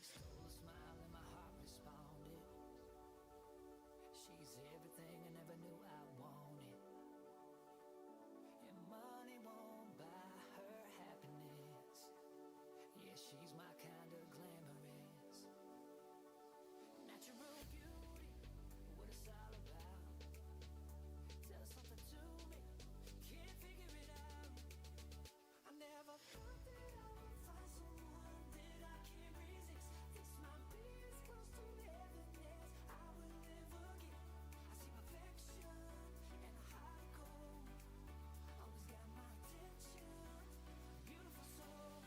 stole a smile and my heart responded. She's everything I never knew I wanted. And money won't buy her happiness. Yeah, she's my kind of glamorous. Natural beauty, what it's all about. Tell something to me, can't figure it out. I never thought that I would find someone that I can't resist. This might be as close to heaven as I will ever get. I see perfection and a heart of gold. Always got my attention, beautiful soul.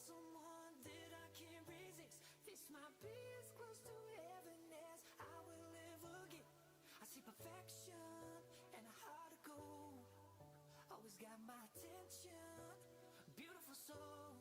Someone that I can't resist. This might be as close to heaven as I will ever get. I see perfection and a heart of gold. Always got my attention, beautiful soul.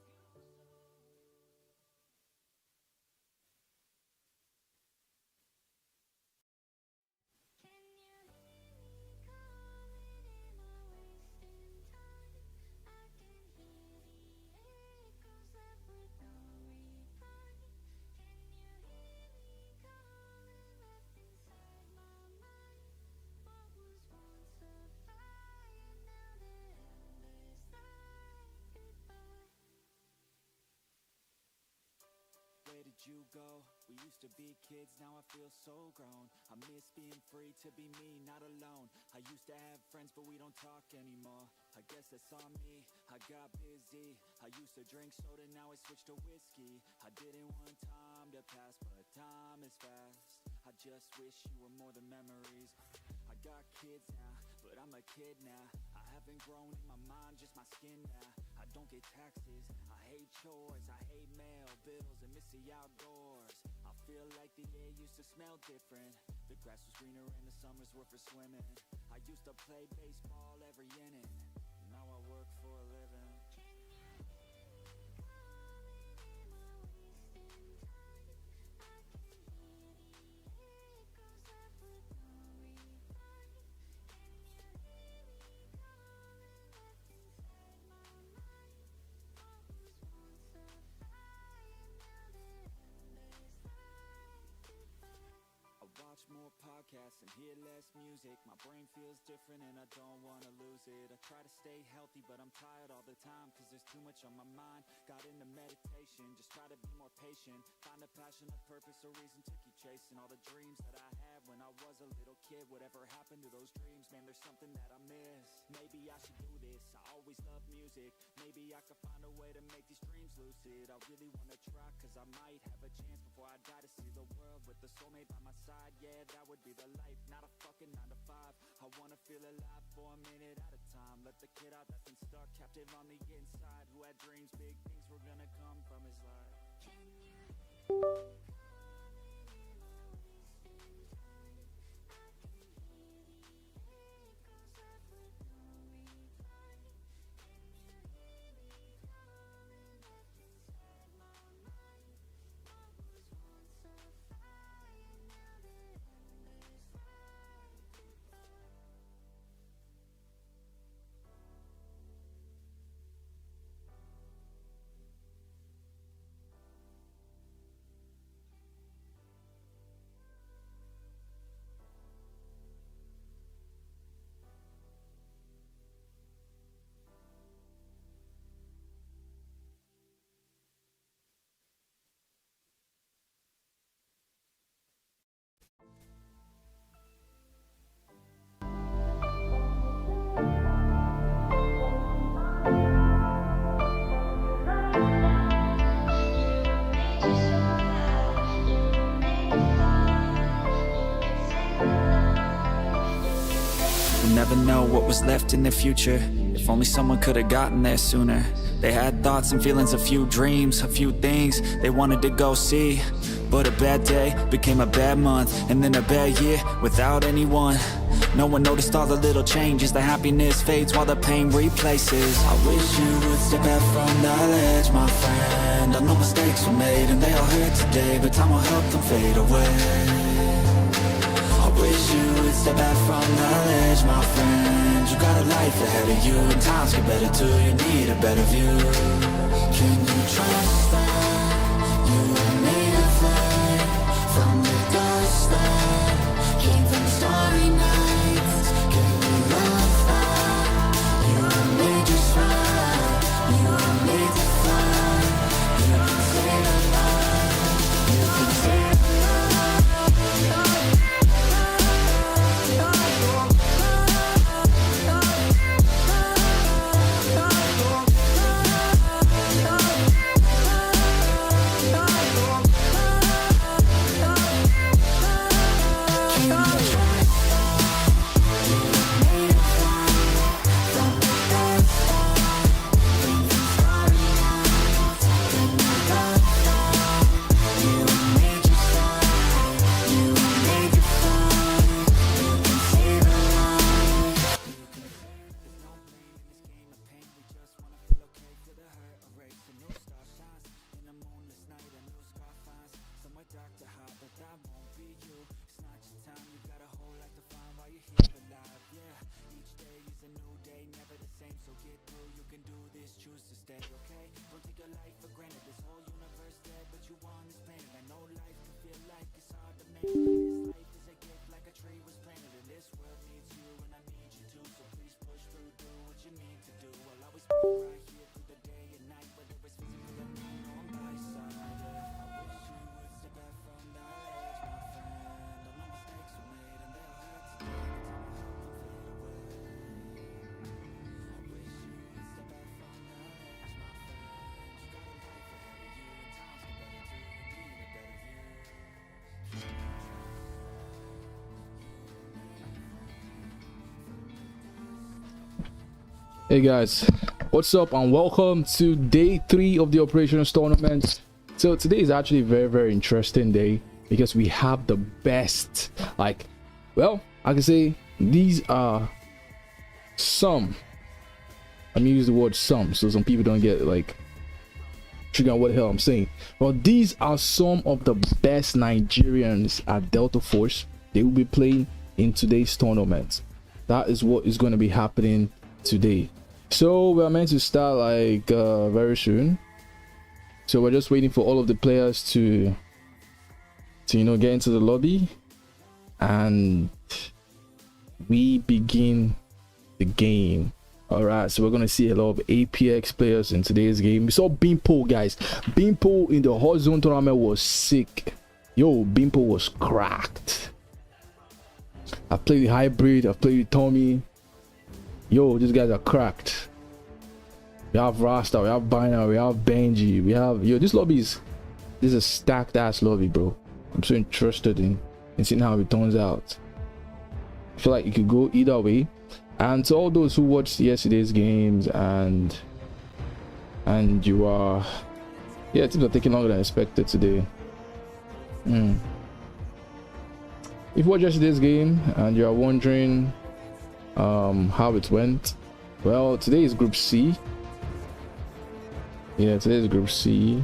Where did you go? We used to be kids, now I feel so grown. I miss being free to be me, not alone. I used to have friends, but we don't talk anymore. I guess that's on me, I got busy. I used to drink soda, now I switched to whiskey. I didn't want time to pass, but time is fast. I just wish you were more than memories. I got kids now, but I'm a kid now. I haven't grown in my mind, just my skin now. I don't get taxes, I hate chores, I hate mail, bills, and miss the outdoors. I feel like the air used to smell different. The grass was greener and the summers were for swimming. I used to play baseball every inning. Now I work for a living. More podcasts and hear less music. My brain feels different and I don't want to lose it. I try to stay healthy but I'm tired all the time, cause there's too much on my mind. Got into meditation, just try to be more patient. Find a passion, a purpose, a reason to keep chasing all the dreams that I had when I was a little kid. Whatever happened to those dreams, man, there's something that I miss. Maybe I should do this, I always love music. Maybe I could find a way to make these dreams lucid. I really want to try, cause I might have a chance before I die to see the world with a soulmate by my side. Yeah, that would be the life, not a fucking 9 to 5. I wanna feel alive for a minute at a time. Let the kid out that's been stuck, captive on the inside, who had dreams, big things were gonna come from his life. Can you never know what was left in the future. If only someone could have gotten there sooner. They had thoughts and feelings, a few dreams, a few things they wanted to go see. But a bad day became a bad month, and then a bad year without anyone. No one noticed all the little changes. The happiness fades while the pain replaces. I wish you would step back from the ledge, my friend. I know mistakes were made and they all hurt today, but time will help them fade away. I wish you would step back from the ledge, my friend. You got a life ahead of you, and times get better too. You need a better view. Can you trust that you were made of light from the dust that came from starry nights? Can you love that you were made just right? You were made to fly. You can save a life. You can save a life. Hey guys, what's up and welcome to day 3 of the operations tournament. So today is actually a very interesting day because we have the best, well, I can say these are some, I'm gonna use the word some so some people don't get figure out what the hell I'm saying. Well, these are some of the best Nigerians at Delta Force. They will be playing in today's tournament. That is what is going to be happening today. So we're meant to start very soon, so we're just waiting for all of the players to get into the lobby, and we begin the game. All right, so we're gonna see a lot of APX players in today's game. We saw Bimpo, guys. Bimpo in the hot zone tournament was sick. Yo, Bimpo was cracked. I played the hybrid, I've played with Tommy. Yo, these guys are cracked. We have Rasta, we have Binary, we have Benji, we have this is a stacked ass lobby, bro. I'm so interested in seeing how it turns out. I feel like it could go either way. And to all those who watched yesterday's games and you are things are taking longer than expected today. If you watched yesterday's game and you are wondering how it went, well, today is group C. Today is group C.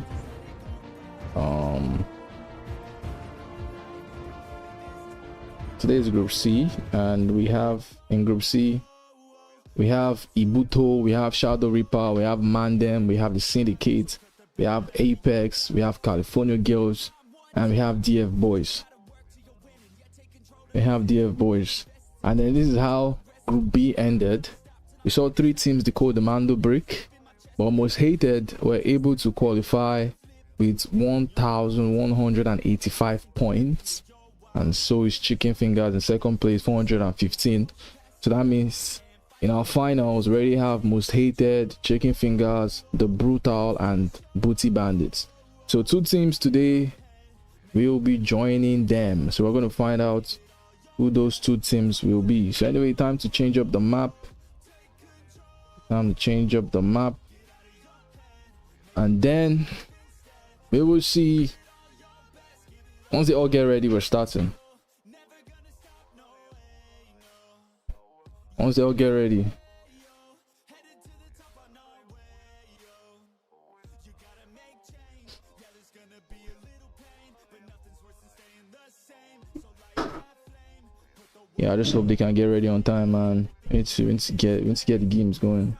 Today is group C, and we have in group C we have Ibuto, we have Shadow Reaper, we have Mandem, we have the Syndicate, we have Apex, we have California Girls, and we have DF Boys. And then this is how Group B ended. We saw 3 teams decode the Mando brick, but Most Hated were able to qualify with 1,185 points, and so is Chicken Fingers in second place, 415. So that means in our finals we already have Most Hated, Chicken Fingers, The Brutal, and Booty Bandits. So 2 teams today will be joining them, so we're going to find out who those two teams will be. So anyway, time to change up the map. Time to change up the map. And then we will see. Once they all get ready, we're starting. Once they all get ready. Yeah, I just hope they can get ready on time, man. We need to get the games going.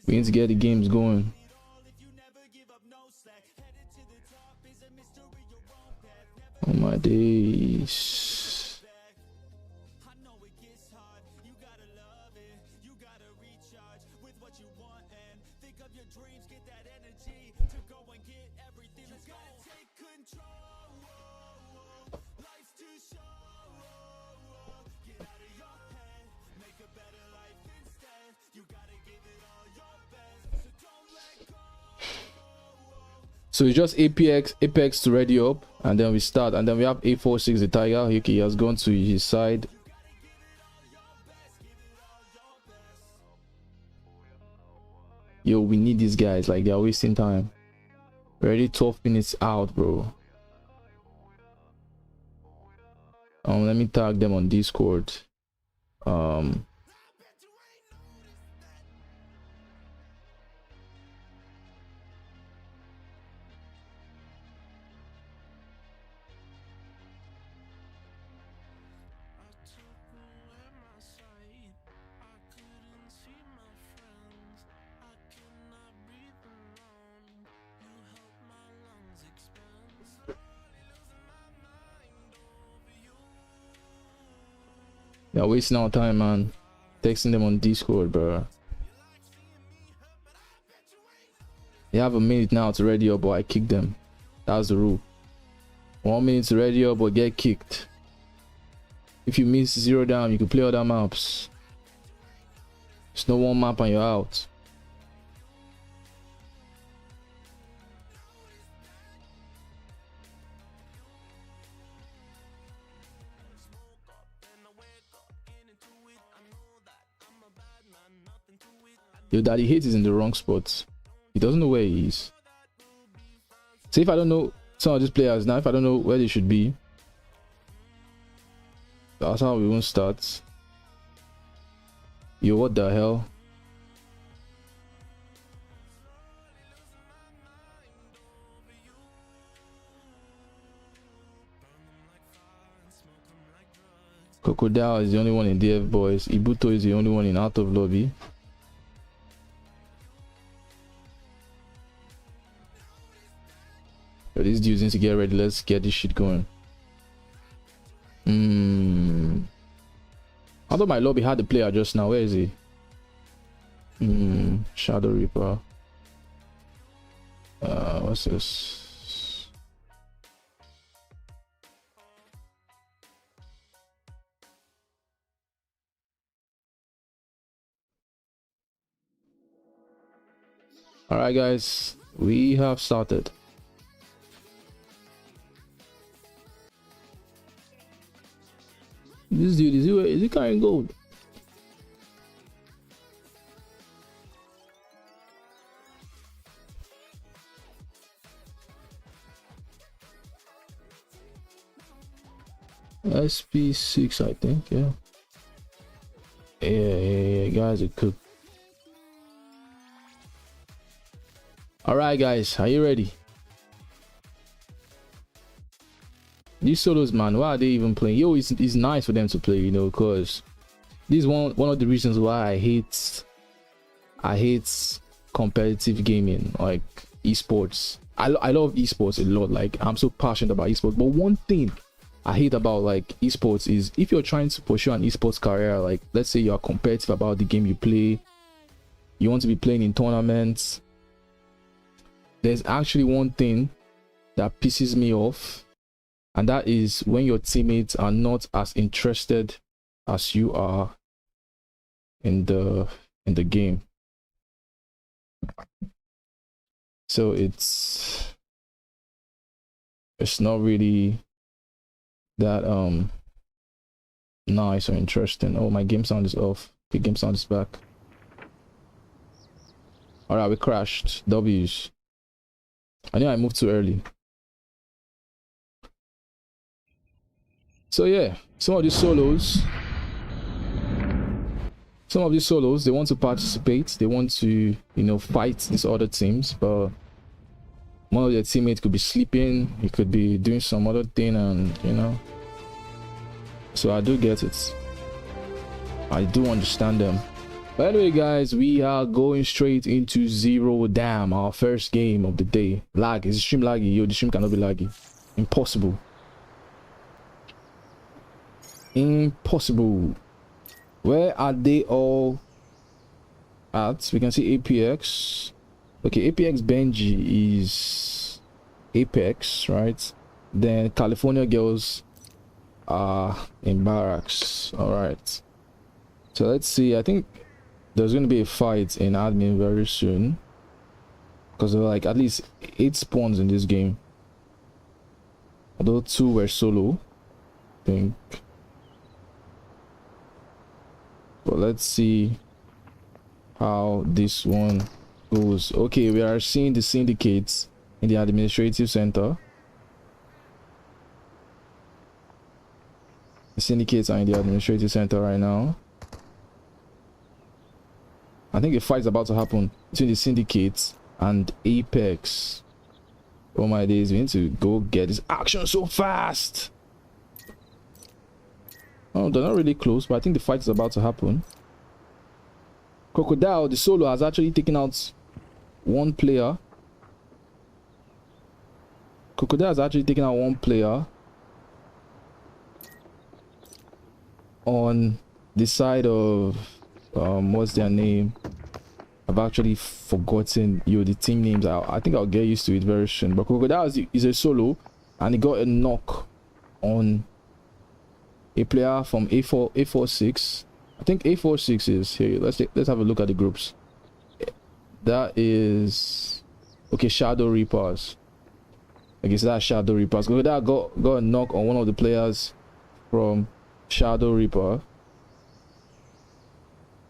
We need to get the games going. Oh my days. So it's just Apex to ready up, and then we start, and then we have 846 the Tiger. Okay, he has gone to his side. Yo, we need these guys, like they're wasting time. Already 12 minutes out, bro. Let me tag them on Discord. Yeah, wasting our time, man. Texting them on Discord, bro. They have a minute now to ready up, but I kicked them. That's the rule. 1 minute to ready up, but get kicked. If you miss 0 down, you can play other maps. There's no one map and you're out. Your daddy hates is in the wrong spot. He doesn't know where he is. See, if I don't know some of these players now, if I don't know where they should be, that's how we won't start. Yo, what the hell? Crocodile is the only one in DF boys. Ibuto is the only one in out of lobby. Yo, these dudes need to get ready. Let's get this shit going. I thought my lobby had the player just now. Where is he? Shadow Reaper. What's this? Alright guys, we have started. This dude, is he carrying gold? SP6, I think, yeah. Yeah, guys, it could. Alright guys, are you ready? These solos, man, why are they even playing? Yo, it's nice for them to play, you know, because this is one of the reasons why I hate competitive gaming, like esports. I love esports a lot. Like, I'm so passionate about esports, but one thing I hate about like esports is if you're trying to pursue an esports career, like let's say you're competitive about the game you play, you want to be playing in tournaments, there's actually one thing that pisses me off, and that is when your teammates are not as interested as you are in the game. So it's not really that nice or interesting. Oh, my game sound is off. The game sound is back. All right, we crashed. W's. I knew I moved too early. So yeah, some of these solos, they want to participate. They want to, you know, fight these other teams, but one of their teammates could be sleeping. He could be doing some other thing, and you know. So I do get it. I do understand them. But anyway, guys, we are going straight into Zero Dam, our first game of the day. Lag. Is the stream laggy? Yo, the stream cannot be laggy. Impossible. Impossible. Where are they all at? We can see APX. Okay, APX Benji is Apex, right? Then California Girls are in Barracks. All right. So let's see. I think there's going to be a fight in admin very soon, because there are like at least 8 spawns in this game, although 2 were solo, I think. But let's see how this one goes. Okay, we are seeing the syndicates in the administrative center. The syndicates are in the administrative center right now. I think a fight is about to happen between the syndicates and Apex. Oh my days, we need to go get this action so fast. Oh, they're not really close, but I think the fight is about to happen. Crocodile, the solo, has actually taken out one player. Crocodile has actually taken out one player on the side of what's their name? I've actually forgotten the team names. I think I'll get used to it very soon. But Crocodile is a solo, and he got a knock on a player from A46. I think A46 is here. Let's have a look at the groups. That is okay. Shadow Reapers. I guess that's Shadow Reapers. Crocodile got a knock on one of the players from Shadow Reaper.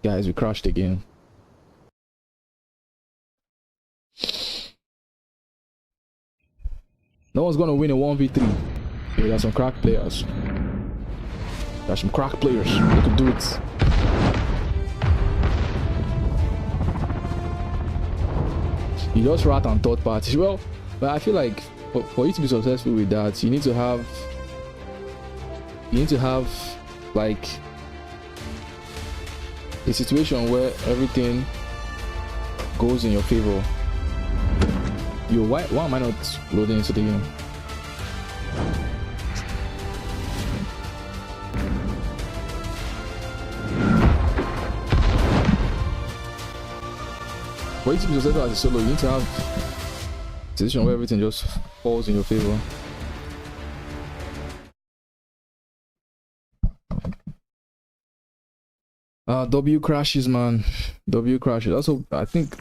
Guys, we crashed again. No one's gonna win a 1v3. Yeah, there's some crack players. There's some crack players. They could do it. You just rat on third parties. Well, but I feel like for you to be successful with that, you need to have like a situation where everything goes in your favor. Yo, why am I not loading into the game? For you to be successful as a solo, you need to have a situation where everything just falls in your favor. W crashes, man. W crashes. Also, I think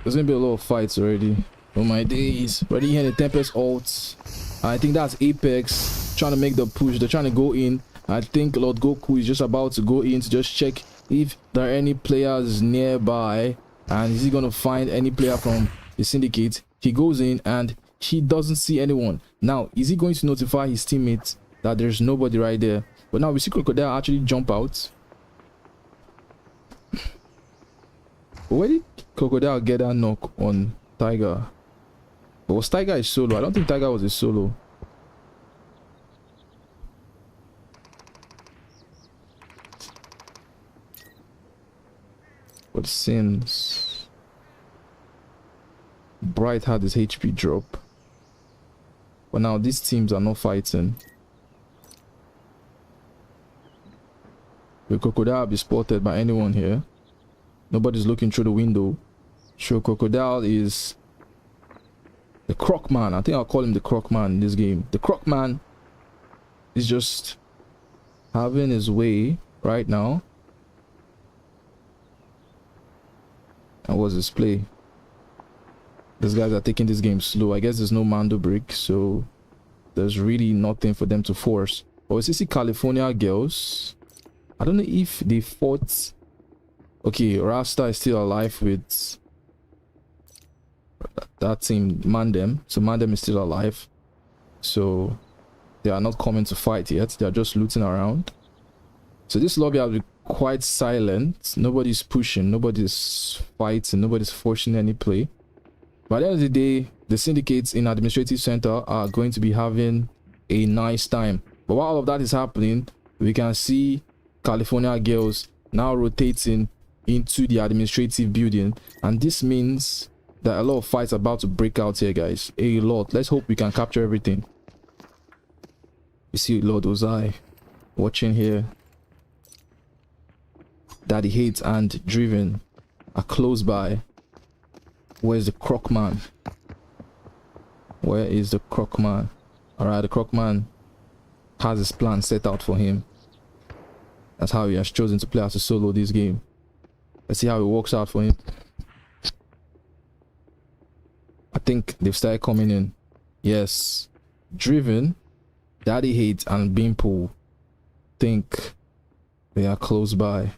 there's gonna be a lot of fights already. Oh my days. Already here in the Tempest ults. I think that's Apex trying to make the push. They're trying to go in. I think Lord Goku is just about to go in to just check if there are any players nearby. And is he gonna find any player from the syndicate? He goes in and he doesn't see anyone. Now, is he going to notify his teammates that there's nobody right there? But now we see Crocodile actually jump out. Where did Crocodile get that knock on Tiger? But was Tiger a solo? I don't think Tiger was a solo. But since Bright had his HP drop, but now these teams are not fighting. Will Crocodile be spotted by anyone here? Nobody's looking through the window. Sure, Crocodile is the Croc Man. I think I'll call him the Croc Man in this game. The Croc Man is just having his way right now. And what's his play? These guys are taking this game slow. I guess there's no Mando break, so there's really nothing for them to force. Or is this California girls? I don't know if they fought. Okay, Rasta is still alive with that team, Mandem. So Mandem is still alive. So they are not coming to fight yet. They are just looting around. So this lobby has been quite silent. Nobody's pushing. Nobody's fighting. Nobody's forcing any play. By the end of the day, the syndicates in administrative center are going to be having a nice time. But while all of that is happening, we can see California girls now rotating into the administrative building, and this means that a lot of fights are about to break out here, guys. A lot. Let's hope we can capture everything. You see Lord Ozai watching here. Daddy Hates and Driven are close by. Where's the Croc Man? Where is the Croc Man? Alright, the Croc Man has his plan set out for him. That's how he has chosen to play as a solo this game. Let's see how it works out for him. I think they've started coming in. Yes. Driven, Daddy Hate, and Beanpool think they are close by.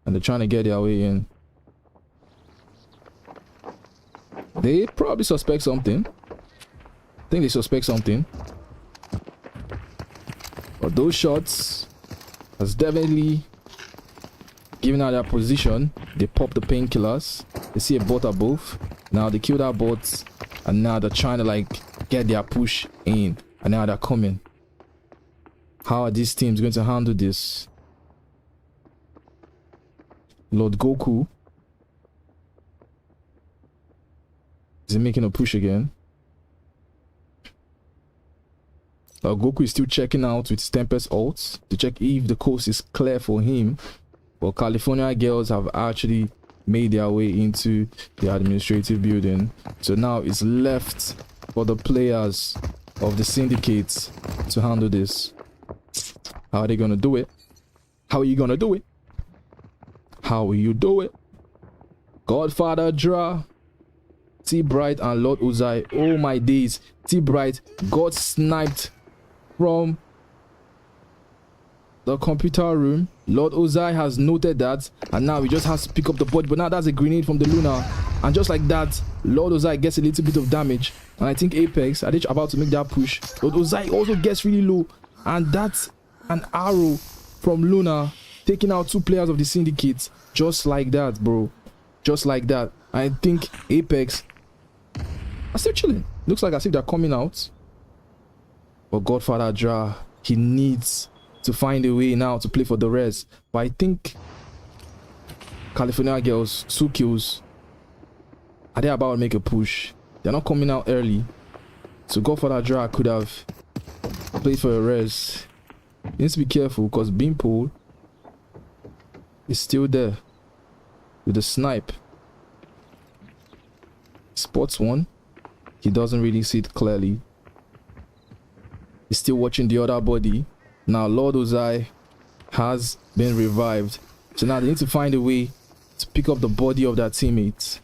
And they're trying to get their way in. They probably suspect something. I think they suspect something. But those shots has definitely given out their position. They pop the painkillers. They see a bot above. Now they kill that bot. And now they're trying to like get their push in. And now they're coming. How are these teams going to handle this? Lord Goku. Is he making a push again? Goku is still checking out with his Tempest ults to check if the coast is clear for him. But California girls have actually made their way into the administrative building. So now it's left for the players of the syndicates to handle this. How are they gonna do it? How are you gonna do it? How will you do it? Godfather Dra, T-Bright, and Lord Ozai. Oh my days. T-Bright got sniped from the computer room. Lord Ozai has noted that, and now he just has to pick up the body. But now that's a grenade from the Luna, and just like that, Lord Ozai gets a little bit of damage. And I think Apex are they about to make that push. Lord Ozai also gets really low, and that's an arrow from Luna taking out two players of the syndicate. Just like that, bro. Just like that. I think Apex are still chilling. Looks like as if they're coming out. But Godfather Dra, he needs to find a way now to play for the rest. But I think California girls, 2 kills. Are they about to make a push? They're not coming out early. So Godfather Dra could have played for a rest. He needs to be careful because Beanpool is still there with the snipe. Spots one. He doesn't really see it clearly. He's still watching the other body. Now Lord Ozai has been revived. So now they need to find a way to pick up the body of their teammates.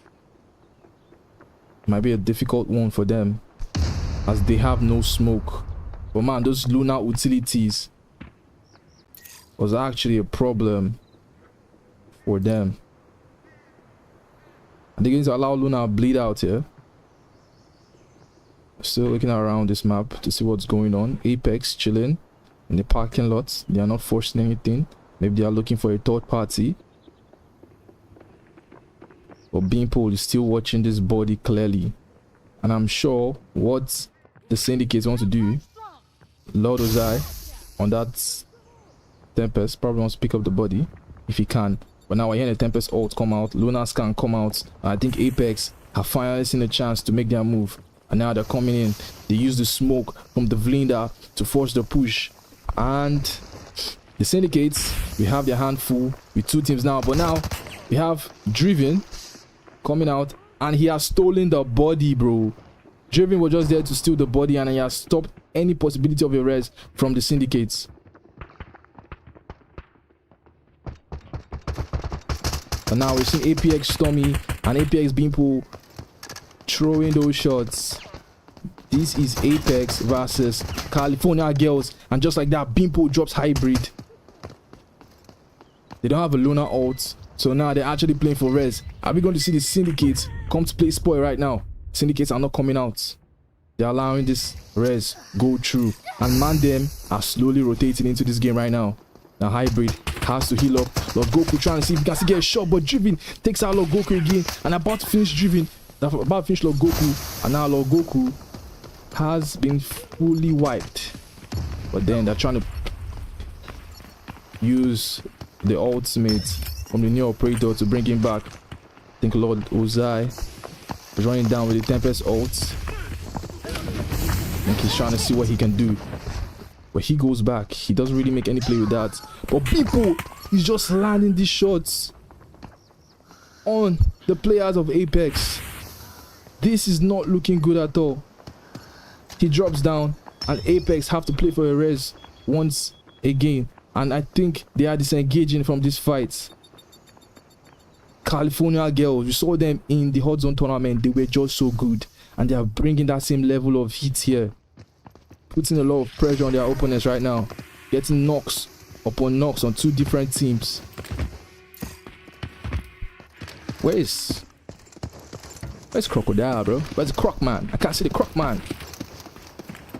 Might be a difficult one for them as they have no smoke. But man, those Luna utilities was actually a problem for them. Are they going to allow Luna bleed out here? Still looking around this map to see what's going on. Apex chilling in the parking lot. They are not forcing anything. Maybe they are looking for a third party. But Beanpool is still watching this body clearly. And I'm sure what the syndicates want to do, Lord Ozai on that Tempest probably wants to pick up the body if he can. But now we're hearing the Tempest ult come out. Luna's can come out. I think Apex have finally seen a chance to make their move. And now they're coming in. They use the smoke from the Vlinda to force the push. And the syndicates, we have their hand full with 2 teams now. But now we have Driven coming out. And he has stolen the body, bro. Driven was just there to steal the body. And he has stopped any possibility of a res from the syndicates. And now we're seeing APX Stormy and APX Beanpool throwing those shots. This is Apex versus California Girls. And just like that, Bimpo drops hybrid. They don't have a Luna ult. So now they're actually playing for res. Are we going to see the Syndicates come to play spoil right now? Syndicates are not coming out. They're allowing this res go through. And man them are slowly rotating into this game right now. Now hybrid has to heal up. Lord Goku trying to see if he can still get a shot. But Driven takes out Lord Goku again. And about to finish Driven. About to finish Lord Goku. And now Lord Goku has been fully wiped. But then they're trying to use the ultimate from the new operator to bring him back. I think Lord Ozai is running down with the Tempest ult. I think he's trying to see what he can do. But he goes back. He doesn't really make any play with that. But people, he's just landing these shots on the players of Apex. This is not looking good at all. He drops down and Apex have to play for a res once again. And I think they are disengaging from this fight. California Girls, we saw them in the Hot Zone tournament. They were just so good. And they are bringing that same level of heat here. Putting a lot of pressure on their opponents right now. Getting knocks upon knocks on two different teams. Where's Crocodile, bro? Where's the Croc Man? I can't see the Croc Man.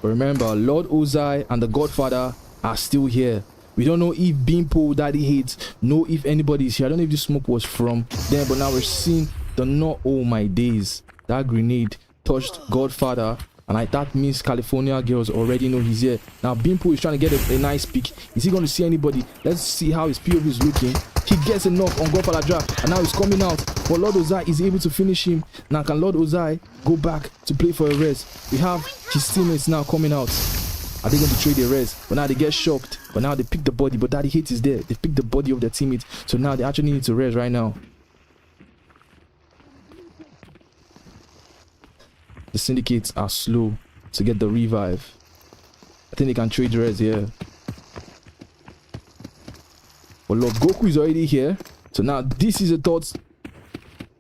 But remember, Lord Ozai and the Godfather are still here. We don't know if Bimpo, Daddy Hates, know if anybody is here. I don't know if the smoke was from them, but now we're seeing the not. Oh my days. That grenade touched Godfather. And that means California Girls already know he's here. Now Bimpo is trying to get a nice pick. Is he going to see anybody? Let's see how his POV is looking. He gets a knock on Godfather Draft. And now he's coming out. But Lord Ozai is able to finish him. Now can Lord Ozai go back to play for a res? We have his teammates now coming out. Are they going to trade the res? But now they get shocked. But now they pick the body. But Daddy Hate is there. They pick the body of their teammate. So now they actually need to res right now. The Syndicates are slow to get the revive. I think they can trade res here. But Lord Goku is already here. So now this is a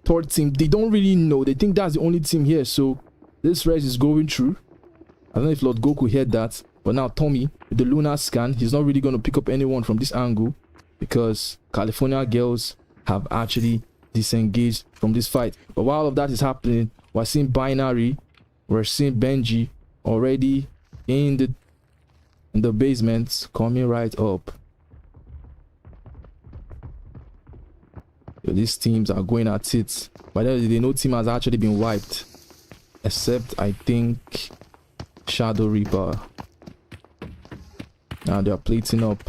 third team. They don't really know. They think that's the only team here. So this res is going through. I don't know if Lord Goku heard that. But now Tommy, with the lunar scan, he's not really going to pick up anyone from this angle. Because California Girls have actually disengaged from this fight. But while all of that is happening, we're seeing Binary. We're seeing Benji already in the basement coming right up. Yo, these teams are going at it. But no team has actually been wiped. Except, I think, Shadow Reaper. Now they are plating up.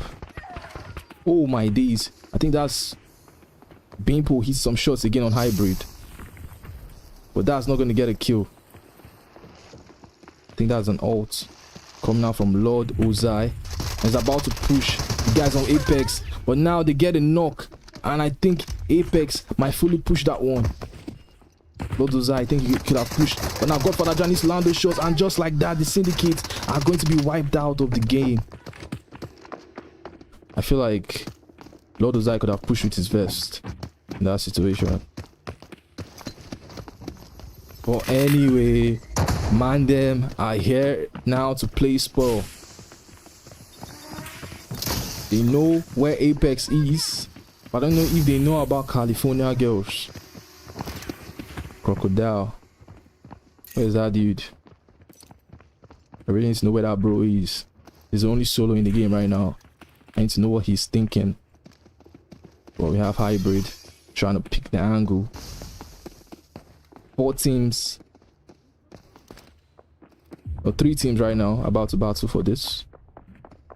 Oh my days. I think that's Bimpo hits some shots again on hybrid. But that's not going to get a kill. I think that's an ult coming out from Lord Ozai. He's about to push the guys on Apex. But now they get a knock. And I think Apex might fully push that one. Lord Ozai, I think he could have pushed. But now Godfather John needs to land those shots. And just like that, the Syndicates are going to be wiped out of the game. I feel like Lord Ozai could have pushed with his vest in that situation. But anyway, man them are here now to play spoil. They know where Apex is, but I don't know if they know about California Girls. Crocodile. Where's that dude? I really need to know where that bro is. He's the only solo in the game right now. I need to know what he's thinking. But we have hybrid trying to pick the angle. 4 teams. Or 3 teams right now about to battle for this.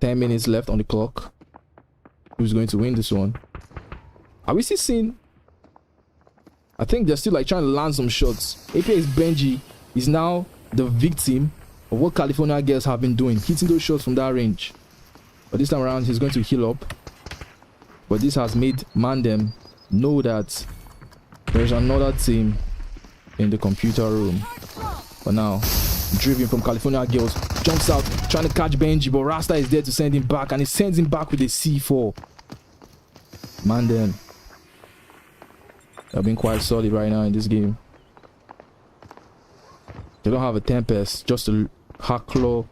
10 minutes left on the clock. Who's going to win this one? Are we still seeing? I think they're still like trying to land some shots. Apex Benji is now the victim of what California Girls have been doing, hitting those shots from that range. But this time around he's going to heal up. But this has made Mandem know that there's another team in the computer room. But now Driven from California Girls jumps out trying to catch Benji, but Rasta is there to send him back, and he sends him back with a C4. Mandem, they've been quite solid right now in this game. They don't have a Tempest, just a Hacklo,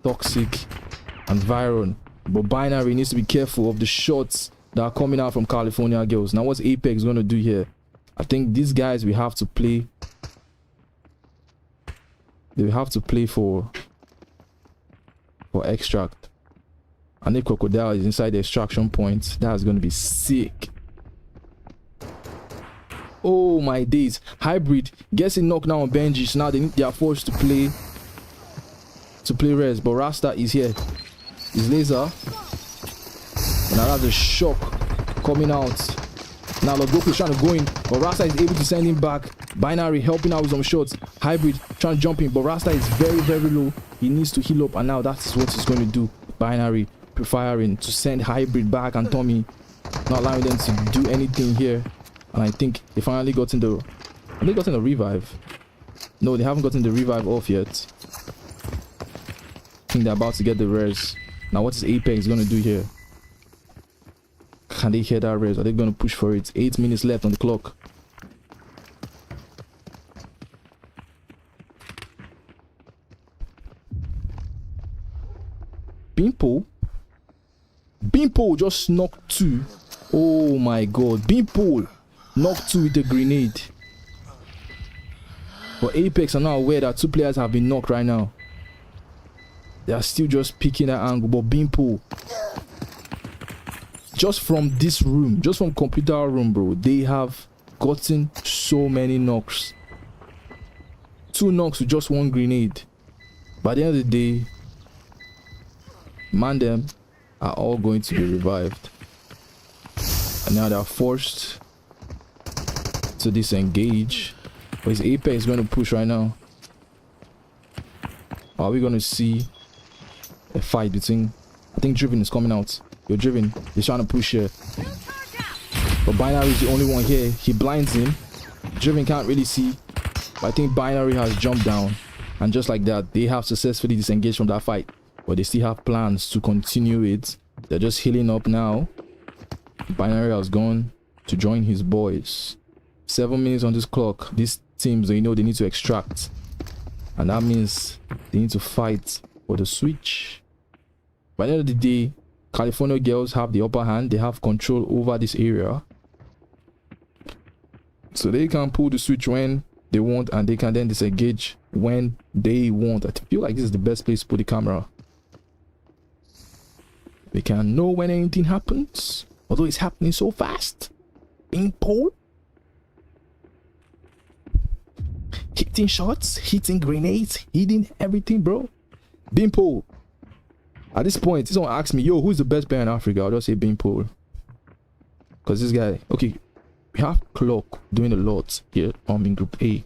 Toxic, and Viron. But Binary needs to be careful of the shots that are coming out from California Girls. Now, what's Apex going to do here? I think these guys we have to play. They have to play for extract. And if Crocodile is inside the extraction point, that's going to be sick. Oh my days. Hybrid gets a knock now on Benji. So now they are forced to play res. But Rasta is here. His laser. And now that's a shock coming out. Now Logoku is trying to go in, but Rasta is able to send him back. Binary helping out with some shots. Hybrid trying to jump in, but Rasta is very, very low. He needs to heal up, and now that's what he's going to do. Binary preferring to send Hybrid back, and Tommy not allowing them to do anything here. And I think they finally gotten the... Have they gotten the revive? No, they haven't gotten the revive off yet. I think they're about to get the res. Now what is Apex going to do here? Can they hear that res? Are they going to push for it? 8 minutes left on the clock. Beanpole just knocked 2. Oh my god. Beanpole knocked 2 with a grenade. But Apex are now aware that 2 players have been knocked right now. They are still just picking that angle. But Beanpole, just from this room, just from computer room, bro, they have gotten so many knocks. 2 knocks with just 1 grenade. By the end of the day, man, them are all going to be revived. And now they are forced to disengage. But his Apex is going to push right now. Are we going to see a fight between... I think Driven is coming out. You're Driven. He's trying to push here. But Binary is the only one here. He blinds him. Driven can't really see. But I think Binary has jumped down. And just like that, they have successfully disengaged from that fight. But they still have plans to continue it. They're just healing up now. Binary has gone to join his boys. 7 minutes on this clock. These teams, they know they need to extract. And that means they need to fight for the switch. By the end of the day, California Girls have the upper hand. They have control over this area. So they can pull the switch when they want, and they can then disengage when they want. I feel like this is the best place to put the camera. We can know when anything happens, although it's happening so fast. Beanpole hitting shots, hitting grenades, hitting everything, bro. Beanpole. At this point, someone asks me, yo, who's the best player in Africa? I'll just say Beanpole. Because this guy, okay, we have Clock doing a lot here in Group A.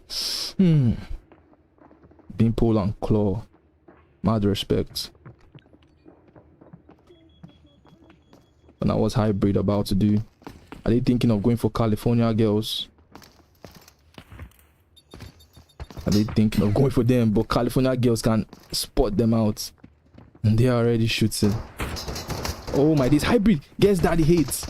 Beanpole and Claw. Mad respect. But now what's Hybrid about to do? Are they thinking of going for California Girls? Are they thinking of going for them? But California Girls can spot them out. And they are already shooting. Oh my days. Hybrid gets daddy hates.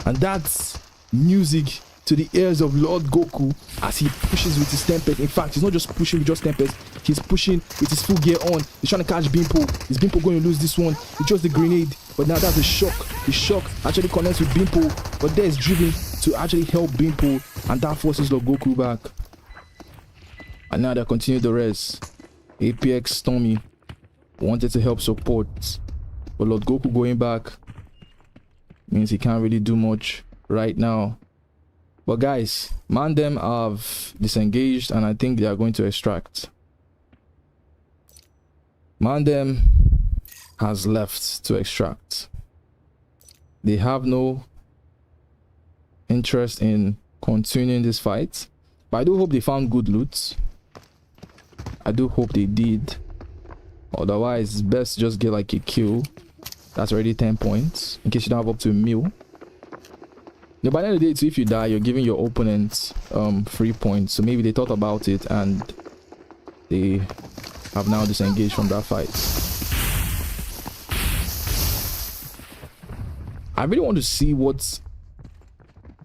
And that's music to the ears of Lord Goku as he pushes with his Tempest. In fact, he's not just pushing with just Tempest. He's pushing with his full gear on. He's trying to catch Beanpole. Is Beanpole going to lose this one? He chose the grenade. But now that's a shock. The shock actually connects with Beanpole. But there is Driven to actually help Beanpole. And that forces Lord Goku back. And now they continue the rest. APX Stormy wanted to help support. But Lord Goku going back means he can't really do much right now. But guys, man them have disengaged and I think they are going to extract. Man them has left to extract. They have no interest in continuing this fight. But I do hope they found good loot. I do hope they did. Otherwise, it's best to just get like a kill. That's already 10 points. In case you don't have up to a mil. No, by the end of the day, too, if you die, you're giving your opponent 3 points. So maybe they thought about it and they have now disengaged from that fight. I really want to see what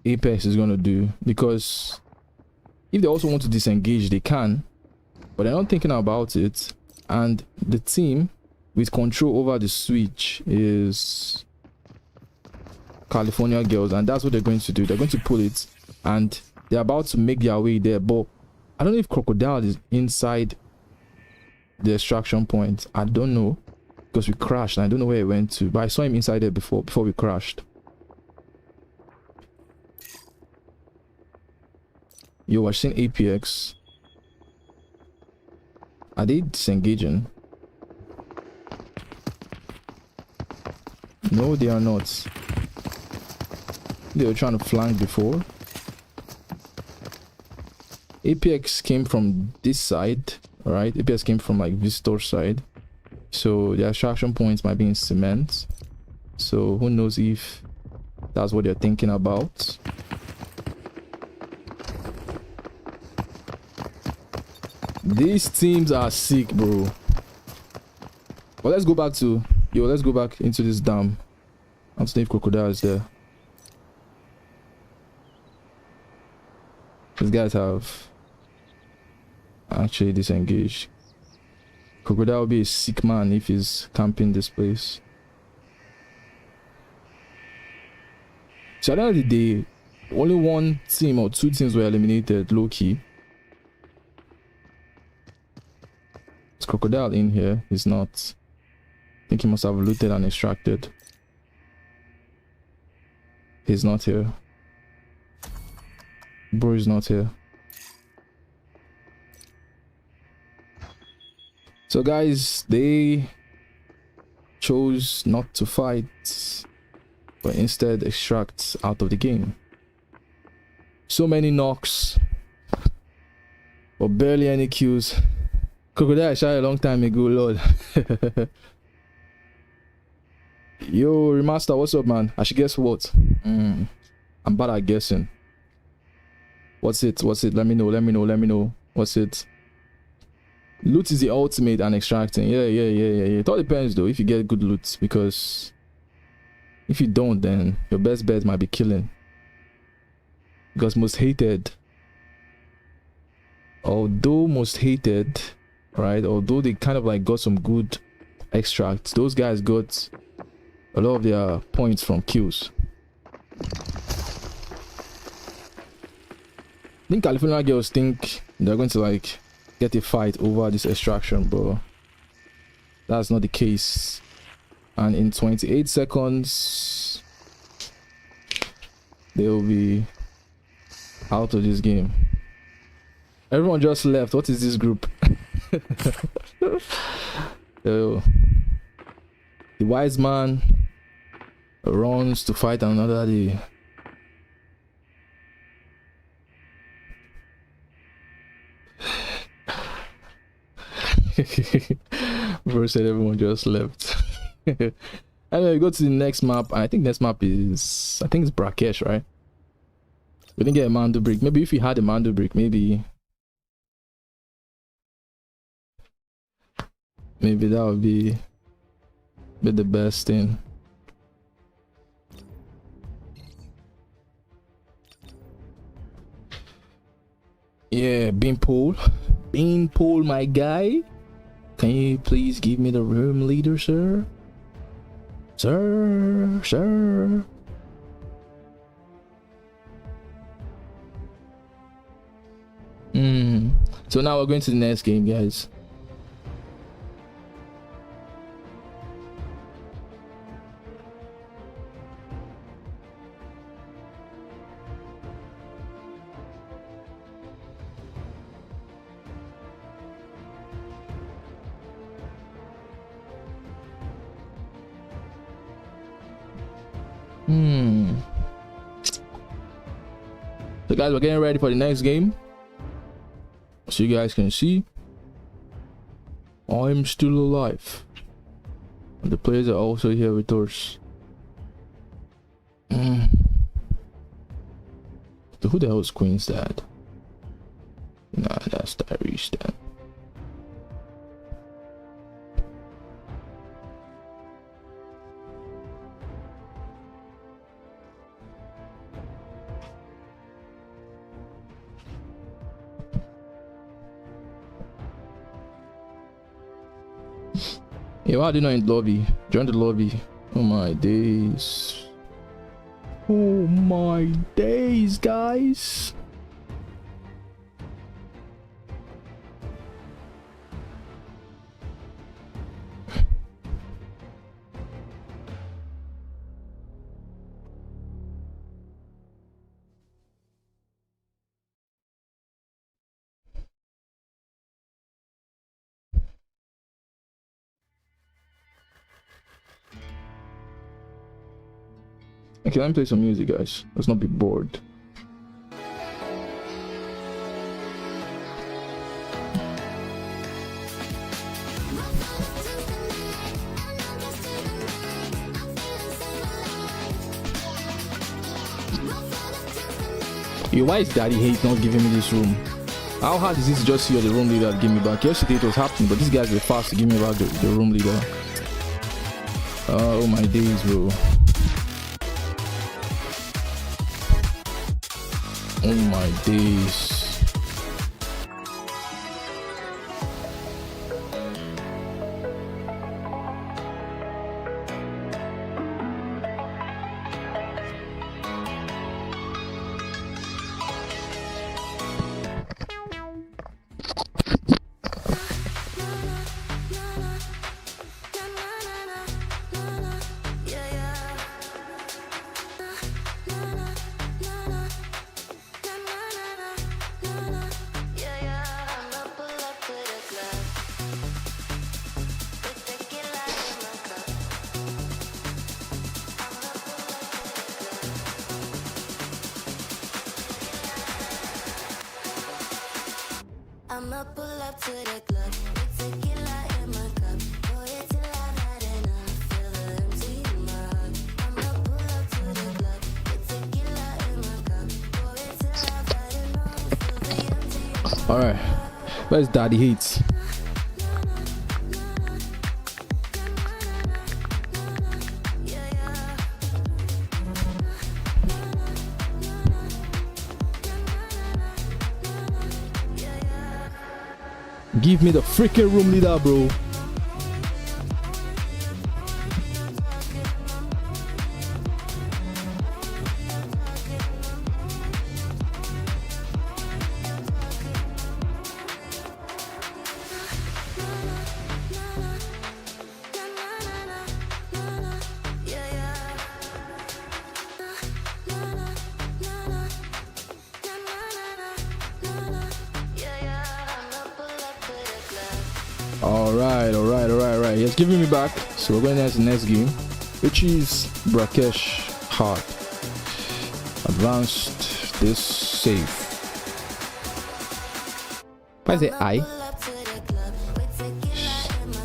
Apex is going to do, because if they also want to disengage, they can. but they're not thinking about it. And the team with control over the switch is California Girls, and that's what they're going to do. They're going to pull it, and they're about to make their way there. But I don't know if Crocodile is inside the extraction point. I don't know, because we crashed and I don't know where he went to, but I saw him inside there before we crashed. Yo, I've seen APX. Are they disengaging? No, they are not. They were trying to flank before. APX came from this side, alright? APX came from like visitor side. So the extraction points might be in cement. So who knows if that's what they're thinking about. These teams are sick, bro. But let's go back to... Yo, let's go back into this dam. I'm seeing if Crocodile is there. These guys have actually disengaged. Crocodile will be a sick man if he's camping this place. So at the end of the day, only one team or two teams were eliminated, low-key. Is Crocodile in here? He's not. I think he must have looted and extracted. He's not here. Bro is not here. So guys, they chose not to fight, but instead extract out of the game. So many knocks, but barely any kills. Crocodile shot a long time ago, lol. Yo, Remaster, what's up, man? I should guess what? I'm bad at guessing. What's it? Let me know. What's it? Loot is the ultimate and extracting. Yeah. It all depends though, if you get good loot, because if you don't, then your best bet might be killing. Because most hated, right, although they kind of like got some good extracts, those guys got a lot of their points from kills. I think California Girls think they're going to like get a fight over this extraction, but that's not the case. And in 28 seconds they will be out of this game. Everyone just left. What is this group? Yo. The wise man runs to fight another day. Bro said everyone just left. Anyway, go to the next map. I think next map is, I think it's Brakesh, right? We didn't get a Mando brick. Maybe if we had a Mando brick, maybe that would be the best thing. Yeah, Beanpole, my guy. Can you please give me the room leader, sir? Sir. So now we're going to the next game, guys. So guys, we're getting ready for the next game. So you guys can see, I'm still alive. And the players are also here with us. So who the hell is Queen's dad? Nah, that's Tyrese dad. Yeah, why are they not in the lobby? Join the lobby. Oh my days. Oh my days, guys. Okay, let me play some music, guys. Let's not be bored. Yo, why is Daddy Hate not giving me this room? How hard is this just see the room leader give me back? Yesterday it was happening, but these guys were fast to give me back the room leader. Oh my days, bro. Oh my days. I'ma pull up to the club with tequila in my cup. Pour it till I've had enough. Feel the empty in my heart. I'ma pull up to the club with tequila in my cup. Pour it till I've had enough. Feel the empty in my heart. Alright. Where's Daddy Hates? Give me the freaking room leader, bro. Alright. He's giving me back. So we're going to the next game, which is Brakesh Hard. Advanced this save. Why is it I?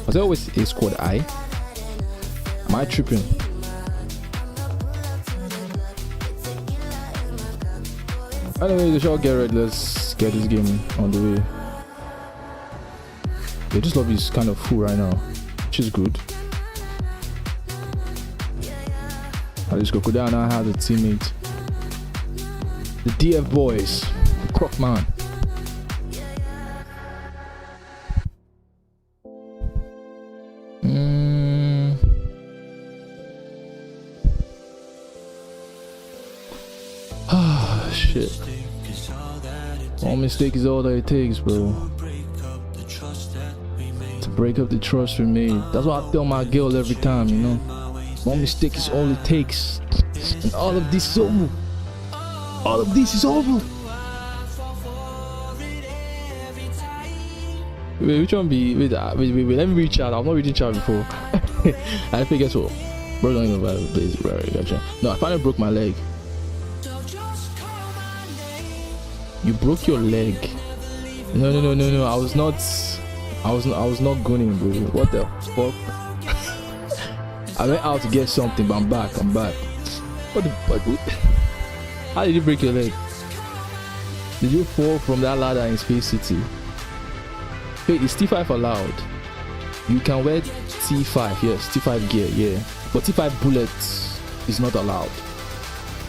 Was it always a squad I? Am I tripping? Anyway, the show get ready. Let's get this game on the way. Yeah, this lobby is kind of full right now, which is good. At least Crocodile now has a teammate. The DF boys, the Croc man. Ah, shit. One mistake is all that it takes, bro. To break up the trust we made. That's what I tell my girl every time, you know. One mistake is all it takes. And all of this is over. All of this is over. Wait, which one be? Wait, let me read chat. I've not reading chat before. I think guess what? Bro, don't even bother with bro. Gotcha. No, I finally broke my leg. You broke your leg. No. I was not gunning, bro. What the fuck? I went out to get something, but I'm back. What? How did you break your leg? Did you fall from that ladder in Space City? Wait, is T5 allowed? You can wear T5, yes, T5 gear, yeah. But T5 bullets is not allowed.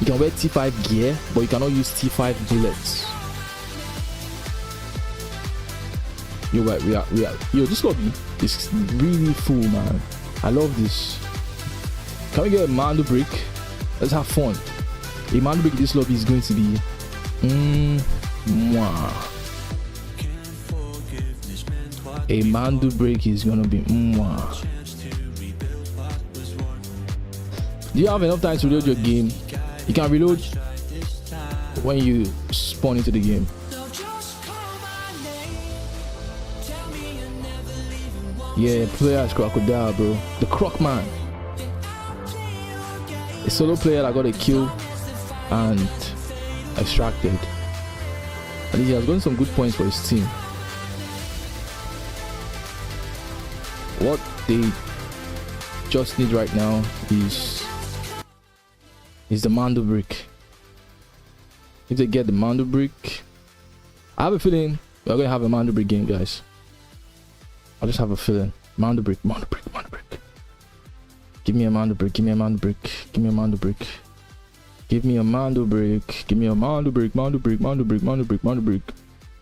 You can wear T5 gear, but you cannot use T5 bullets. Yo, right, we are. Yo, this lobby is really full, man. I love this. Can we get a Mando break? Let's have fun. A Mando break in this lobby is going to be mwah. A Mando break is gonna be mwah. Do you have enough time to reload your game? You can reload when you spawn into the game. Yeah, player as Crocodile, bro. The Croc Man. A solo player that got a kill and extracted. And he has gotten some good points for his team. What they just need right now is the Mando brick. If they get the Mando brick, I have a feeling we're gonna have a Mando brick game, guys. I just have a feeling. Mando brick, Mando brick, Mando brick. Give me a Mando brick, give me a Mando brick, give me a Mando brick. Give me a Mando brick, give me a Mando brick, Mando brick, Mando brick, Mando brick, Mando brick.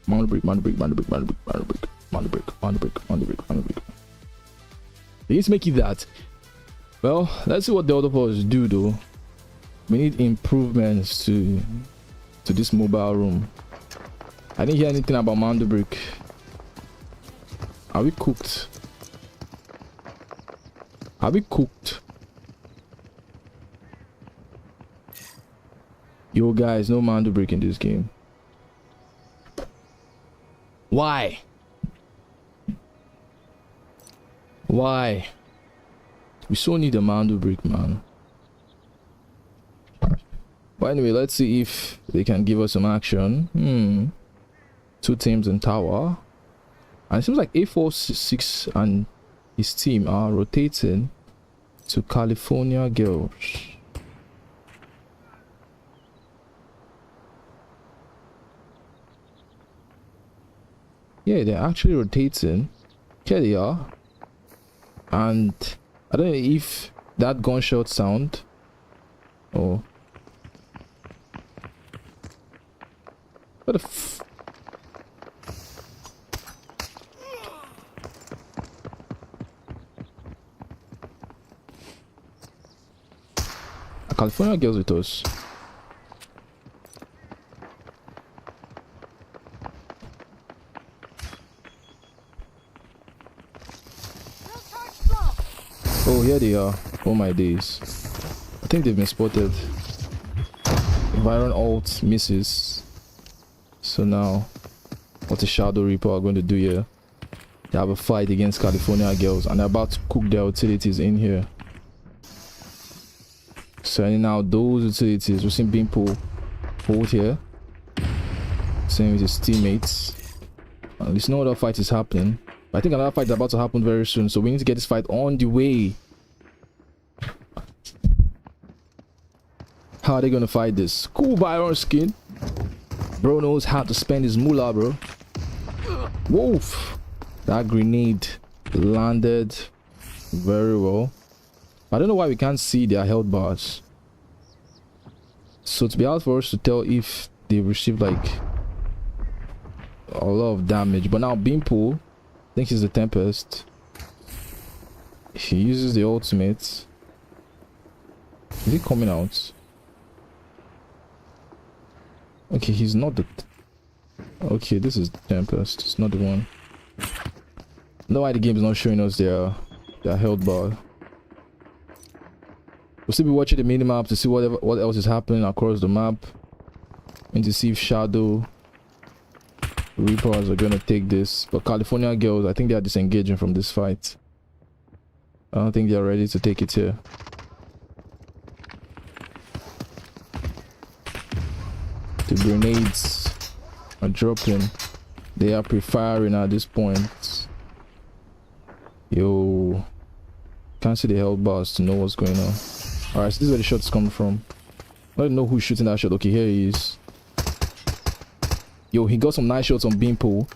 Mando brick, Mando brick, Mando brick, Mando brick, Mando brick, Mando brick, Mando brick, Mando brick, Mando brick. They need to make it that. Well, let's see what the other players do though. We need improvements to this mobile room. I didn't hear anything about Mando brick. Are we cooked? Are we cooked? Yo guys, no Mando brick in this game. Why? Why? We so need a Mando brick, man. But anyway, let's see if they can give us some action. 2 teams in tower. And it seems like A46 and his team are rotating to California Girls. Yeah, they're actually rotating. Here they are. And I don't know if that gunshot sound or what the f California Girls with us. Oh, here they are. Oh my days. I think they've been spotted. Byron alt misses. So now, what the Shadow Reaper are going to do here? They have a fight against California Girls and they're about to cook their utilities in here. Sending out those utilities. We've seen Bimpo hold here. Same with his teammates. At least no other fight is happening. But I think another fight is about to happen very soon. So we need to get this fight on the way. How are they going to fight this? Cool Byron skin. Bro knows how to spend his moolah, bro. Woof. That grenade landed very well. I don't know why we can't see their health bars. So it's be hard for us to tell if they received like a lot of damage. But now Bimpo, I think he's the Tempest. He uses the ultimate. Is he coming out? Okay, he's not the... Okay, this is the Tempest. It's not the one. I don't know why the game is not showing us their health bar. We'll still be watching the minimap to see what else is happening across the map. And to see if Shadow Reapers are gonna take this. But California Girls, I think they are disengaging from this fight. I don't think they are ready to take it here. The grenades are dropping. They are pre-firing at this point. Yo, can't see the health bars to know what's going on. Alright, so this is where the shot's coming from. I don't know who's shooting that shot. Okay, here he is. Yo, he got some nice shots on Bimpo.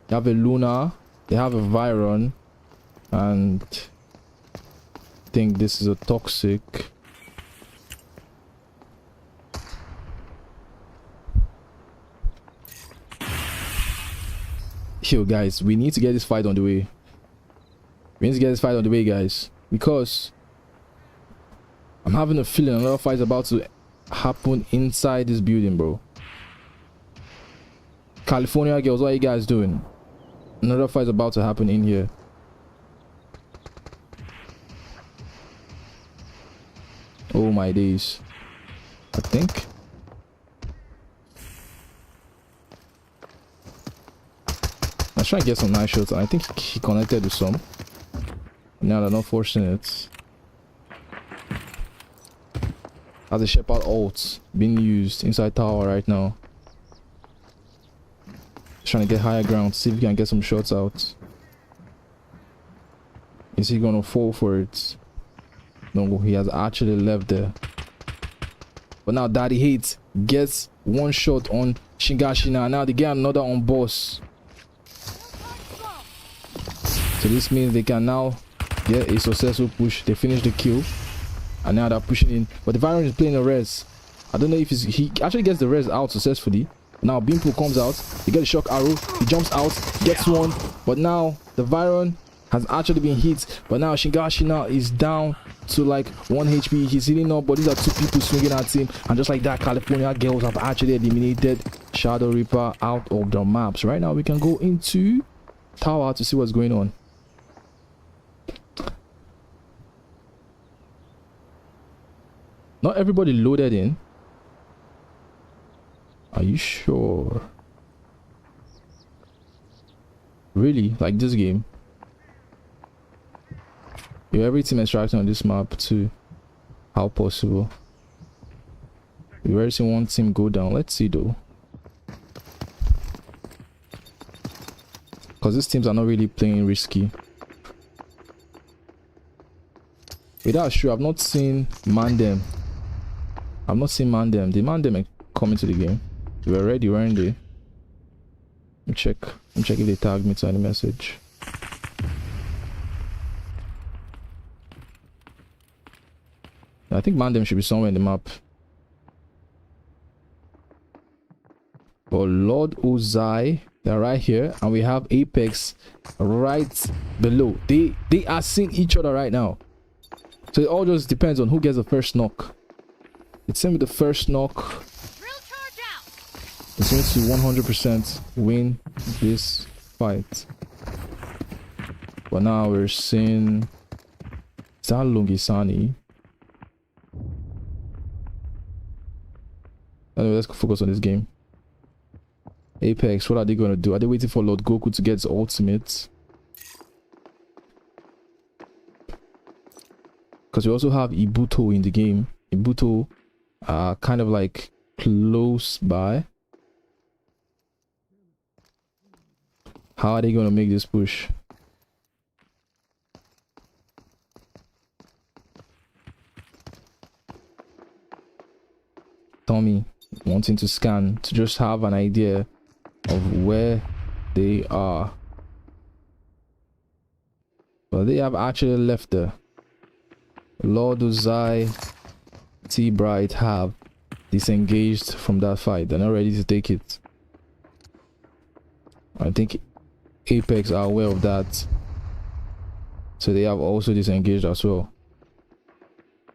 They have a Luna. They have a Viron. And I think this is a Toxic. kill, guys. We need to get this fight on the way. We need to get this fight on the way, guys, because I'm having a feeling another fight is about to happen inside this building, bro. California girls, what are you guys doing? Another fight is about to happen in here. Oh my days. I think. Let's try and get some nice shots. I think he connected to some. Now they're not forcing it. As a Shepard ult being used inside tower right now. Trying to get higher ground, see if he can get some shots out. Is he gonna fall for it? No, he has actually left there. But now Daddy Hates gets one shot on Shingashina. Now they get another on boss. So this means they can now get a successful push. They finish the kill. And now they're pushing in. But the Viron is playing the res. I don't know if he actually gets the res out successfully. Now Bimpo comes out. He gets a shock arrow. He jumps out. Gets one. But now the Viron has actually been hit. But now Shingashina is down to like 1 HP. He's healing up. But these are two people swinging at him. And just like that, California girls have actually eliminated Shadow Reaper out of the maps. Right now we can go into tower to see what's going on. Not everybody loaded in. Are you sure? Really? Like this game? Yeah, every team extracting on this map too. How possible? We already seen one team go down. Let's see though. Because these teams are not really playing risky. Wait, that's true. I've not seen Mandem. I've not seen Mandem. Did Mandem come into the game? They were ready, weren't they? Let me check. Let me check if they tagged me to any message. I think Mandem should be somewhere in the map. But Lord Ozai, they're right here, and we have Apex right below. They are seeing each other right now. So it all just depends on who gets the first knock. It's him with the first knock. It's going to 100% win this fight. But now we're seeing Zalungisani. Anyway, let's focus on this game. Apex, what are they going to do? Are they waiting for Lord Goku to get his ultimate? Because we also have Ibuto in the game. Ibuto kind of like close by. How are they going to make this push? Tommy wanting to scan to just have an idea of where they are. But they have actually left there. Lord Uzai, T-Bright have disengaged from that fight. They're not ready to take it. I think Apex are aware of that. So they have also disengaged as well.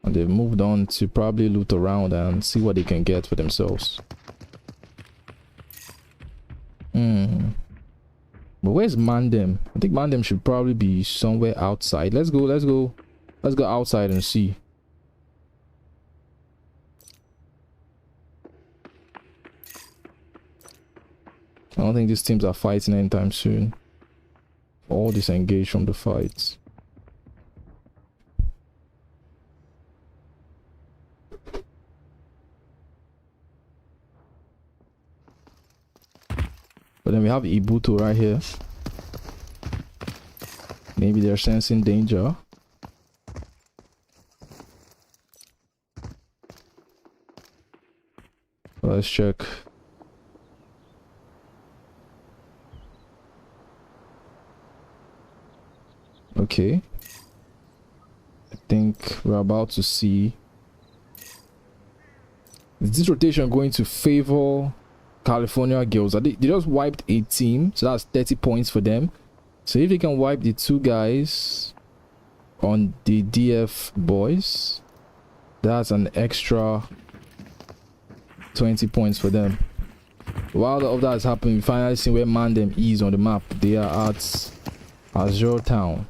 And they've moved on to probably loot around and see what they can get for themselves. But where's Mandem? I think Mandem should probably be somewhere outside. Let's go outside and see. I don't think these teams are fighting anytime soon. All disengaged from the fights. But then we have Ibuto right here. Maybe they're sensing danger. Let's check. Okay. I think we're about to see. Is this rotation going to favor California Girls. They just wiped a team, so that's 30 points for them. So if they can wipe the two guys on the DF boys, that's an extra 20 points for them. While all that is happening, we finally see where Mandem is on the map. They are at Azure Town.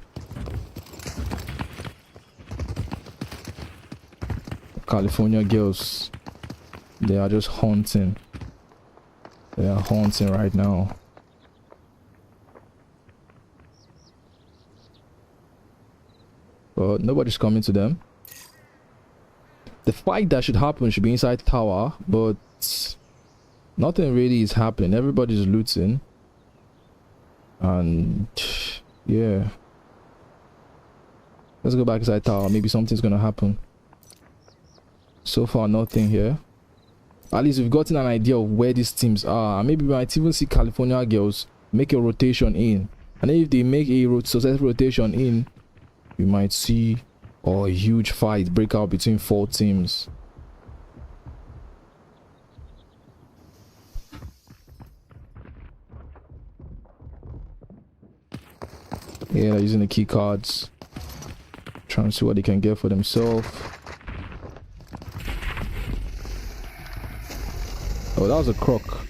California Girls, they are just hunting. They are haunting right now. But nobody's coming to them. The fight that should happen should be inside tower, but nothing really is happening. Everybody's looting. And yeah. Let's go back inside tower. Maybe something's gonna happen. So far, nothing here. At least we've gotten an idea of where these teams are. Maybe we might even see California Girls make a rotation in. And if they make a successful rotation in, we might see a huge fight break out between 4 teams. Yeah, they're using the key cards. Trying to see what they can get for themselves. Oh, that was a croc.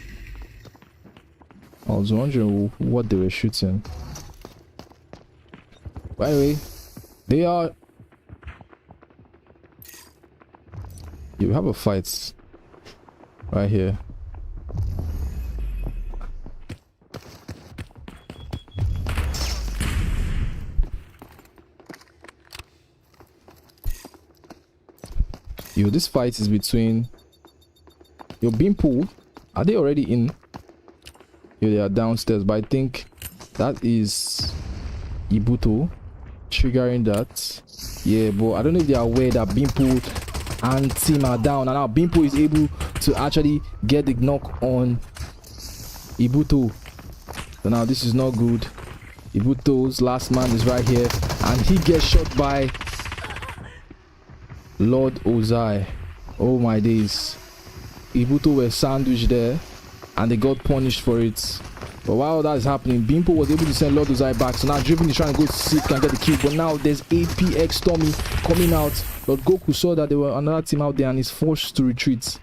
I was wondering what they were shooting. By the way, they are... You have a fight right here. Yo, this fight is between... Yo, Beanpool, are they already in? Yo, they are downstairs, but I think that is Ibuto triggering that. Yeah, but I don't know if they are aware that Beanpool and team are down, and now Beanpool is able to actually get the knock on Ibuto. So now this is not good. Ibuto's last man is right here, and he gets shot by Lord Ozai. Oh my days. Ibuto were sandwiched there and they got punished for it. But while that is happening, Bimpo was able to send Lord Ozai back. So now Driven is trying to go to see if he can get the kill. But now there's APX Tommy coming out. Lord Goku saw that there were another team out there and is forced to retreat.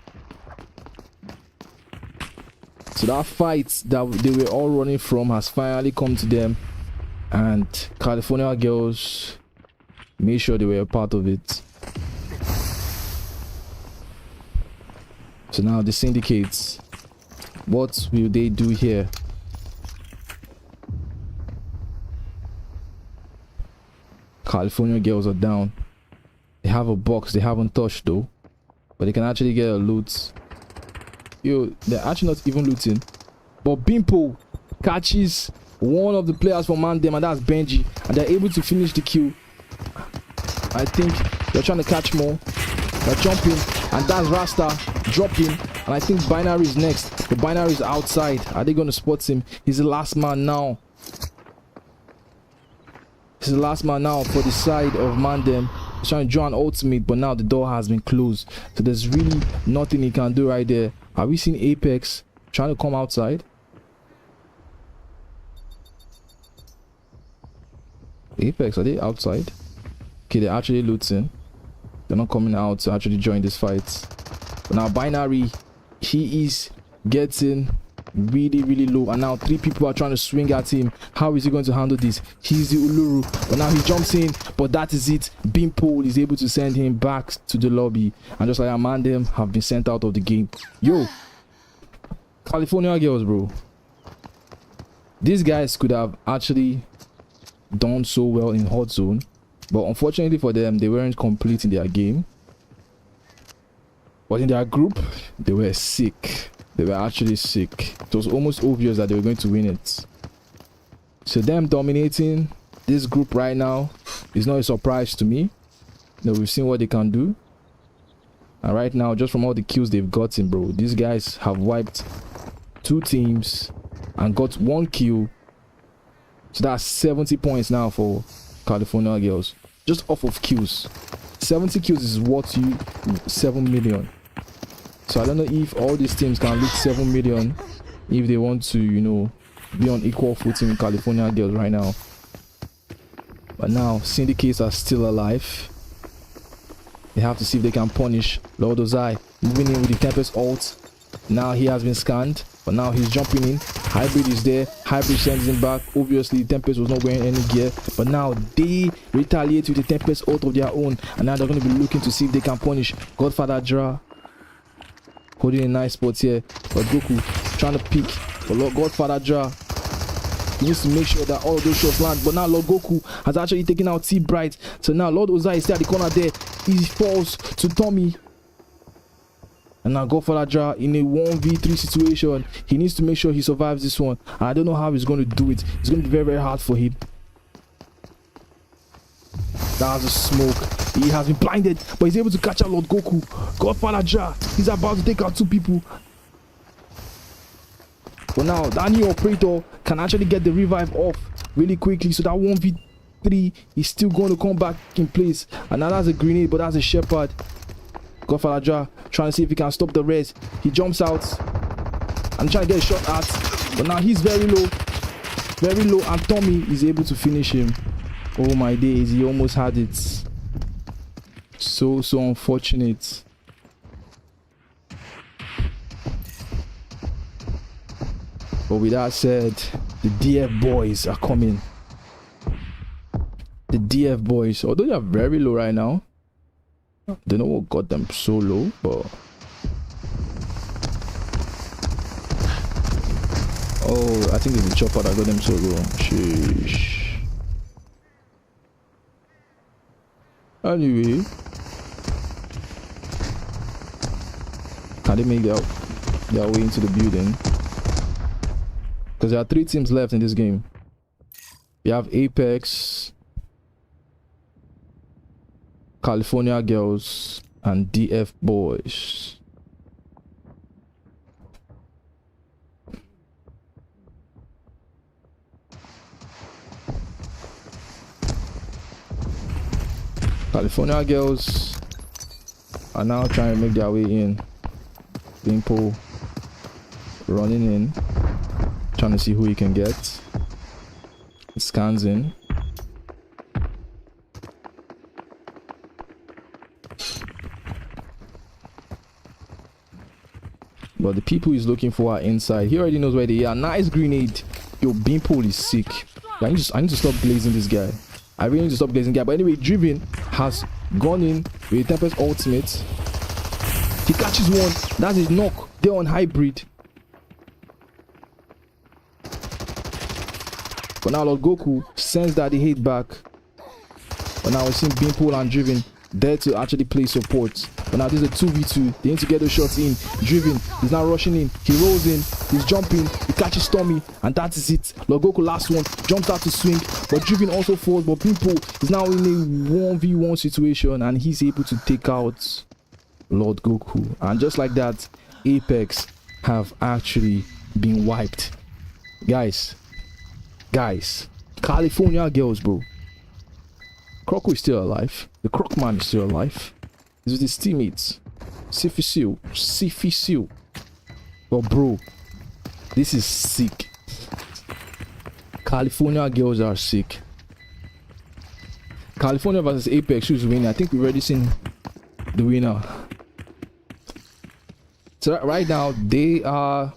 So that fight that they were all running from has finally come to them. And California Girls made sure they were a part of it. So now the syndicates, what will they do here? California Girls are down. They have a box they haven't touched though, but they can actually get a loot. Yo, they're actually not even looting. But Bimpo catches one of the players from Mandem, and that's Benji, and they're able to finish the kill. I think they're trying to catch more. They're jumping, and that's Rasta dropping, and I think Binary is next. The Binary is outside. Are they going to spot him? He's the last man now. He's the last man now for the side of Mandem. He's trying to join ultimate, but now the door has been closed, so there's really nothing he can do right there. Are we seeing Apex trying to come outside? Apex, are they outside? Okay, they're actually looting. They're not coming out to actually join this fight. But now Binary, he is getting really low, and now 3 people are trying to swing at him. How is he going to handle this? He's the Uluru, but now he jumps in, but that is it. Beanpole is able to send him back to the lobby, and just like Amandem have been sent out of the game. Yo, California Girls, bro, these guys could have actually done so well in Hot Zone, but unfortunately for them, they weren't complete in their game. But in their group, they were sick. They were actually sick. It was almost obvious that they were going to win it. So them dominating this group right now is not a surprise to me. You know, we've seen what they can do. And right now, just from all the kills they've gotten, bro, these guys have wiped 2 teams and got 1 kill. So that's 70 points now for California Girls. Just off of kills. 70 kills is worth you 7 million. So I don't know if all these teams can loot 7 million if they want to, you know, be on equal footing with California Girls right now. But now syndicates are still alive. They have to see if they can punish Lord Ozai. Moving in with the Tempest ult. Now he has been scanned, but now he's jumping in. Hybrid is there. Hybrid sends him back. Obviously, Tempest was not wearing any gear, but now they retaliate with the Tempest ult of their own, and now they're going to be looking to see if they can punish Godfather Dra. Holding a nice spot here, but Goku trying to peek. But Lord Godfather Dra, he needs to make sure that all of those shots land. But now Lord Goku has actually taken out T-Bright. So now Lord Ozai is still at the corner there. He falls to Tommy. And now Godfather Dra in a 1v3 situation. He needs to make sure he survives this one. I don't know how he's going to do it. It's going to be very, very hard for him. That's a smoke. He has been blinded, but he's able to catch out Lord Goku. Godfather Dra, he's about to take out 2 people. But now that new operator can actually get the revive off really quickly. So that 1v3 is still going to come back in place. And now that's a grenade, but that's a shepherd. Godfather Dra trying to see if he can stop the res. He jumps out and trying to get a shot at. But now he's very low. Very low. And Tommy is able to finish him. Oh my days, he almost had it. So unfortunate. But with that said, the DF boys are coming. The DF boys, although they are very low right now. Don't know what got them so low, but oh, I think it's the chopper that got them so low. Sheesh. Anyway, can they make their way into the building? Because there are 3 teams left in this game. We have Apex, California Girls, and DF Boys. California Girls are now trying to make their way in. Bimpo running in, trying to see who he can get. He scans in. But the people he's looking for are inside. He already knows where they are. Nice grenade. Yo, Beanpole is sick. I need to stop glazing this guy. I really need to stop glazing guy. But anyway, Driven has gone in with Tempest ultimate. He catches one. That's his knock. They're on hybrid. But now Lord Goku sends that he hit back. But now we're seeing Beanpole and Driven there to actually play support. But now this is a 2v2. They need to get those shots in. Driven, he's now rushing in. He rolls in. He's jumping. He catches Tommy. And that is it. Lord Goku last one. Jumps out to swing. But Driven also falls. But Pimpo is now in a 1v1 situation. And he's able to take out Lord Goku. And just like that, Apex have actually been wiped. Guys. California Girls, bro. Croco is still alive. The Crocman is still alive. He's with his teammates. Siffy Seal. But bro, this is sick. California Girls are sick. California versus Apex, who's winning? I think we've already seen the winner. So right now, they are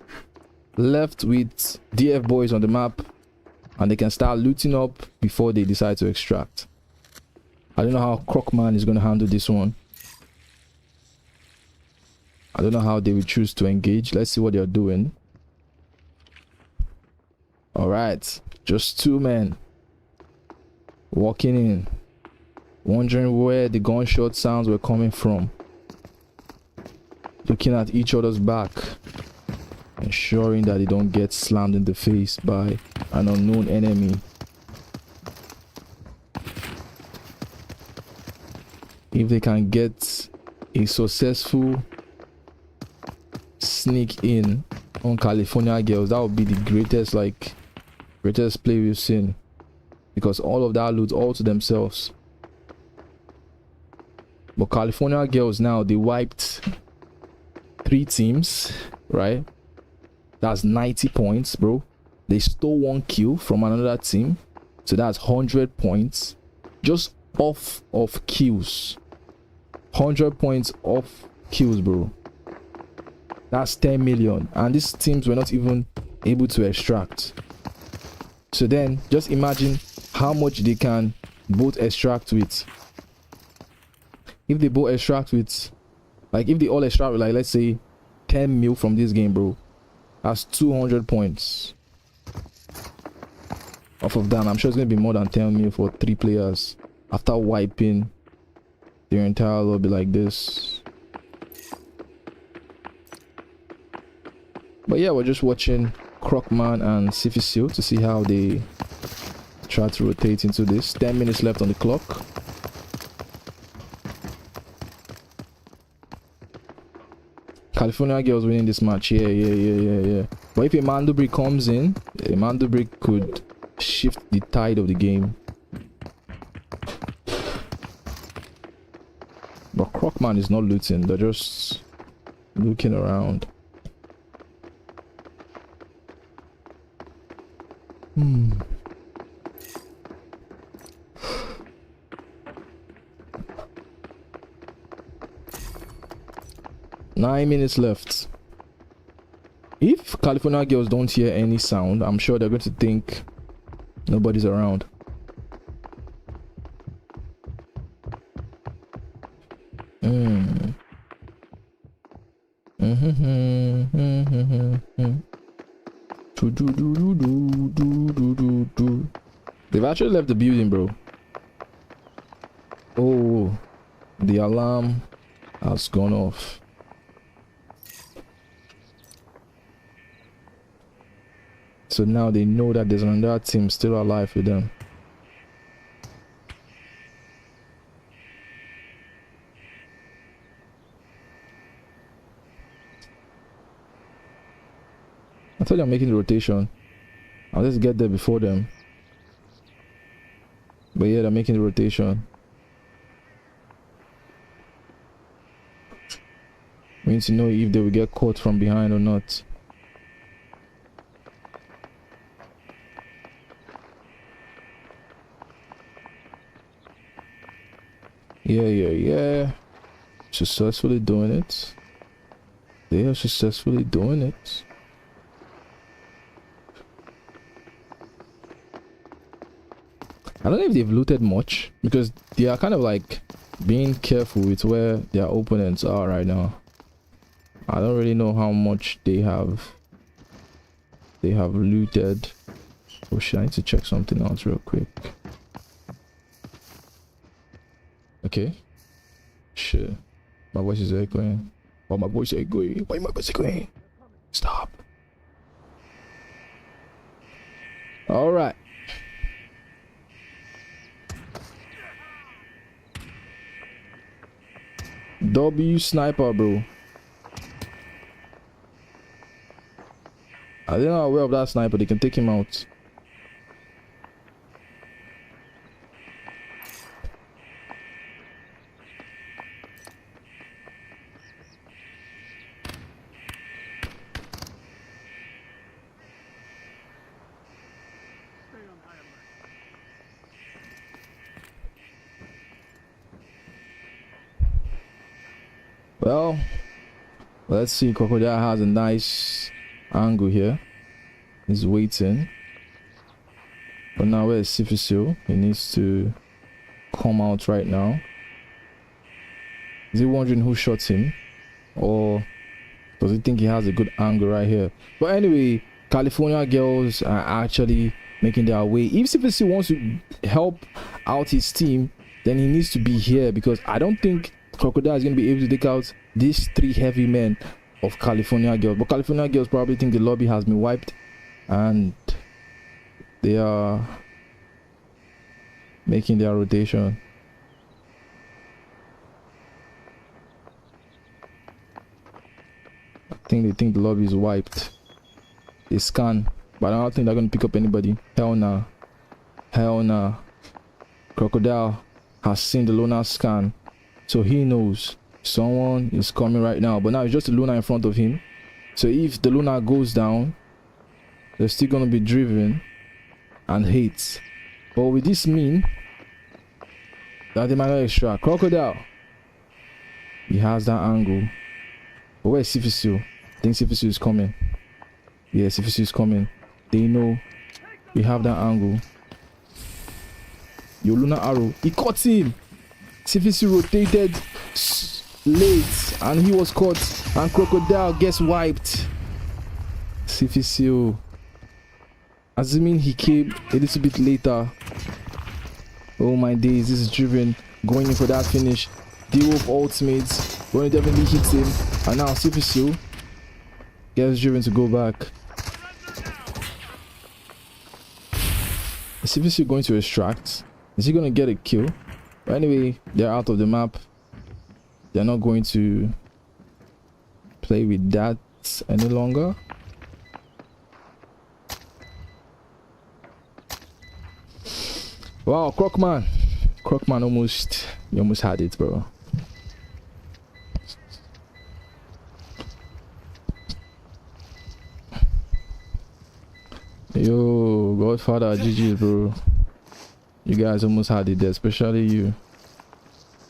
left with DF boys on the map. And they can start looting up before they decide to extract. I don't know how Crocman is going to handle this one. I don't know how they will choose to engage. Let's see what they're doing. Alright. Just 2 men. Walking in. Wondering where the gunshot sounds were coming from. Looking at each other's back. Ensuring that they don't get slammed in the face by an unknown enemy. If they can get a successful sneak in on California Girls, that would be the greatest play we've seen, because all of that loot all to themselves. But California Girls now, they wiped 3 teams, right? That's 90 points, bro. They stole 1 kill from another team, so that's 100 points just off of kills. 100 points off kills, bro. That's 10 million, and these teams were not even able to extract. So then just imagine how much they can both extract with. If they both extract with, like, if they all extract with, like, let's say 10 mil from this game, bro, that's 200 points off of that. I'm sure it's gonna be more than 10 mil for 3 players after wiping their entire lobby like this. But yeah, we're just watching Crockman and Sifisil to see how they try to rotate into this. 10 minutes left on the clock. California Girls winning this match. Yeah. But if a Mandubri comes in, a Mandubri could shift the tide of the game. But Crockman is not looting, they're just looking around. 9 minutes left. If California Girls don't hear any sound, I'm sure they're going to think nobody's around. They've actually left the building, bro. Oh, the alarm has gone off. So now they know that there's another team still alive with them. I told you I'm making the rotation. I'll just get there before them. But yeah, they're making the rotation. We need to know if they will get caught from behind or not. Yeah. Successfully doing it. They are successfully doing it. I don't know if they've looted much, because they are kind of like being careful with where their opponents are right now. I don't really know how much they have looted. Oh shit, I need to check something else real quick. Okay. Shit. My voice is echoing. Why my voice echoing? Why my voice echoing? Stop. Alright. W sniper, bro. I didn't know aware of that sniper. They can take him out. Well, let's see. Crocodile has a nice angle here. He's waiting. But now where's Sifisil? He needs to come out right now. Is he wondering who shot him? Or does he think he has a good angle right here? But anyway, California Girls are actually making their way. If Sifisil wants to help out his team, then he needs to be here, because I don't think Crocodile is going to be able to take out these 3 heavy men of California Girls. But California Girls probably think the lobby has been wiped and they are making their rotation. I think they think the lobby is wiped. They scan, but I don't think they're going to pick up anybody. Hell nah. Hell nah. Crocodile has seen the Luna scan, so he knows Someone is coming right now, but now it's just a Luna in front of him. So if the Luna goes down, they're still gonna be driven and hit. But with this mean that they might not extract. Crocodile, he has that angle. But where's Sifisu? I think Sifisu is coming. Yeah, Sifisu is coming. They know we have that angle. Yo, Luna arrow, he caught him. Sifisu rotated late and he was caught, and Crocodile gets wiped. Sifisu, assuming he came a little bit later. Oh my days, this is driven going in for that finish. D-Wolf ultimates when it definitely hits him, and now Sifisu gets driven to go back. Is Sifisu going to extract? Is he going to get a kill? But anyway, they're out of the map. They're not going to play with that any longer. Wow, Crocman almost, you almost had it, bro. Yo, Godfather, GG's, bro. You guys almost had it there, especially you.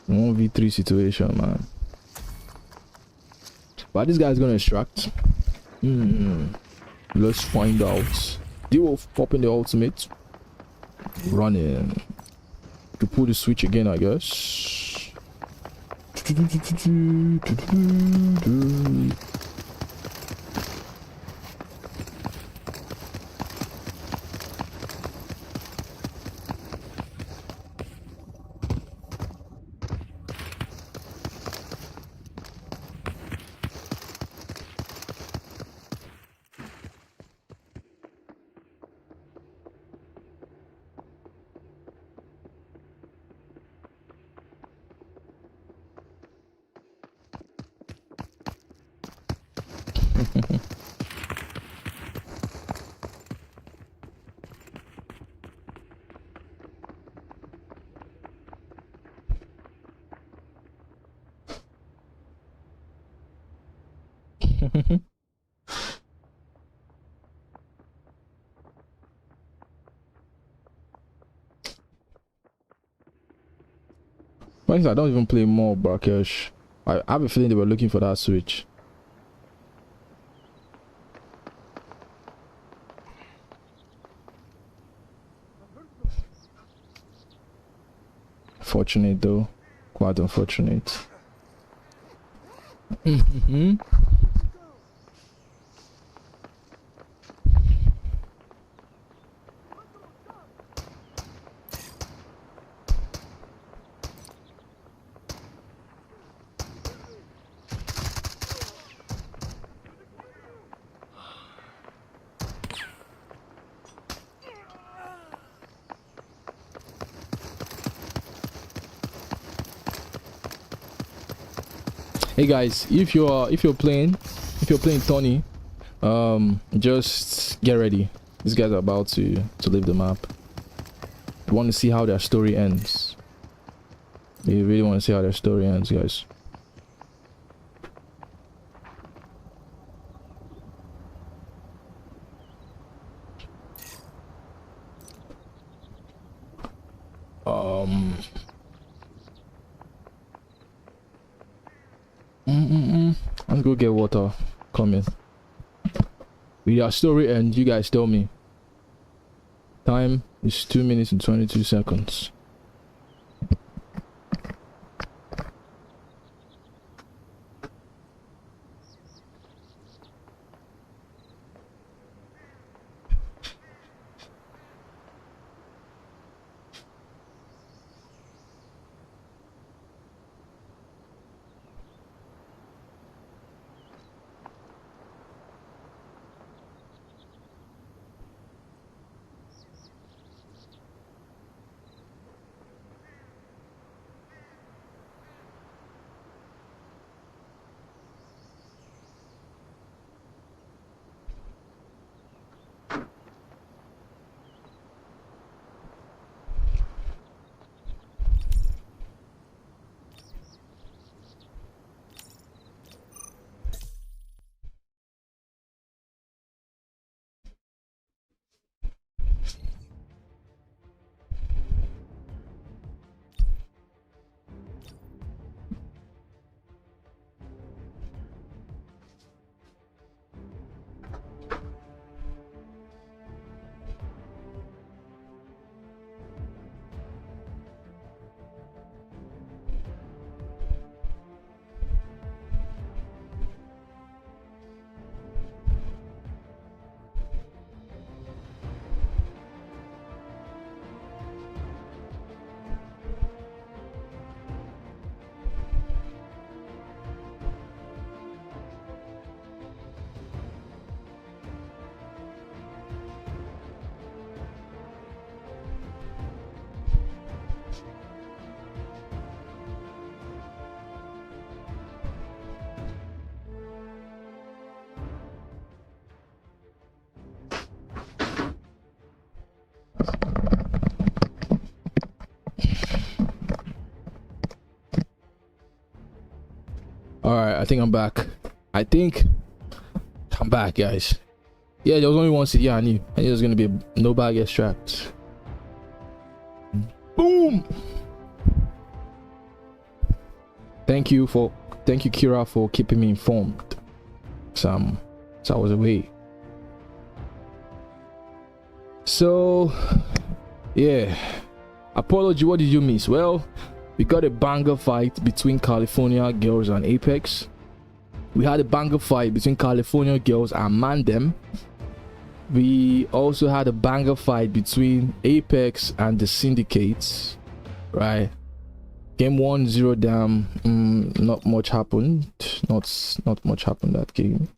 1v3 situation, man. But this guy's gonna extract. Let's find out. D-Wolf popping the ultimate. Running. To pull the switch again, I guess. Once I don't even play more Barkesh. I have a feeling they were looking for that switch. Fortunate though. Quite unfortunate. Hey guys, if you're playing Tony, just get ready. These guys are about to leave the map. You want to see how their story ends. You really want to see how their story ends, guys. Let's go get water. Coming. With our story end, you guys tell me. Time is 2 minutes and 22 seconds. All right, I think I'm back. I think I'm back, guys. Yeah, there was only one seat. Yeah, I knew it was gonna be no bag extract. Boom. Thank you, Kira, for keeping me informed. So I was away. So yeah, apology. What did you miss? Well, we got a banger fight between California girls and Apex. We had a banger fight between California girls and Mandem. We also had a banger fight between Apex and the Syndicates, right? Game 1-0 down. Not much happened. Not much happened that game.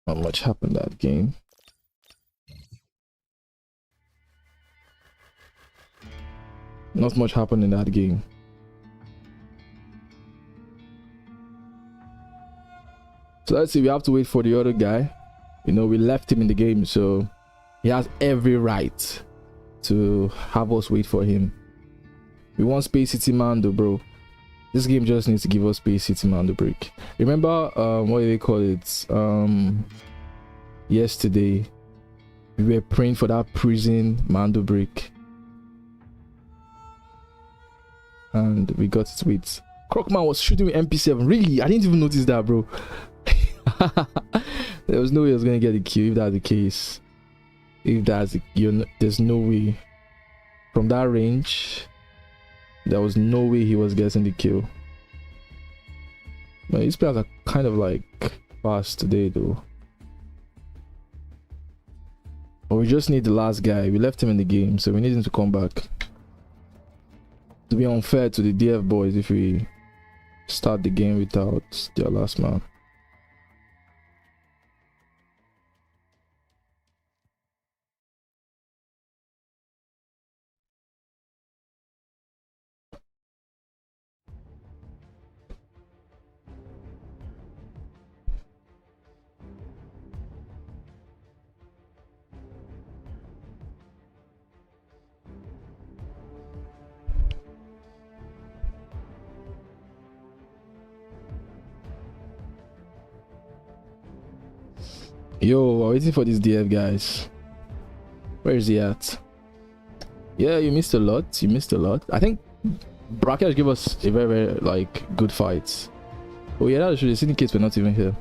Not much happened that game. Not much happened in that game. So let's see, we have to wait for the other guy. You know, we left him in the game, so he has every right to have us wait for him. We want Space City Mando, bro. This game just needs to give us Space City Mando break. Remember, what do they call it? Yesterday, we were praying for that prison Mando break. And we got it with Crockman was shooting with MP7. Really? I didn't even notice that, bro. There was no way I was gonna get the kill if that's the case. If that's the, there's no way. From that range, there was no way he was getting the kill. But these players are kind of like fast today, though. But we just need the last guy. We left him in the game, so we need him to come back. To be unfair to the DF boys if we start the game without their last man. Yo, we're waiting for this DF, guys. Where is he at? Yeah, you missed a lot. You missed a lot. I think Brackage gave us a very, very like good fight. Oh yeah, that's true. The Syndicates were not even here.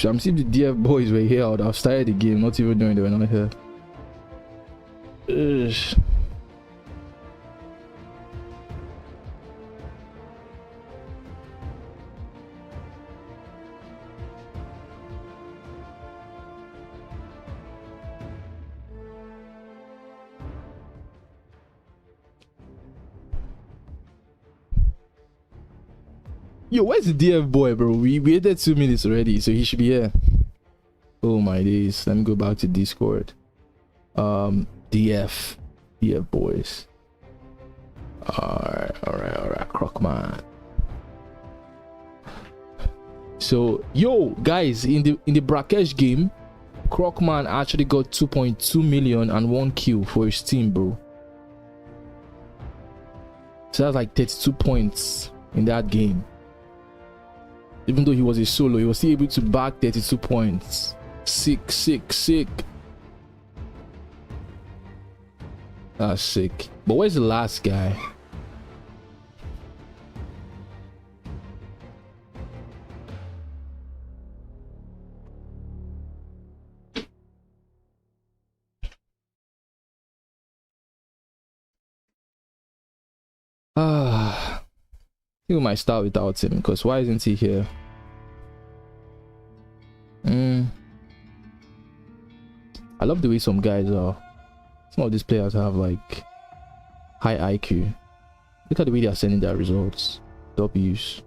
I'm seeing the DF boys were here. I would have started the game, not even knowing they were not here. Ugh. Yo, where's the DF boy, bro? We waited 2 minutes already, so he should be here. Oh my days. Let me go back to Discord. DF boys. Alright, Crockman. So, yo, guys, in the Brakesh game, Crockman actually got 2.2 million and 1 kill for his team, bro. So that's like 32 points in that game. Even though he was a solo, he was still able to bag 32 points. Sick. That's sick. But where's the last guy? I think we might start without him, because why isn't he here? I love the way some guys are. Some of these players have like high IQ. Look at the way they are sending their results. W's.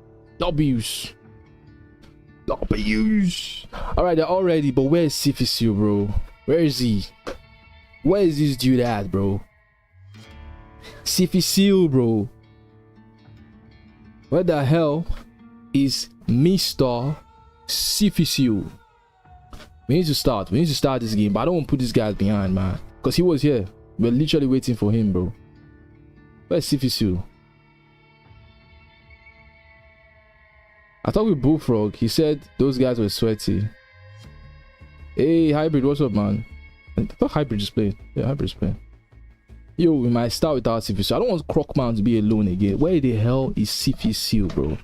Alright, they're all ready, but where is Sifisu, bro? Where is he? Where is this dude at, bro? Sifisu, bro. Where the hell is Mr. Sifisu? We need to start this game, but I don't want to put these guys behind, man, because he was here. We're literally waiting for him, bro. Where's Sifisu? I thought with Bullfrog, he said those guys were sweaty. Hey, Hybrid, what's up, man? I thought Hybrid is playing. Yeah, Hybrid is playing. Yo, we might start with Artificial. I don't want Crocman to be alone again. Where the hell is CPC, bro?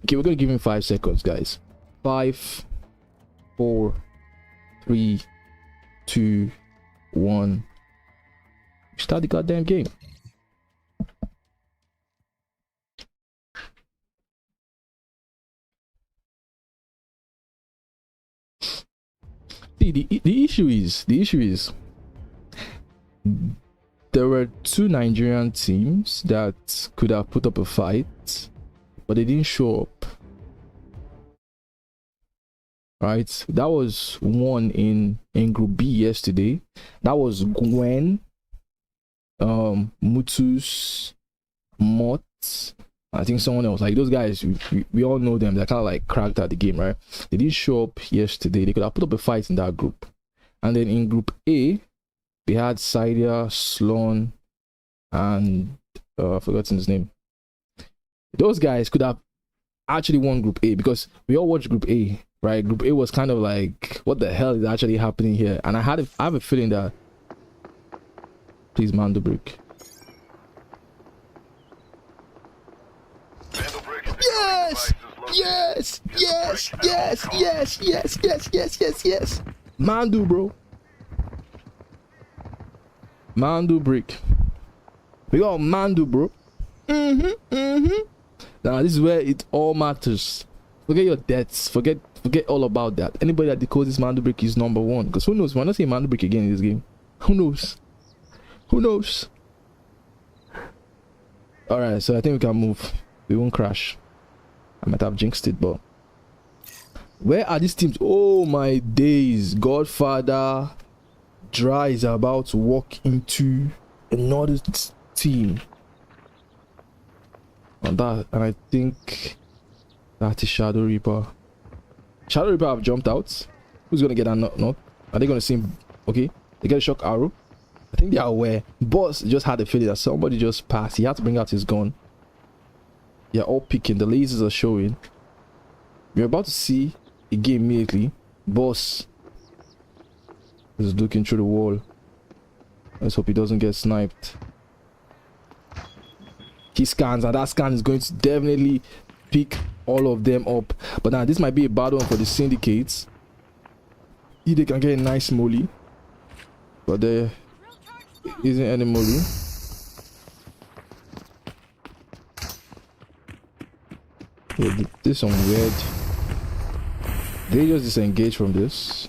Okay, we're gonna give him 5 seconds, guys. 5, 4, 3, 2, 1. Start the goddamn game. See, the issue is there were 2 Nigerian teams that could have put up a fight, but they didn't show up. Right, that was one in Group B yesterday. That was Gwen, Mutus, Mott. I think someone else. Like those guys, we all know them. They're kind of like cracked at the game, right? They didn't show up yesterday. They could have put up a fight in that group. And then in Group A, we had Saidia, Sloan, and I've forgotten his name. Those guys could have actually won Group A because we all watched Group A, right? Group A was kind of like, what the hell is actually happening here? And I have a feeling that, please, Mando Brick. Yes! Yes! Yes! Yes! Yes! Yes! Yes! Yes! Yes! Yes! Mandu, bro. Mandu Brick. We got Mandu, bro. Now this is where it all matters. Forget your debts. Forget all about that. Anybody that decodes this Mandu Brick is number 1. Because who knows? We're not seeing Mandu Brick again in this game. Who knows? Who knows? Alright, so I think we can move. We won't crash. I might have jinxed it, but where are these teams? Oh my days. Godfather Dry is about to walk into another team. And I think that is Shadow Reaper. Shadow Reaper have jumped out. Who's gonna get that knock? Are they gonna see him? Okay, they get a shock arrow. I think they are aware. Boss just had a feeling that somebody just passed. He had to bring out his gun. They're all picking. The lasers are showing. We're about to see a game immediately. Boss is looking through the wall. Let's hope he doesn't get sniped. He scans, and that scan is going to definitely pick all of them up. But now this might be a bad one for the syndicates. If they can get a nice molly, but there isn't any molly. Yeah, this is some weird. They just disengage from this.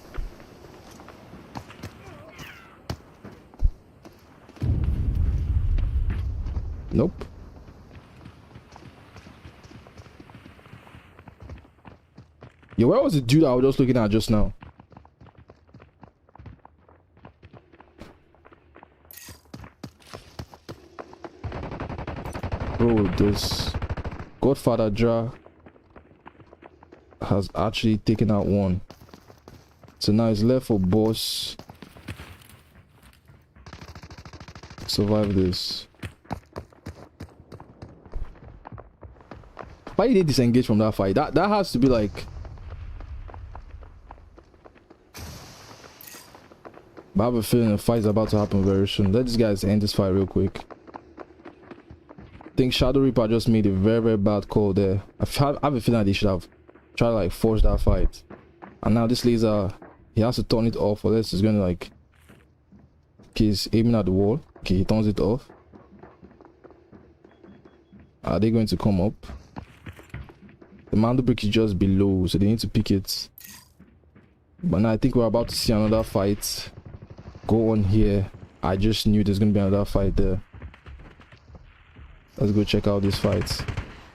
Nope. Yeah, where was the dude I was just looking at just now? Bro, this Godfather Dra has actually taken out one. So now it's left for Boss. Survive this. Why did they disengage from that fight? That has to be like. But I have a feeling a fight is about to happen very soon. Let these guys end this fight real quick. I think Shadow Reaper just made a very, very bad call there. I have a feeling that they should have tried to like force that fight. And now this laser, he has to turn it off, or else he's gonna like. Okay, he's aiming at the wall. Okay, he turns it off. Are they going to come up? The Mando brick is just below, so they need to pick it. But now I think we're about to see another fight go on here. I just knew there's gonna be another fight there. Let's go check out this fight.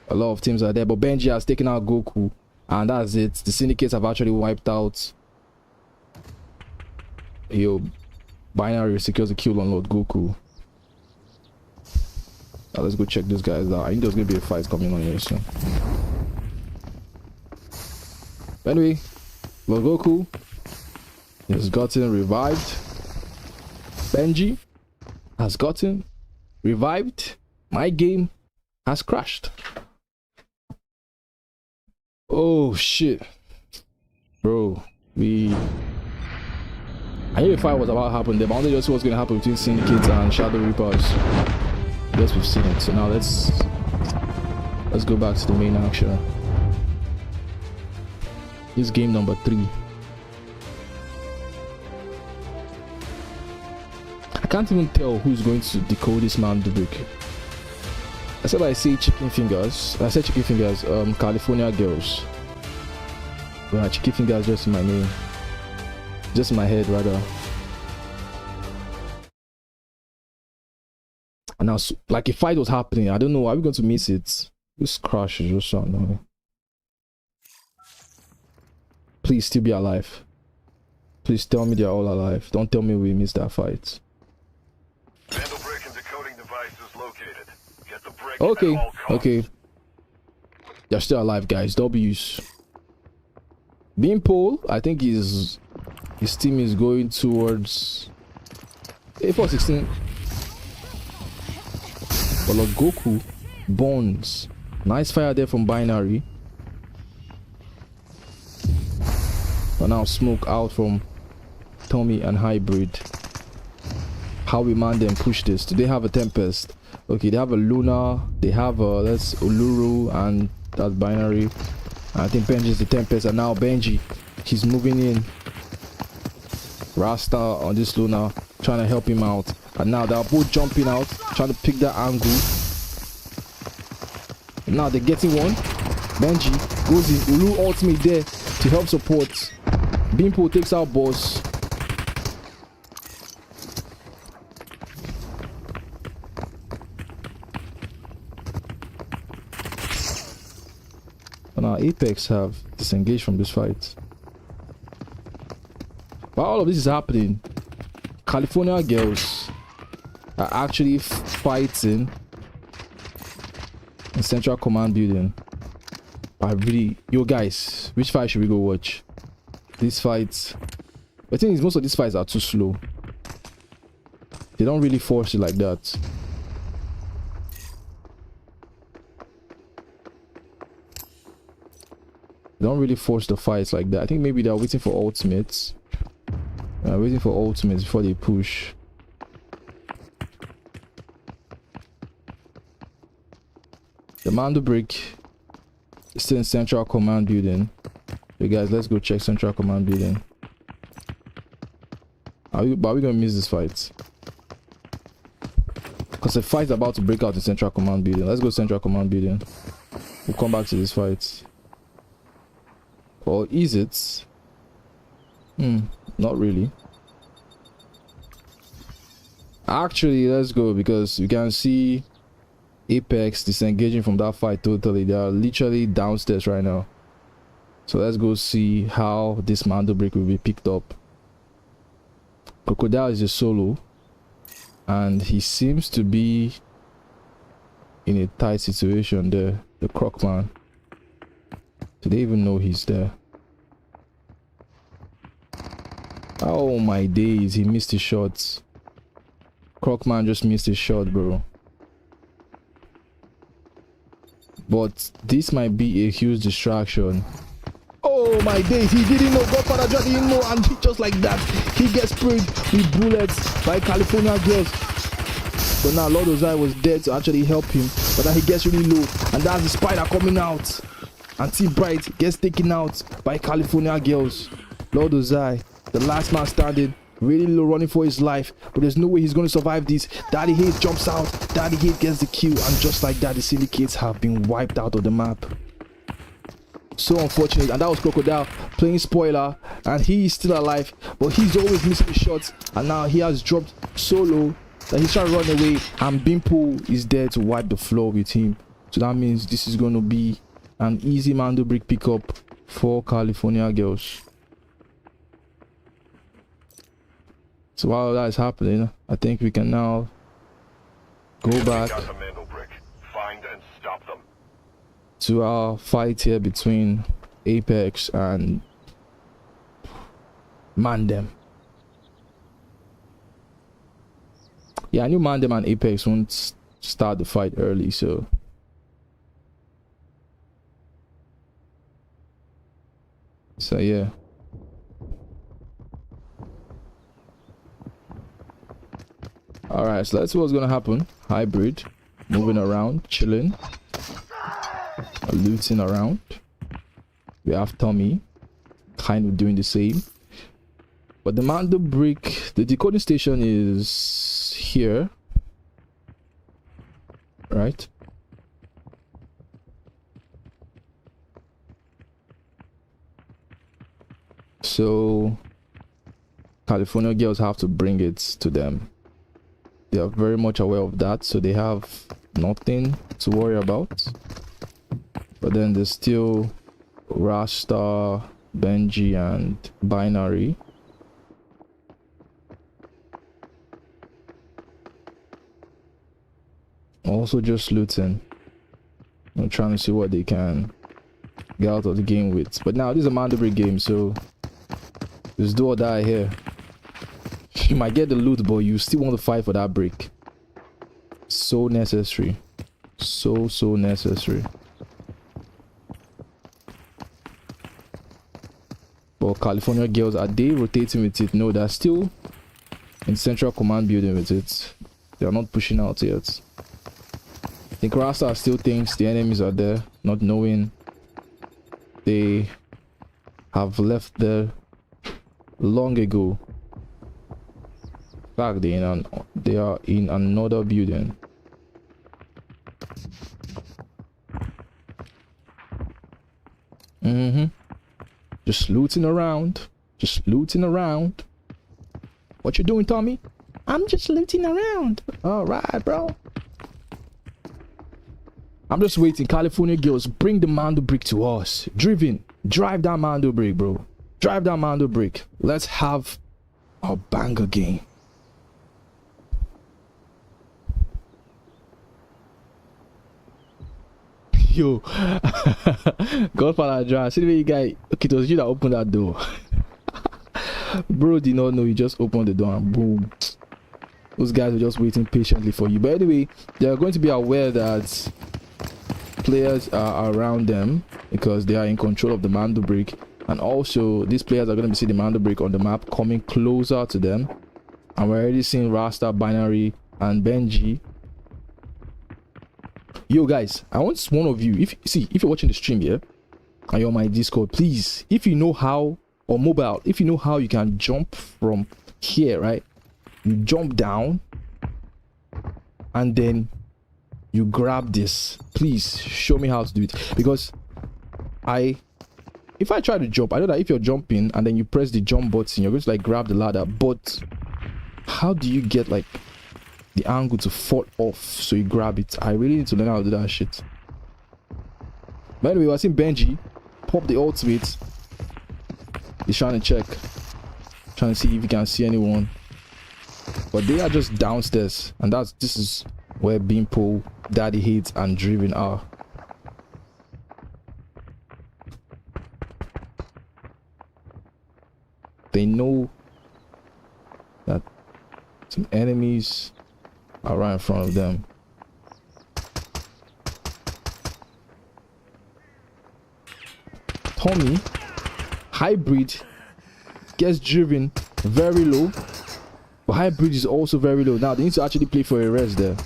A lot of teams are there, but Benji has taken out Goku, and that's it. The syndicates have actually wiped out. Yo, Binary secures the kill on Lord Goku. Now let's go check these guys out. I think there's gonna be a fight coming on here soon. Anyway, Lord Goku has gotten revived. Benji has gotten revived. My game has crashed. Oh shit, bro. I knew a fight was about to happen there, but I only just see what's gonna happen between Syndicates and Shadow Reapers. I guess we've seen it. So now let's go back to the main action. This is game number 3. I can't even tell who's going to decode this man Dubrick. Except I say chicken fingers. I said chicken fingers, California girls. Right, chicken fingers just in my name. Just in my head rather. And now, like, a fight was happening. I don't know. Are we going to miss it? This crash is just so annoying. Please still be alive. Please tell me they're all alive. Don't tell me we missed that fight. Vandal brick and decoding device is located. Get the brick Okay, at all costs. okay. They're still alive, guys. W's. Beanpole, I think his team is going towards A416. But Goku, Bones. Nice fire there from Binary. But now smoke out from Tommy and Hybrid. How we man them push this? Do they have a Tempest? Okay, they have a Luna. They have a that's Uluru and that's Binary. I think Benji's the Tempest, and now Benji, he's moving in. Rasta on this Luna, trying to help him out. And now they're both jumping out, trying to pick that angle. And now they're getting one. Benji goes in. Ulu ultimate there to help support. Bimpo takes out boss. And our Apex have disengaged from this fight. While all of this is happening, California girls are actually fighting in Central Command building. I really, yo guys, which fight should we go watch? These fights, the thing is, most of these fights are too slow. They don't really force it like that. They don't really force the fights like that. I think maybe they're waiting for ultimates. Waiting for ultimates before they push. The Mando Brick is still in Central Command building. Hey guys, let's go check Central Command building. Are we gonna miss this fight? Because the fight's about to break out in Central Command building. Let's go Central Command building. We'll come back to this fight. Or is it? Not really. Actually, let's go, because you can see Apex disengaging from that fight totally. They are literally downstairs right now. So let's go see how this Mando Brick will be picked up. Crocodile is a solo, and he seems to be in a tight situation there. The Croc man. Do they even know he's there? Oh my days, he missed his shots. Crocman just missed his shot, bro. But this might be a huge distraction. Oh my days, he didn't know. Godfather just didn't know, and he, just like that, he gets sprayed with bullets by California girls. But now Lord Ozai was there to actually help him, but now he gets really low, and that's the spider coming out. And T-Bright gets taken out by California girls. Lord Ozai, the last man standing, really low, running for his life, but there's no way he's going to survive this. Daddy Hate jumps out, Daddy Hate gets the kill, and just like that, the Syndicates have been wiped out of the map. So unfortunate. And that was Crocodile playing spoiler, and he is still alive, but he's always missing the shots, and now he has dropped so low that he's trying to run away, and Bimpo is there to wipe the floor with him. So that means this is going to be an easy Mando Brick pickup for California girls. So while that is happening, I think we can now go back Find and stop them. to our fight here between Apex and Mandem. Yeah, I knew Mandem and Apex won't start the fight early, so So yeah. Alright, so let's see what's gonna happen. Hybrid. Moving around, chilling. Looting around. We have Tommy. Kind of doing the same. But the Mando brick, the decoding station is here. Right? So California girls have to bring it to them. They are very much aware of that, so they have nothing to worry about. But then there's still Rasta, Benji, and Binary. Also just looting. I'm trying to see what they can get out of the game with. But now this is a mandatory game, so just do or die here. You might get the loot, but you still want to fight for that break. So necessary. So necessary. But California girls, are they rotating with it? No, they're still in central command building with it. They are not pushing out yet. I think Rasta still thinks the enemies are there, not knowing they have left there long ago. In fact, they are in another building. Just looting around. Just looting around. What you doing, Tommy? I'm just looting around. All right, bro. I'm just waiting. California girls, bring the Mando brick to us. Driven. Drive that Mando brick, bro. Drive that Mando brick. Let's have a banger game. Yo. Godfather John. See the way you guy. Okay, it was you that opened that door. Bro did not know you just opened the door and boom. Those guys were just waiting patiently for you. But anyway, they are going to be aware that players are around them because they are in control of the Mando brick, and also these players are going to be seeing the Mando brick on the map coming closer to them. And we're already seeing Rasta, Binary, and Benji. Yo guys, I want one of you, if you're watching the stream here and you're on my Discord, please, if you know how, or mobile, if you know how you can jump from here, right? You jump down and then you grab this. Please show me how to do it, because if I try to jump, I know that if you're jumping and then you press the jump button, you're going to like grab the ladder, but how do you get like the angle to fall off so you grab it? I really need to learn how to do that shit. By the way, I've seen Benji pop the ultimate. He's trying to check, trying to see if he can see anyone, but they are just downstairs, and this is where Beanpole, Daddy Hates, and Driven are. They know that some enemies are right in front of them. Tommy, Hybrid, gets Driven very low, but Hybrid is also very low. Now they need to actually play for a rest there.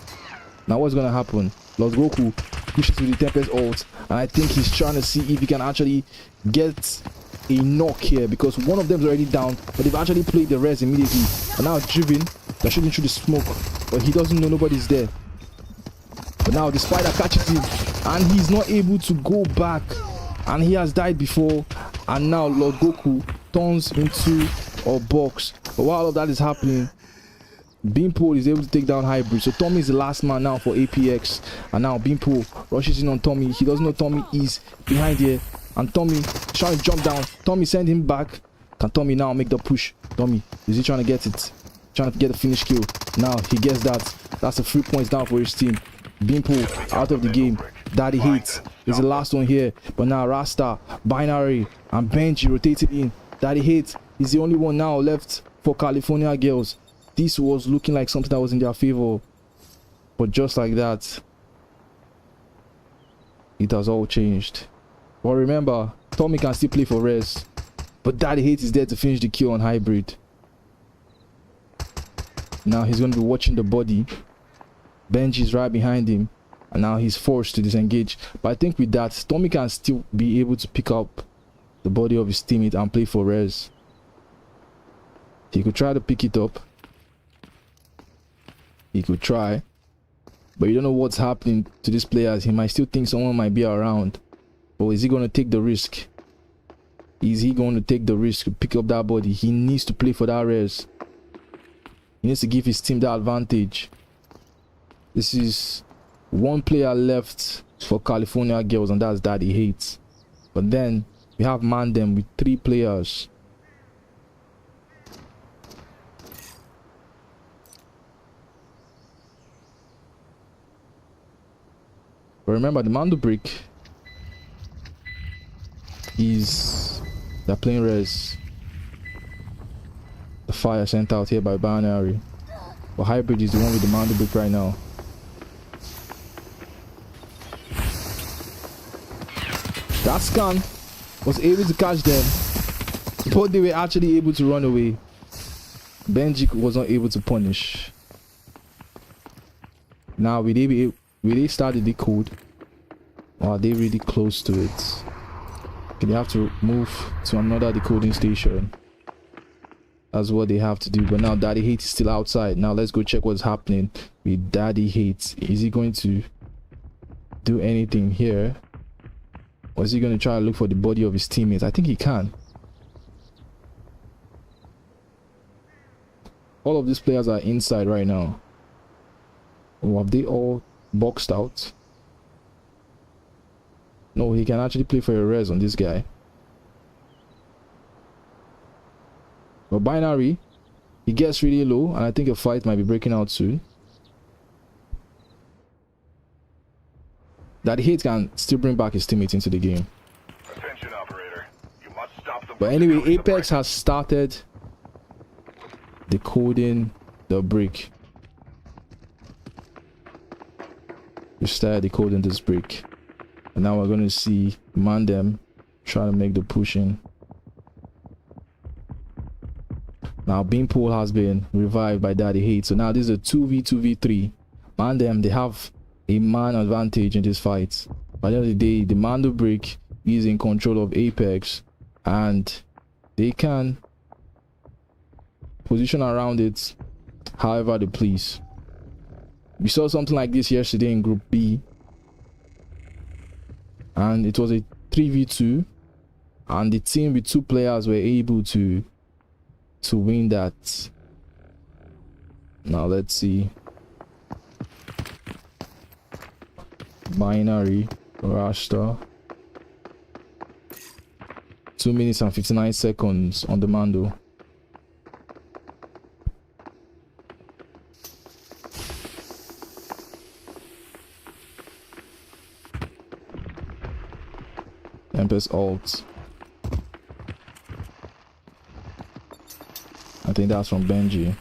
Now what's gonna happen? Lord Goku pushes with the Tempest ult, and I think he's trying to see if he can actually get a knock here, because one of them is already down, but they've actually played the rest immediately. And now Driven, they're shooting through the smoke, but he doesn't know nobody's there. But now the spider catches him, and he's not able to go back, and he has died before. And now Lord Goku turns into a box. But while all of that is happening, Beanpole is able to take down Hybrid. So Tommy is the last man now for APX, and now Beanpole rushes in on Tommy. He doesn't know Tommy is behind here, and Tommy trying to jump down. Tommy send him back. Can Tommy now make the push? Tommy, is he trying to get it? Trying to get the finish kill. Now he gets that. That's a 3 points down for his team. Beanpole out of the game. Daddy Hates is the last one here, but now Rasta, Binary, and Benji rotated in. Daddy Hates is the only one now left for California girls. This was looking like something that was in their favor, but just like that, it has all changed. But remember, Tommy can still play for res. But Daddy Hate is there to finish the kill on Hybrid. Now he's going to be watching the body. Benji's right behind him. And now he's forced to disengage. But I think with that, Tommy can still be able to pick up the body of his teammate and play for res. He could try to pick it up. He could try. But you don't know what's happening to these players. He might still think someone might be around. But is he going to take the risk? Is he going to take the risk to pick up that body? He needs to play for that res. He needs to give his team that advantage. This is one player left for California Girls, and that's Daddy Hates. But then we have Mandem with 3 players. But remember, the Mando brick is they're playing res. The fire sent out here by Binary. But Hybrid is the one with the Mando brick right now. That scan was able to catch them, but they were actually able to run away. Benji was not able to punish. Now will they start the decode, or are they really close to it? Okay, they have to move to another decoding station. That's what they have to do. But now Daddy Hate is still outside. Now let's go check what's happening with Daddy Hate. Is he going to do anything here? Or is he going to try to look for the body of his teammates? I think he can. All of these players are inside right now. Or have they all boxed out? No, he can actually play for a res on this guy. But Binary, he gets really low, and I think a fight might be breaking out soon. That Hate can still bring back his teammates into the game. Attention, operator. You must stop them. But anyway, Apex has started decoding the brick. We started decoding this brick. And now we're going to see Mandem try to make the push in. Now Beanpool has been revived by Daddy Hate. So now this is a 2v2v3. Mandem, they have a man advantage in this fight. By the end of the day, the Mando brick is in control of Apex, and they can position around it however they please. We saw something like this yesterday in Group B, and it was a 3v2, and the team with 2 players were able to win that. Now let's see. Binary, Rasta. 2 minutes and 59 seconds on the Mando. Tempest ult. I think that's from Benji.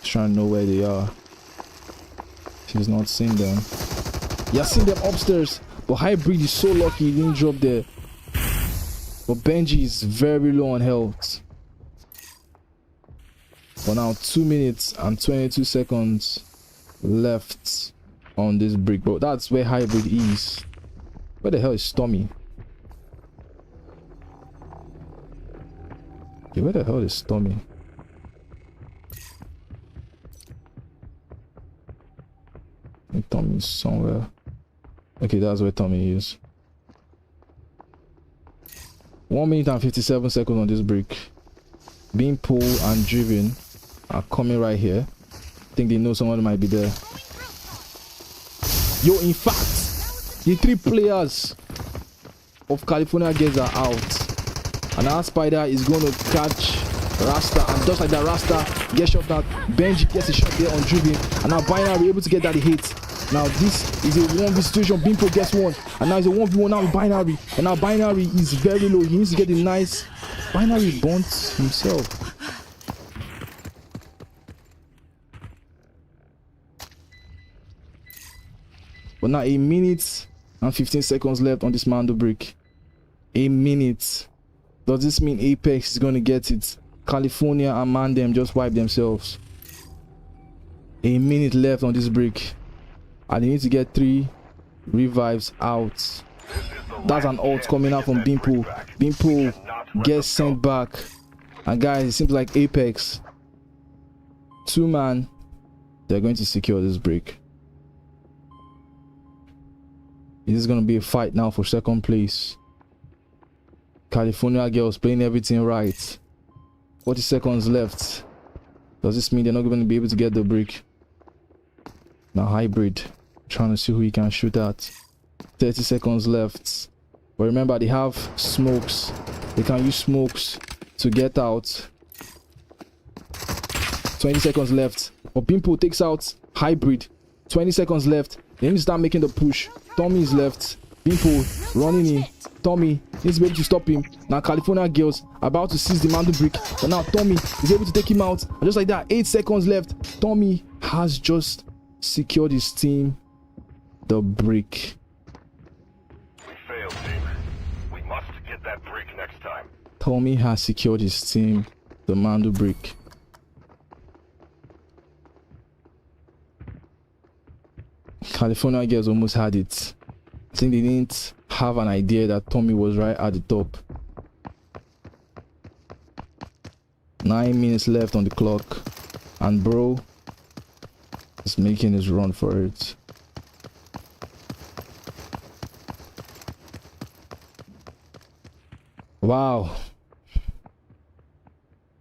He's trying to know where they are. He's not seen them. He has seen them upstairs. But Hybrid is so lucky he didn't drop there. But Benji is very low on health. For now, 2 minutes and 22 seconds left on this brick. Bro, that's where Hybrid is. Where the hell is Stormy? Okay, where the hell is Stormy? I think Tommy is somewhere. Okay, that's where Tommy is. 1 minute and 57 seconds on this brick. Beanpool and Driven are coming right here. I think they know someone might be there. Yo, in fact, the 3 players of California Girls are out. And our Spider is going to catch Rasta, and just like that, Rasta gets shot out. Benji gets a shot there on Driven, and now Binary able to get that hit. Now this is a 1v situation. Bimpo gets one, and now it's a 1v1 now with Binary, and now Binary is very low. He needs to get a nice. Binary bunts himself. But now 1 minute and 15 seconds left on this Mando brick. A minute. Does this mean Apex is going to get it? California and Mandem just wiped themselves. A minute left on this break. And they need to get 3 revives out. That's an ult coming out from Bimpo. Bimpo gets sent back. And guys, it seems like Apex, 2-man, they're going to secure this break. This is going to be a fight now for second place. California girls playing everything right. 40 seconds left. Does this mean they're not going to be able to get the break? Now hybrid, trying to see who he can shoot at. 30 seconds left. But remember, they have smokes. They can use smokes to get out. 20 seconds left. But Bimpo takes out hybrid. 20 seconds left. They need to start making the push. Tommy is left. Bimpo running in. Tommy needs to be able to stop him. Now California girls about to seize the Mando brick. But now Tommy is able to take him out. And just like that, 8 seconds left. Tommy has just secured his team the brick. We failed, team. We must get that brick next time. Tommy has secured his team the Mando brick. California girls almost had it. I think they didn't have an idea that Tommy was right at the top. 9 minutes left on the clock. And bro is making his run for it. Wow.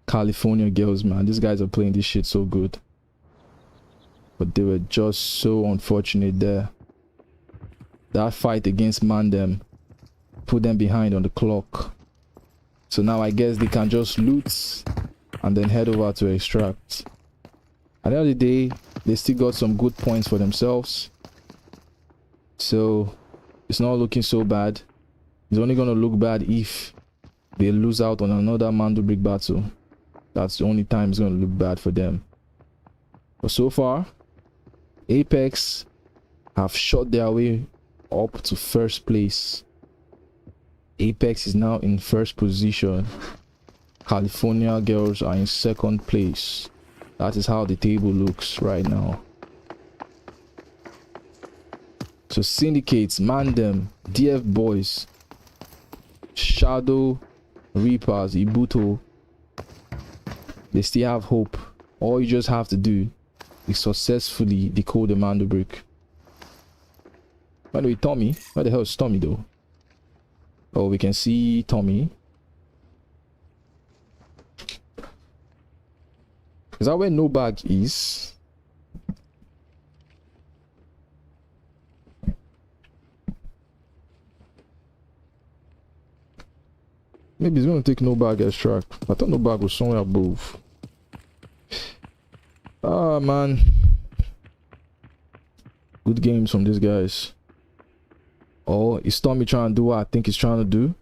California girls, man. These guys are playing this shit so good. But they were just so unfortunate there. That fight against Mandem put them behind on the clock. So now I guess they can just loot and then head over to extract. At the end of the day, they still got some good points for themselves. So it's not looking so bad. It's only going to look bad if they lose out on another Mando brick battle. That's the only time it's going to look bad for them. But so far, Apex have shot their way up to first place. Apex is now in first position. California girls are in second place. That is how the table looks right now. So Syndicates, Mandem, DF Boys, Shadow, Reapers, Ibuto, they still have hope. All you just have to do is successfully decode the Mando brick. By the way, Tommy, where the hell is Tommy though? Oh, we can see Tommy. Is that where no bag is? Maybe he's gonna take no bag as track. I thought no bag was somewhere above. Ah man. Good games from these guys. Oh, is Tommy trying to do what I think he's trying to do?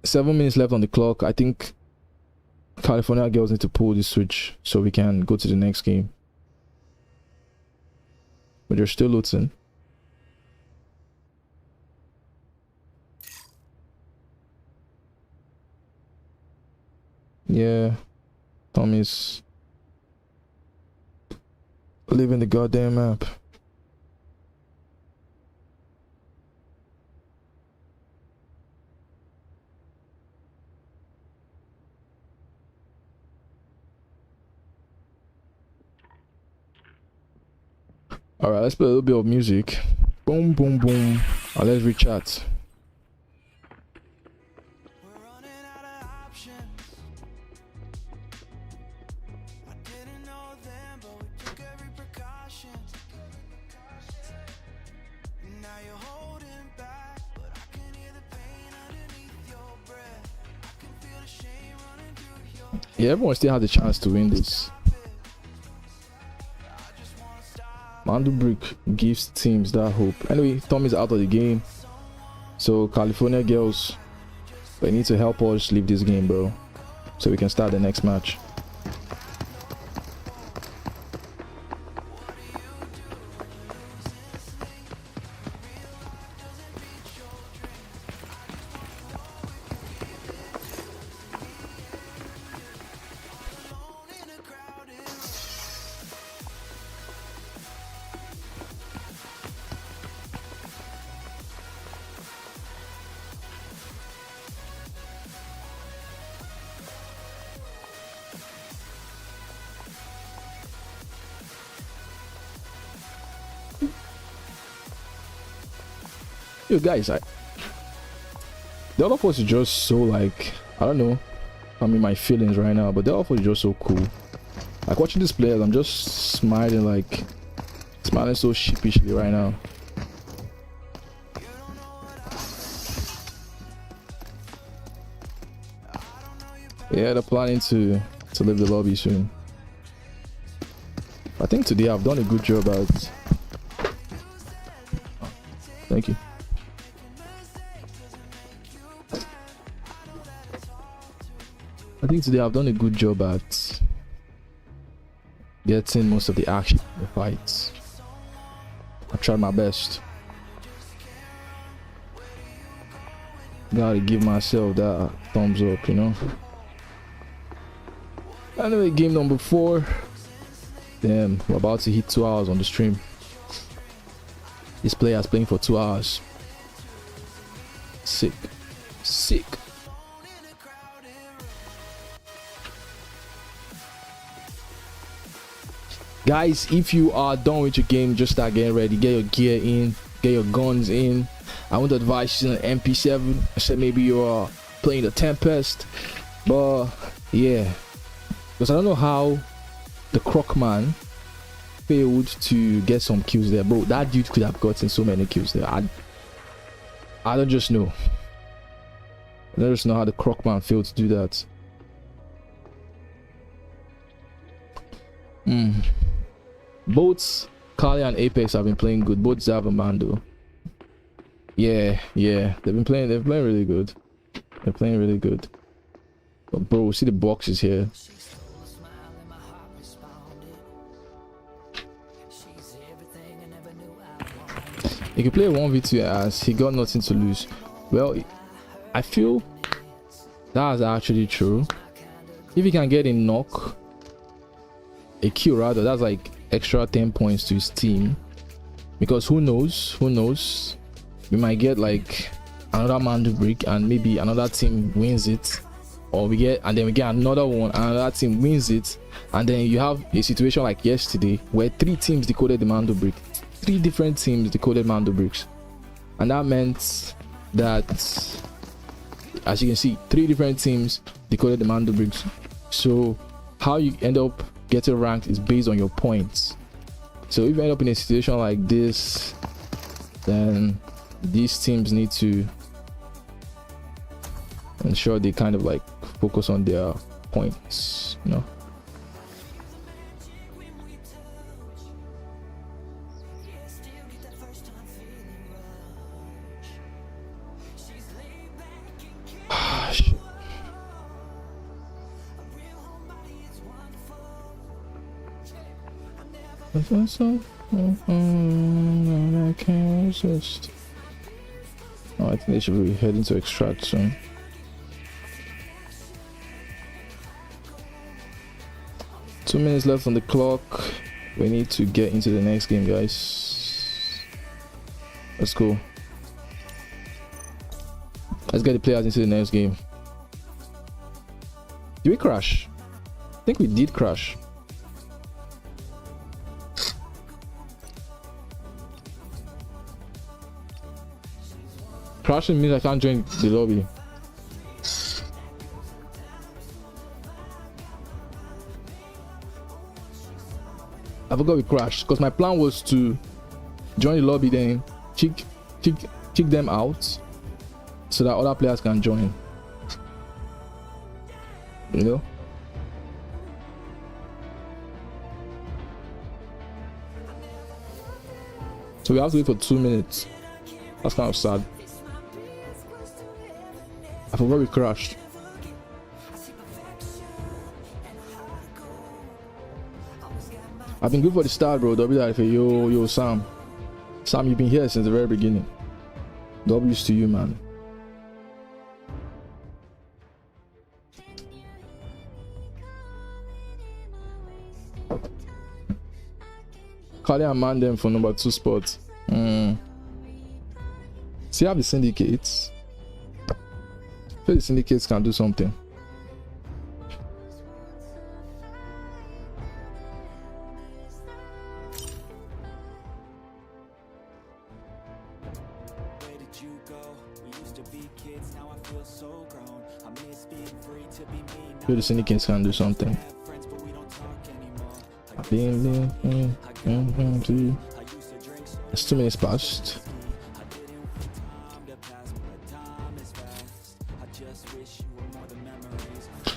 Seven minutes left on the clock. I think California girls need to pull this switch so we can go to the next game. But you're still looting. Yeah, Tommy's leaving the goddamn map. Alright, let's play a little bit of music. Boom, boom, boom. Let's rechat. We're running out of options. I didn't know then, but we took every precaution. Now you're holding back, but I can hear the pain underneath your breath. I can feel the shame running through your Yeah, everyone still has a chance to win this. Mando brick gives teams that hope. Anyway, Tommy's out of the game. So California girls, they need to help us leave this game, bro, so we can start the next match. Yo, guys, the other force is just so like, I don't know. I'm in my feelings right now, but the other force is just so cool. Like watching these players, I'm just smiling so sheepishly right now. Yeah, they're planning to leave the lobby soon. I think today I've done a good job at. Thank you. I think today I've done a good job at getting most of the action in the fights. I tried my best. Gotta give myself that thumbs up, you know. Anyway, game number 4. Damn, we're about to hit 2 hours on the stream. This player is playing for 2 hours. Sick. Sick. Guys, if you are done with your game, just start getting ready. Get your gear in, get your guns in. I would advise using an MP7. I said maybe you're playing the Tempest, but yeah, because I don't know how the Crockman failed to get some kills there, bro. That dude could have gotten so many kills there. I don't just know. I don't just know how the Crockman failed to do that. Both Kali and Apex have been playing good. Both Zav and Mando. Yeah, they've been playing really good. They're playing really good. But bro, see the boxes here. You can play 1v2 as he got nothing to lose. Well, I feel that's actually true. If he can get a knock, a kill rather, that's like extra 10 points to his team. Because who knows, we might get like another Mando break and maybe another team wins it, or we get another one, another team wins it, and then you have a situation like yesterday where 3 teams decoded the Mando break. 3 different teams decoded Mando breaks, and that meant that, as you can see, 3 different teams decoded the Mando breaks. So how you end up getting ranked is based on your points. So if you end up in a situation like this, then these teams need to ensure they kind of like focus on their points, you know. Shit. I can't resist. Oh, I think they should be heading to extract soon. Two minutes left on the clock. We need to get into the next game, guys. Let's go. Let's get the players into the next game. Did we crash? I think we did crash. Crashing means I can't join the lobby. I forgot we crashed because my plan was to join the lobby, then kick them out so that other players can join. You know? So we have to wait for 2 minutes. That's kind of sad. I forgot we crashed. I've been good for the start, bro. Yo, Sam. Sam, you've been here since the very beginning. W's to you, man. Kali and man them for number 2 spot. See how the syndicates. I feel the syndicates can do something. Where did you go. We used to be kids, now I feel so grown. I miss being free to be me. Feel the Syndicate can do something. Friends, but we don't talk anymore. It's 2 minutes past.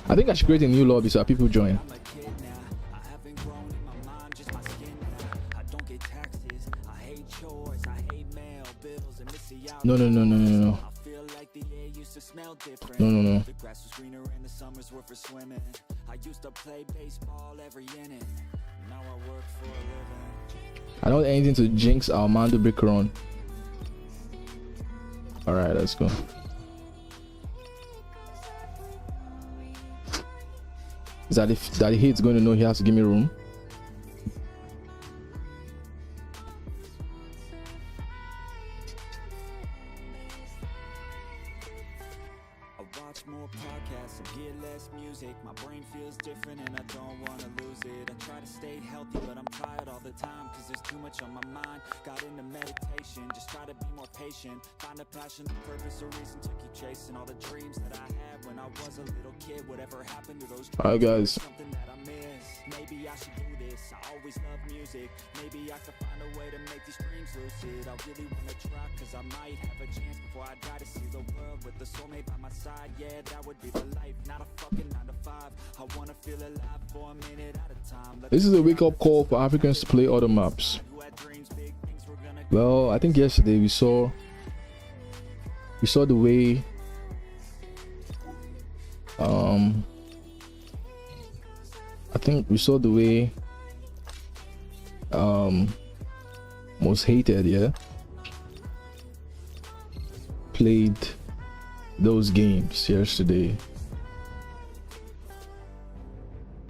I think I should create a new lobby so that people join. No. No. I don't want anything to jinx Armando Bicron. Alright, let's go. Is that if Daddy Hate's going to know he has to give me room? I watch more podcasts and hear less music. My brain feels different and I don't want to lose it. I try to stay healthy but I'm tired all the time, cause there's too much on my mind. Got into meditation, just try to be more patient. Find a passion, a purpose, a reason to keep chasing all the dreams that I had when I was a little kid. Whatever happened to those dreams? Alright guys, Something that I miss. Maybe I should do this. I always love music. Maybe I could find a way to make these dreams lucid. I really want to try, cause I might have a chance before I die to see the world with the soulmate by my side. Yeah, that would be the life, not a fucking 9 to 5. I want to feel alive for a minute at a time. this is a wake-up call for Africans to play other maps. Well, I think yesterday we saw the way I think we saw the way Most Hated, yeah, played those games yesterday.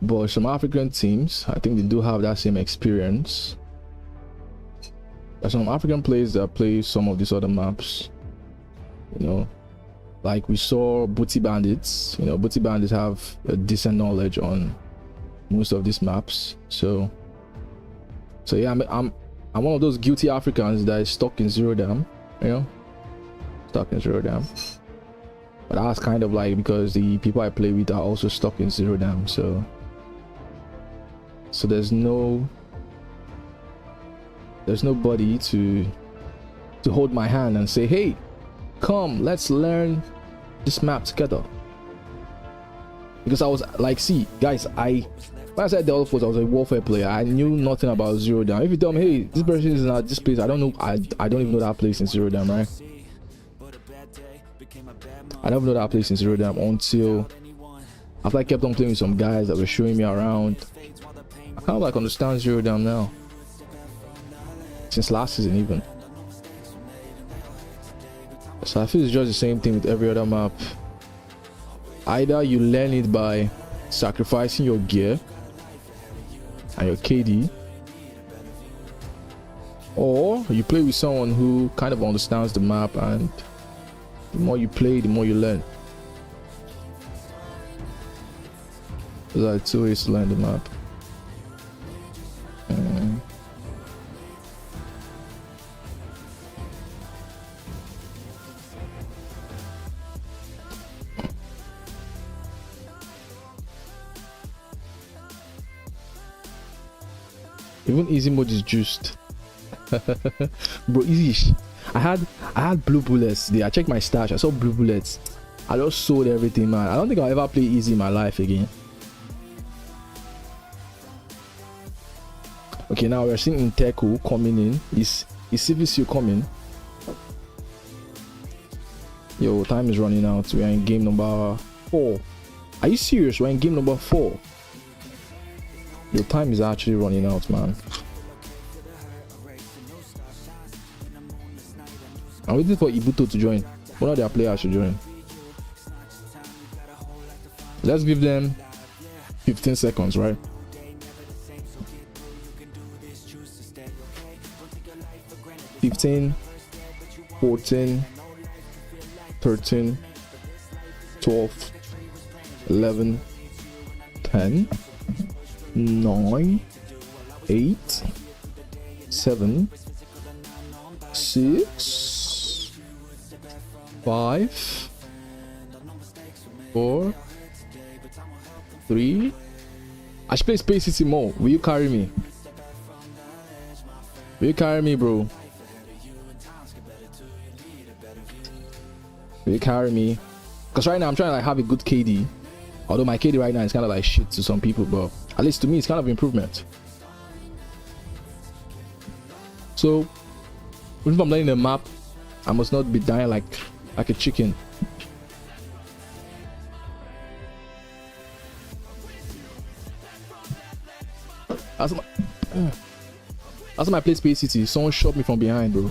But some African teams, I think they do have that same experience. There's some African players that play some of these other maps, you know, like we saw Booty Bandits. You know, Booty Bandits have a decent knowledge on most of these maps. So yeah, I'm one of those guilty Africans that is stuck in Zero Dam, you know, stuck in Zero Dam. But that's kind of like because the people I play with are also stuck in Zero Dam, so there's nobody to hold my hand and say, hey, come, let's learn this map together. Because I was like, see guys, when I said Delta Force, I was a warfare player. I knew nothing about Zero Dam. If you tell me, hey, this person is not this place, I don't know, I don't even know that place in Zero Dam, right? I never know that place in Zero Dam until after I kept on playing with some guys that were showing me around. I kind of like understand Zero Dam now, since last season even. So I feel it's just the same thing with every other map. Either you learn it by sacrificing your gear and your KD, or you play with someone who kind of understands the map, and the more you play, the more you learn. There's like 2 ways to learn the map. Even easy mode is juiced. Bro, easy. I had blue bullets there. I checked my stash, I saw blue bullets. I just sold everything, man. I don't think I'll ever play easy in my life again. Okay, now we're seeing Inteku coming in. Is CVC coming? Yo, time is running out. We are in game number 4. Are you serious? We're in game number 4. Your time is actually running out, man. I'm waiting for Ibuto to join. One of their players should join. Let's give them 15 seconds, right? 15, 14, 13, 12, 11, 10, 9, 8, 7, 6, 5, 4, 3. I should play Space City more. Will you carry me? Will you carry me, bro? Will you carry me? Because right now I'm trying to like have a good KD. Although my KD right now is kind of like shit to some people, but at least to me it's kind of improvement. So if I'm playing the map, I must not be dying like a chicken. That's my play Space City. Someone shot me from behind, bro.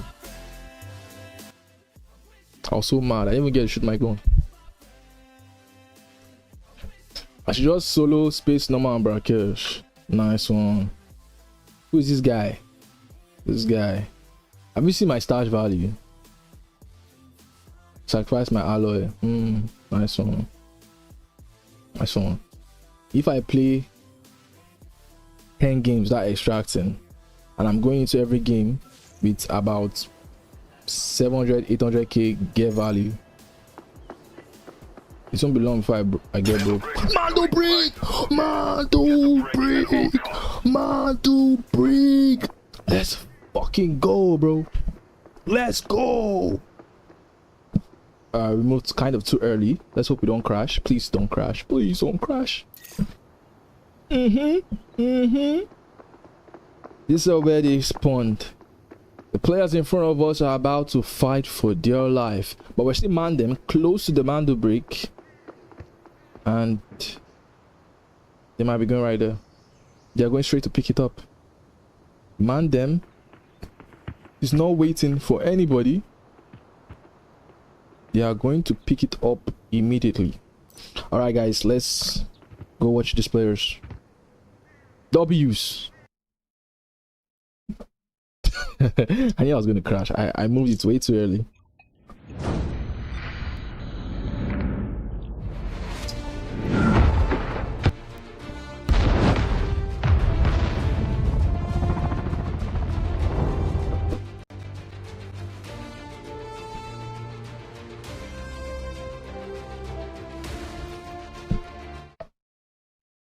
I was so mad. I didn't even get to shoot my gun. I should just solo Space Normal and Brakesh. Nice one. Who is this guy? This guy. Have you seen my stash value? Sacrifice my alloy. Nice one. Nice one. If I play 10 games that extracting, and I'm going into every game with about 700 800k gear value, it won't be long before I get broke. Mando break! Let's fucking go, bro. Let's go. We moved kind of too early. Let's hope we don't crash. Please don't crash. Please don't crash. This is where they spawned. The players in front of us are about to fight for their life, but we're still man them close to the Mando break, and they might be going right there. They're going straight to pick it up. Man them is not waiting for anybody. They are going to pick it up immediately. All right, guys, let's go watch these players. W's. I knew I was gonna crash. I moved it way too early.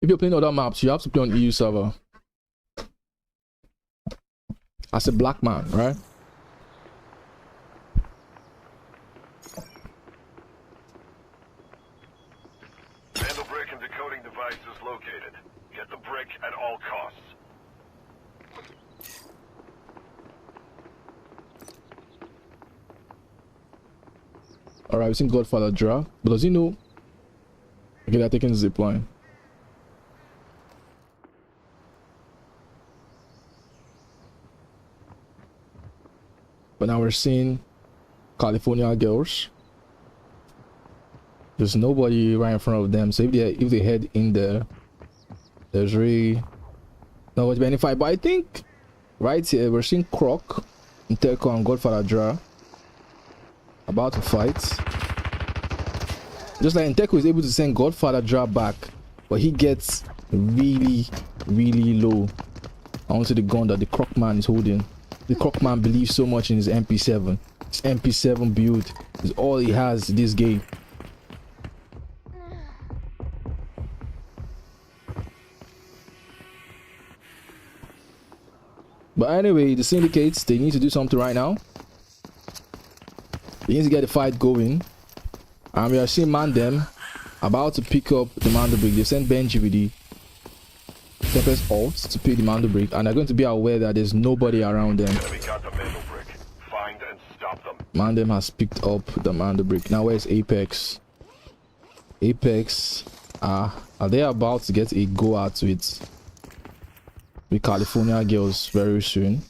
If you're playing other maps, you have to play on EU server. As a black man, right? Vandal brick and decoding device is located. Get the brick at all costs. Alright, we've seen Godfather draw, but does he know? Okay, they're taking the zip line. But now we're seeing California girls. There's nobody right in front of them, so if they head in there, there's really nobody to benefit. But I think right here we're seeing Croc, Interco, and Godfather Dra about to fight. Just like Interco is able to send Godfather Dra back, but he gets really low onto the gun that the Croc man is holding. The Croc man believes so much in his MP7. His MP7 build is all he has this game. But anyway, the syndicates, they need to do something right now. They need to get the fight going. And we are seeing Mandem about to pick up the Mando break. They sent Benji with the Tempest ult to pick the Mando break, and they're going to be aware that there's nobody around them. We got the Vandal brick. Find and stop them. Mandem has picked up the Mando break. Now where's Apex? Apex, are they about to get a go at with California girls very soon?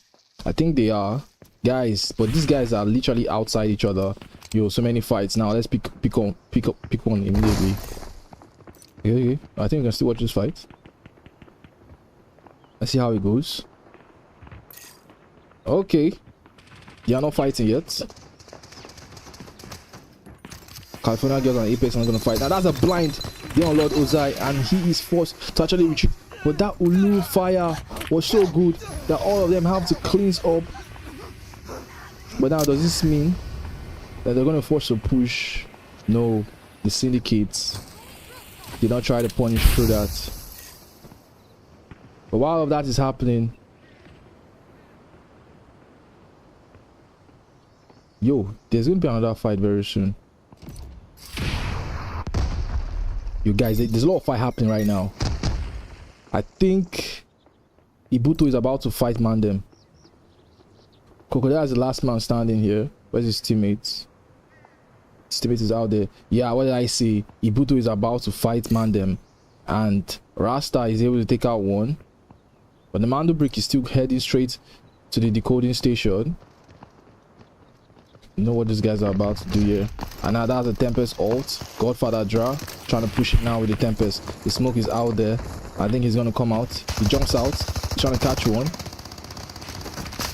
I think they are, guys, but these guys are literally outside each other. Yo, so many fights. Now let's pick one immediately. Okay, I think we can still watch this fight. Let's see how it goes. Okay, they are not fighting yet. California girls and Apex are not gonna fight. Now that's a blind. They on Lord Ozai, and he is forced to actually retreat. But that Ulu fire was so good that all of them have to cleanse up. But now does this mean that they're gonna force a push. No, the syndicates did not try to punish through that. But while all of that is happening, yo, there's gonna be another fight very soon. You guys, there's a lot of fight happening right now. I think Ibuto is about to fight Mandem. Crocodile is the last man standing here. Where's his teammates? His teammate is out there. Yeah, what did I say? Ibuto is about to fight Mandem. And Rasta is able to take out one. But the Mando brick is still heading straight to the decoding station. You know what these guys are about to do here. And now that's the Tempest ult. Godfather draw. Trying to push it now with the Tempest. The smoke is out there. I think he's gonna come out. He jumps out. He's trying to catch one.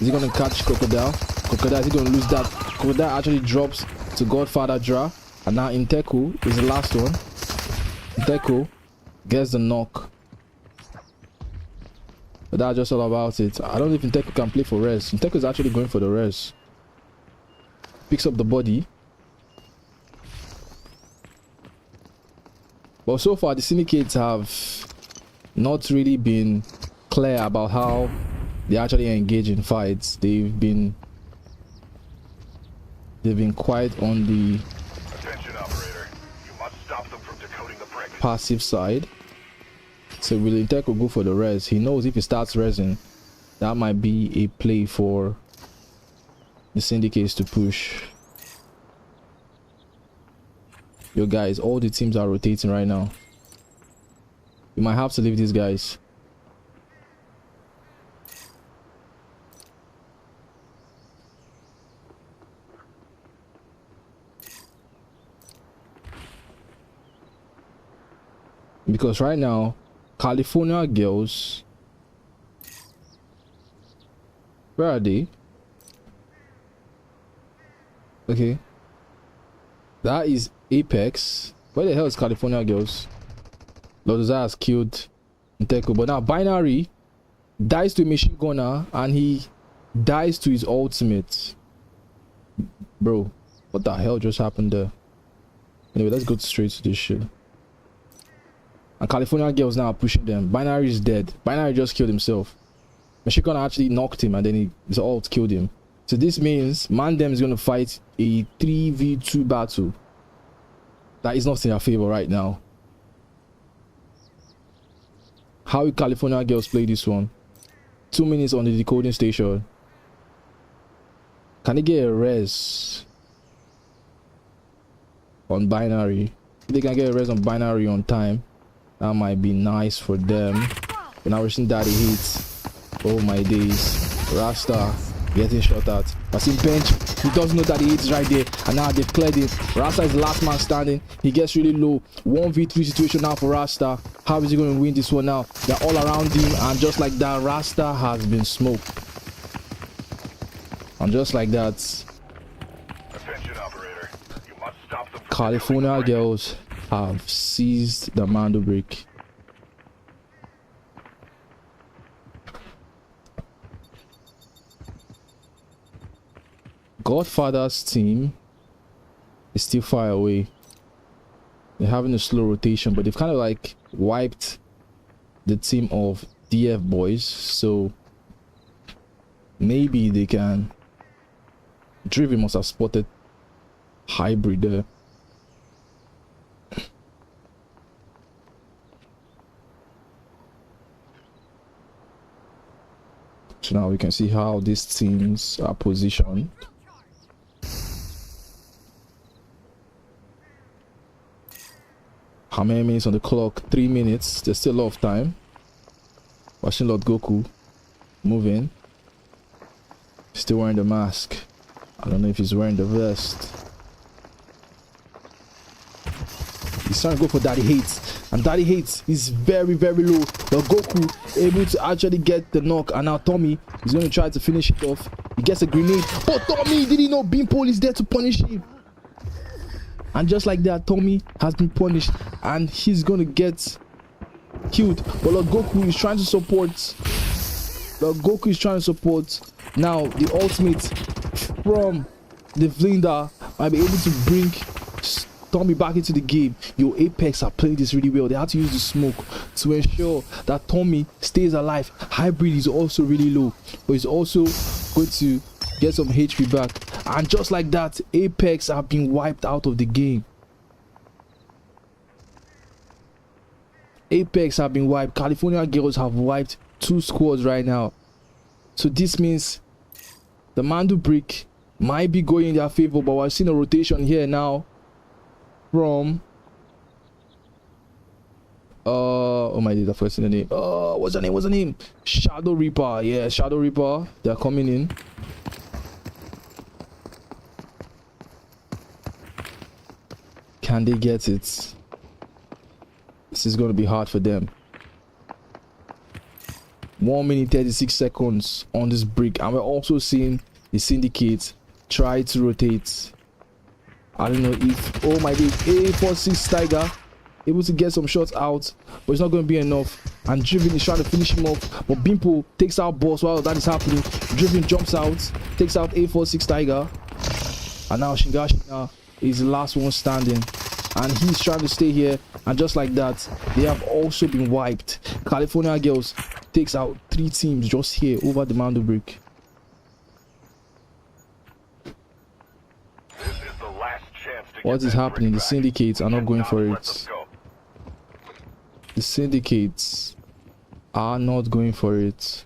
Is he gonna catch Crocodile? Crocodile, is he gonna lose that? Crocodile actually drops to Godfather draw. And now Inteku is the last one. Inteku gets the knock. But that's just all about it. I don't know if Inteku can play for res. Inteku is actually going for the res. Picks up the body. But so far the syndicates have not really been clear about how they actually engage in fights. They've been quite on the Attention, operator. You must stop them from decoding the brick. passive side. So will Inteku go for the res? He knows if he starts resing, that might be a play for the syndicates to push. Yo guys, all the teams are rotating right now. You might have to leave these guys. Because right now, California girls, where are they? Okay, that is Apex. Where the hell is California girls? Lodoza has killed Inteku, but now Binary dies to a machine gunner and he dies to his ultimate. Bro, what the hell just happened there? Anyway, let's go straight to this shit. And California girls now are pushing them. Binary is dead. Binary just killed himself. Machine gunner actually knocked him and then his ult killed him. So this means Mandem is going to fight a 3v2 battle. That is not in our favor right now. How will California girls play this one? 2 minutes on the decoding station. Can they get a res on Binary? If they can get a res on Binary on time, that might be nice for them. But now we're seeing daddy hits. Oh my days. Rasta getting shot at. But in bench, he doesn't know that he hits right there. And now they've cleared it. Rasta is the last man standing. He gets really low. 1v3 situation now for Rasta. How is he going to win this one now? They're all around him. And just like that, Rasta has been smoked. And just like that, Attention, operator. You must stop them from California decoding the brick. girls have seized the Mando brick. Godfather's team is still far away. They're having a slow rotation, but they've kind of like wiped the team of DF boys, so maybe they can. Driven must have spotted hybrid there. So now we can see how these teams are positioned. How many minutes on the clock? 3 minutes. There's still a lot of time. Watching Lord Goku moving. Still wearing the mask. I don't know if he's wearing the vest. He's trying to go for Daddy Hates. And Daddy Hates is very, very low. But Goku able to actually get the knock. And now Tommy is going to try to finish it off. He gets a grenade. But Tommy, did he know Beanpole is there to punish him? And just like that, Tommy has been punished. And he's going to get killed. But Lord Goku is trying to support. Lord Goku is trying to support. Now, the ultimate from the Vlinda. might be able to bring Tommy back into the game. Yo, Apex are playing this really well. They had to use the smoke to ensure that Tommy stays alive. Hybrid is also really low, but he's also going to get some HP back. And just like that, Apex have been wiped out of the game. Apex have been wiped. California Girls have wiped 2 squads right now. So this means the Mando brick might be going in their favor, but we're seeing a rotation here now from oh my god, I forgot the name. What's the name? Shadow Reaper. Yeah, Shadow Reaper. They're coming in. Can they get it? This is going to be hard for them. 1 minute 36 seconds on this brick, and we're also seeing the Syndicate try to rotate. I don't know if, oh my god, A46 Tiger able to get some shots out, but it's not going to be enough. And Driven is trying to finish him off, but Bimpo takes out Boss while that is happening. Driven jumps out, takes out A46 Tiger, and now Shingashina is the last one standing, and he's trying to stay here. And just like that, they have also been wiped. California Girls takes out 3 teams just here over the Mando brick. This is the last chance to What get is that happening? brick The back. Syndicates are not going for Let it. them go. The Syndicates are not going for it.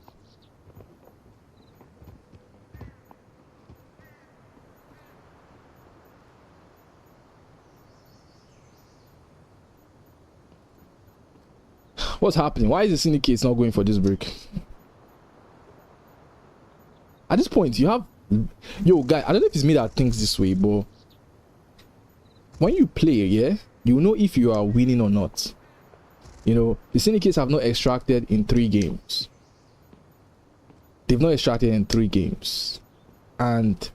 What's happening? Why is the Syndicates not going for this brick? At this point, you have... Yo, guy, I don't know if it's me that thinks this way, but when you play, yeah, you know if you are winning or not. You know, the Syndicates have not extracted in 3 games. They've not extracted in 3 games. And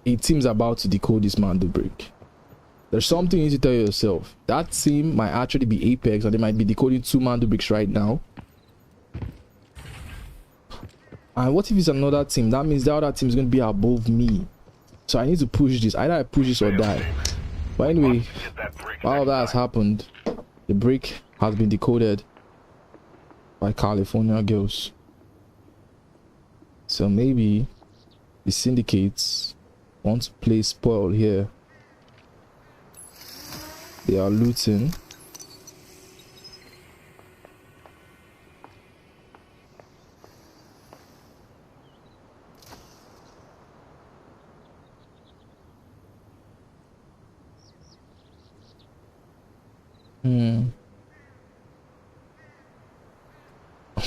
a team's about to decode this Mando brick. There's something you need to tell yourself. That team might actually be Apex, and they might be decoding 2 Mando bricks right now. And what if it's another team? That means the other team is going to be above me. So I need to push this. Either I push this or die. But anyway, Get that brick while next that has time. happened, the brick has been decoded by California Girls. So maybe the Syndicates want to play spoil here. They are looting.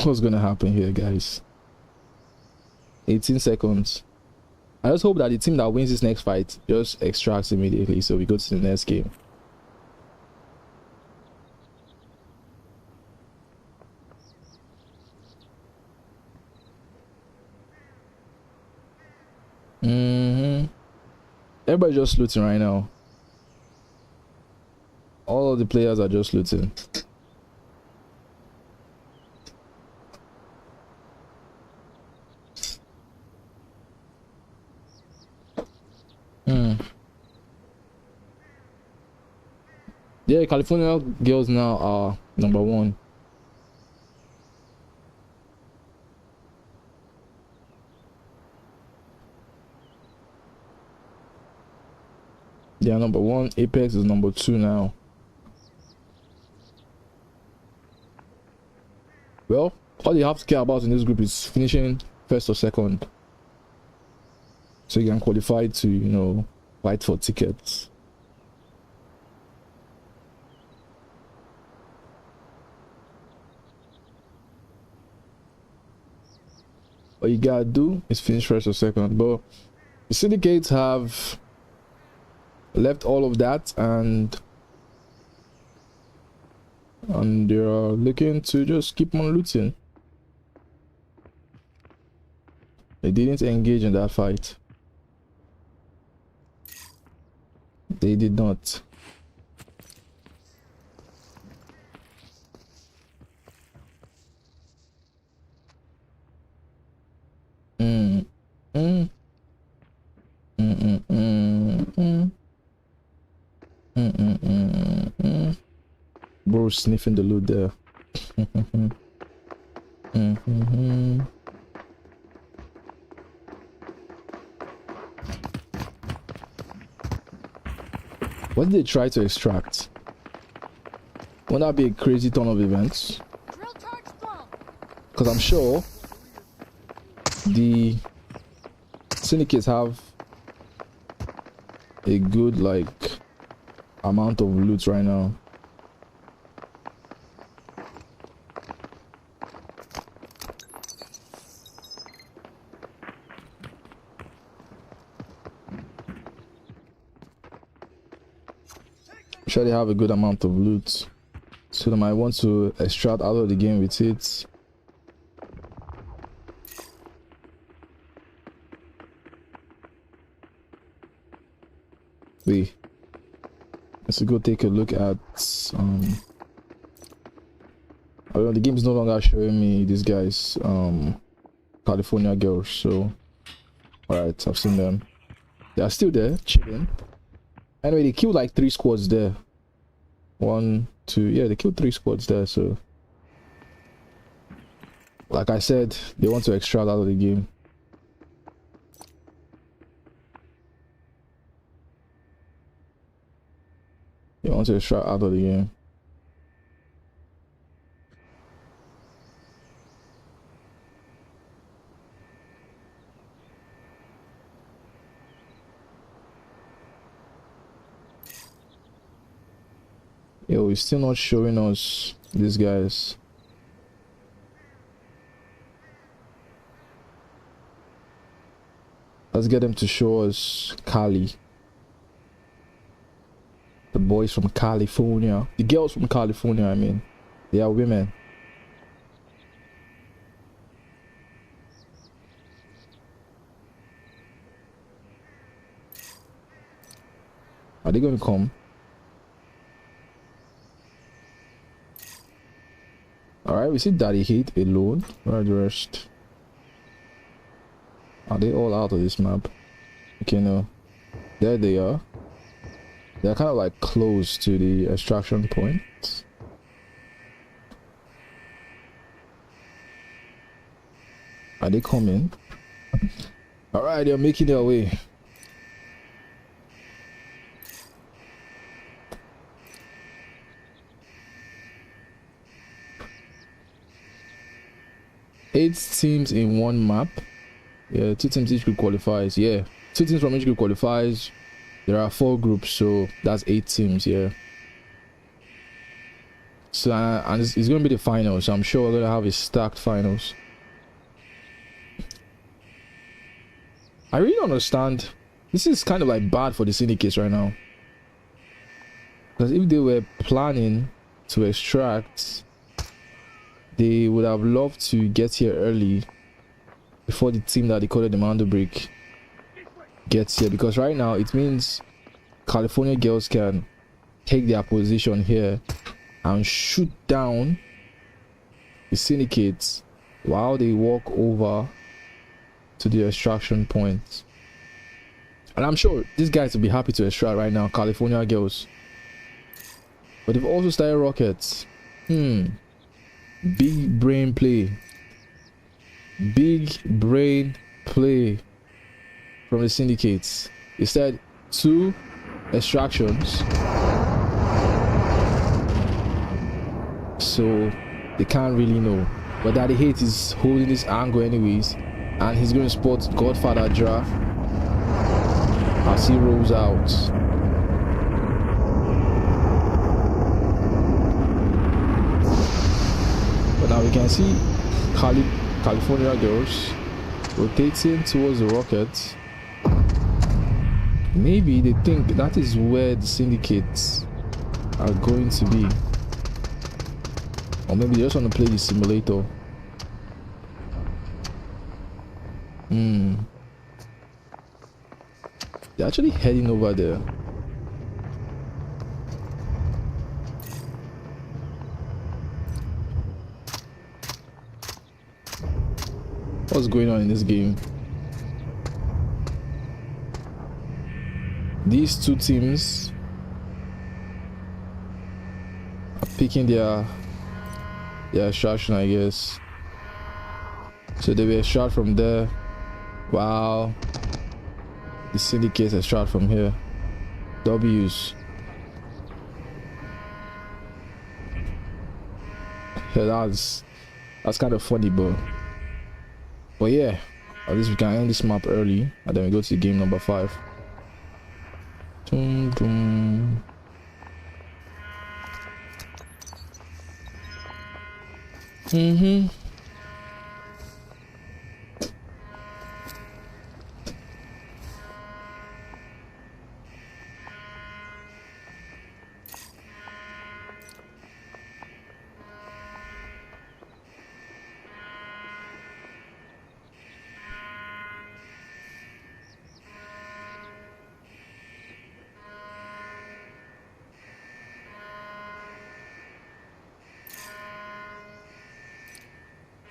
What's gonna happen here, guys? 18 seconds. I just hope that the team that wins this next fight just extracts immediately, so we go to the next game. Everybody's just looting right now. All of the players are just looting. Yeah, California Girls now are number 1. They are number 1. Apex is number 2 now. Well, all you have to care about in this group is finishing first or second, so you can qualify to, you know, fight for tickets. What you gotta do is finish first or second. But the Syndicates have left all of that, and they're looking to just keep on looting. They didn't engage in that fight. They did not. bro sniffing the loot there. What did they try to extract? Won't that be a crazy turn of events? Because I'm sure the syndicates have a good like amount of loot right now. I'm sure they have a good amount of loot, so they might want to extract out of the game with it. Wait, let's go take a look at well, the game is no longer showing me these guys, California girls, so alright, I've seen them. They are still there, chilling. Anyway, they killed like 3 squads there. 1, 2, yeah, they killed 3 squads there, so like I said, they want to extract out of the game. They want to extract out of the game. Yo, it's still not showing us these guys. Let's get them to show us Cali. The boys from California. The girls from California, I mean. They are women. Are they going to come? Alright, we see Daddy Heat alone. Where are the rest? Are they all out of this map? Okay, no. There they are. They're kind of like close to the extraction point. Are they coming? Alright, they're making their way. Eight teams in one map. Yeah, 2 teams each group qualifies. Yeah, 2 teams from each group qualifies. There are 4 groups, so that's 8 teams. Yeah. So and it's going to be the finals. So I'm sure we're going to have a stacked finals. I really don't understand. This is kind of like bad for the syndicates right now. Because if they were planning to extract, they would have loved to get here early before the team that they call it the Mando Break gets here, because right now it means California girls can take their position here and shoot down the syndicates while they walk over to the extraction point. And I'm sure these guys will be happy to extract right now, California girls. But they've also started rockets. Big brain play. Big brain play from the syndicates. They said 2 extractions, so they can't really know. But Daddy Hate is holding this angle anyways, and he's going to spot Godfather Dra as he rolls out. But now we can see California girls rotating towards the rockets. Maybe they think that is where the syndicates are going to be, or maybe they just want to play the simulator. They're actually heading over there. What's going on in this game? These 2 teams picking their extraction, I guess. So they will extract from there. Wow. The syndicates extract from here. W's. Yeah, that's kind of funny, but yeah, at least we can end this map early, and then we go to game number 5. Dum, dum.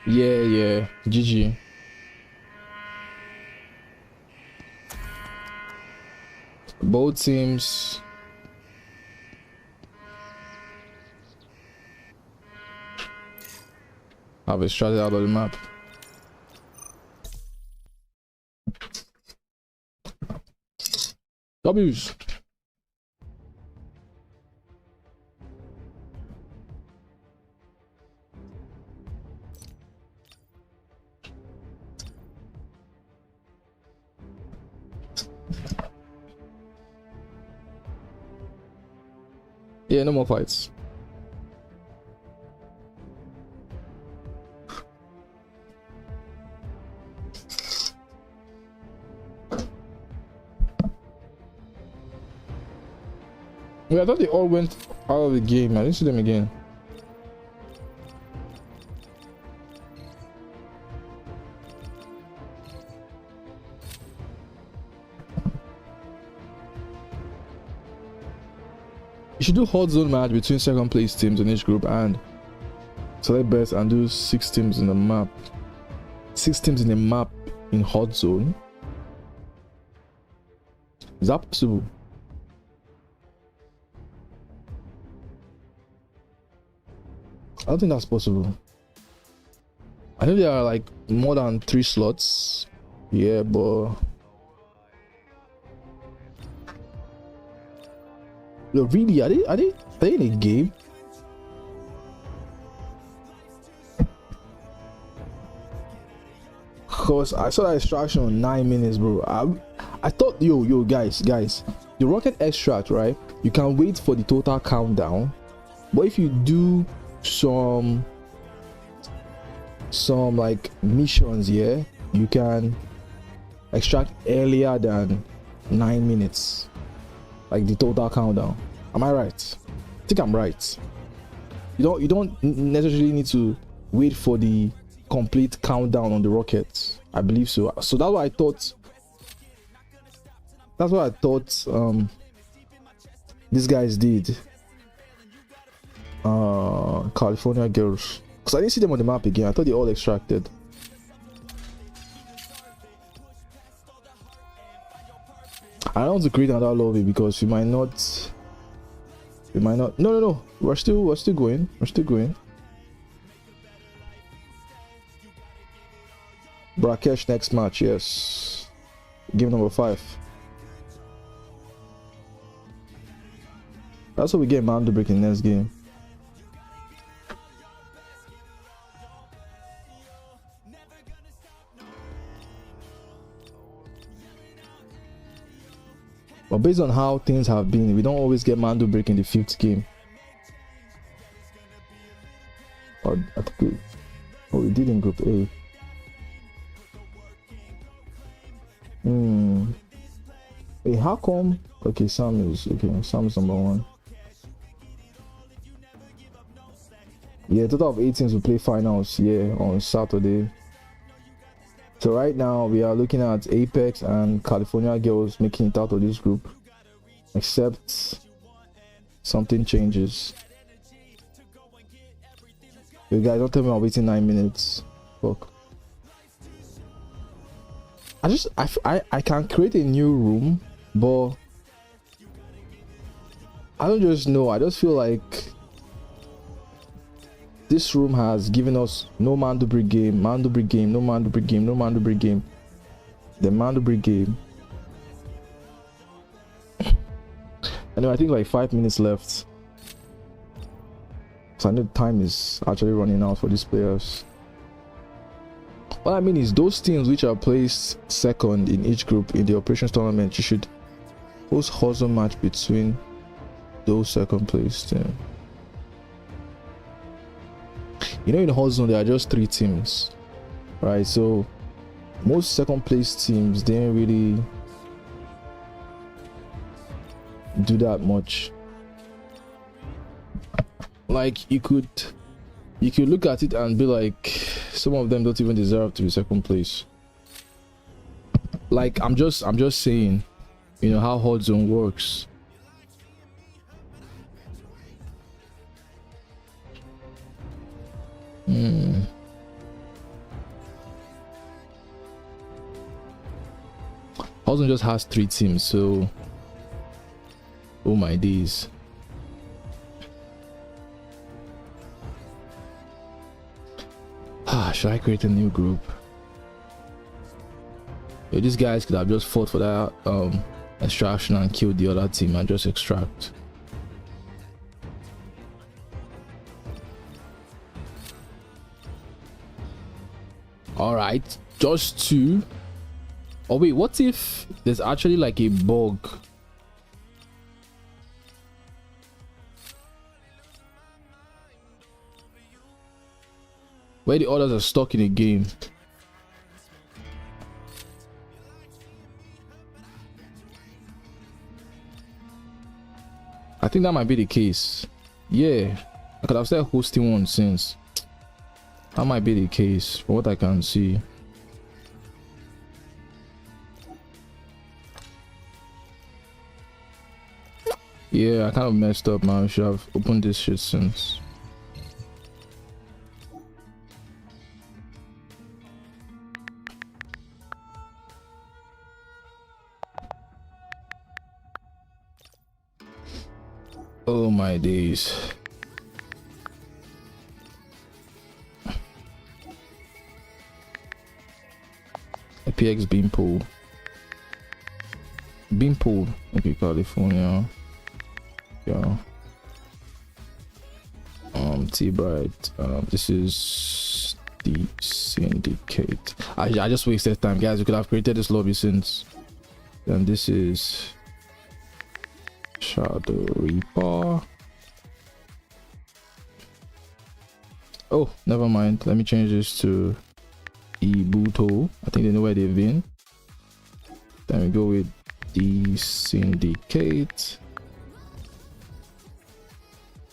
Yeah, GG. Both teams have extracted out of the map. W's. Yeah, no more fights. Yeah, I thought they all went out of the game. I didn't see them again. You should do hot zone match between second place teams in each group and select best and do 6 teams in the map. 6 teams in the map in hot zone. Is that possible? I don't think that's possible. I know there are like more than 3 slots. Yeah, but no, really, are they in a game? Cause I saw that extraction on 9 minutes, bro. I thought, yo, guys, the rocket extract, right? You can wait for the total countdown, but if you do some like missions, yeah, you can extract earlier than 9 minutes, like the total countdown. Am I right? I think I'm right. You don't necessarily need to wait for the complete countdown on the rocket. I believe so. So that's what I thought. That's what I thought these guys did. California girls, because I didn't see them on the map again. I thought they all extracted. I don't want to create another lobby because we might not. No, we're still going. Brakesh next match, yes. Game number 5. That's what we get man to break in next game. But based on how things have been, we don't always get Mando break in the 5th game. Or I think we did in Group A. Hey, how come? Okay, Sam is number 1. Yeah, total of 8 teams will play finals on Saturday. So right now we are looking at Apex and California girls making it out of this group, except something changes. You guys, don't tell me I'm waiting 9 minutes. Fuck. I can create a new room, but I don't just know. I just feel like this room has given us no Mandubury game, Mandubury game, no Mandubury game, no Mandubury game. The Mandubury game. Anyway, I think like 5 minutes left. So I know time is actually running out for these players. What I mean is those teams which are placed second in each group in the operations tournament, you should host hustle match between those second place teams. You know, in the hot zone there are just 3 teams, right? So most second place teams didn't really do that much. Like you could look at it and be like, some of them don't even deserve to be second place. Like I'm just saying, you know how hot zone works. Hot zone just has 3 teams, so oh my days. Should I create a new group? Yeah, these guys could have just fought for that extraction and killed the other team and just extract. All right, just 2. Oh wait, what if there's actually like a bug? Where the others are stuck in a game. I think that might be the case. Yeah, I could have started hosting one since. That might be the case from what I can see. Yeah, I kind of messed up, man. I should have opened this shit since. Oh my days. APX Beanpool. Beanpool. Okay, California. Yeah. T-Bright. This is the syndicate. I just wasted time, guys. We could have created this lobby since. And this is Shadow Reaper. Oh, never mind. Let me change this to Ibuto. I think they know where they've been. Then we go with the syndicate.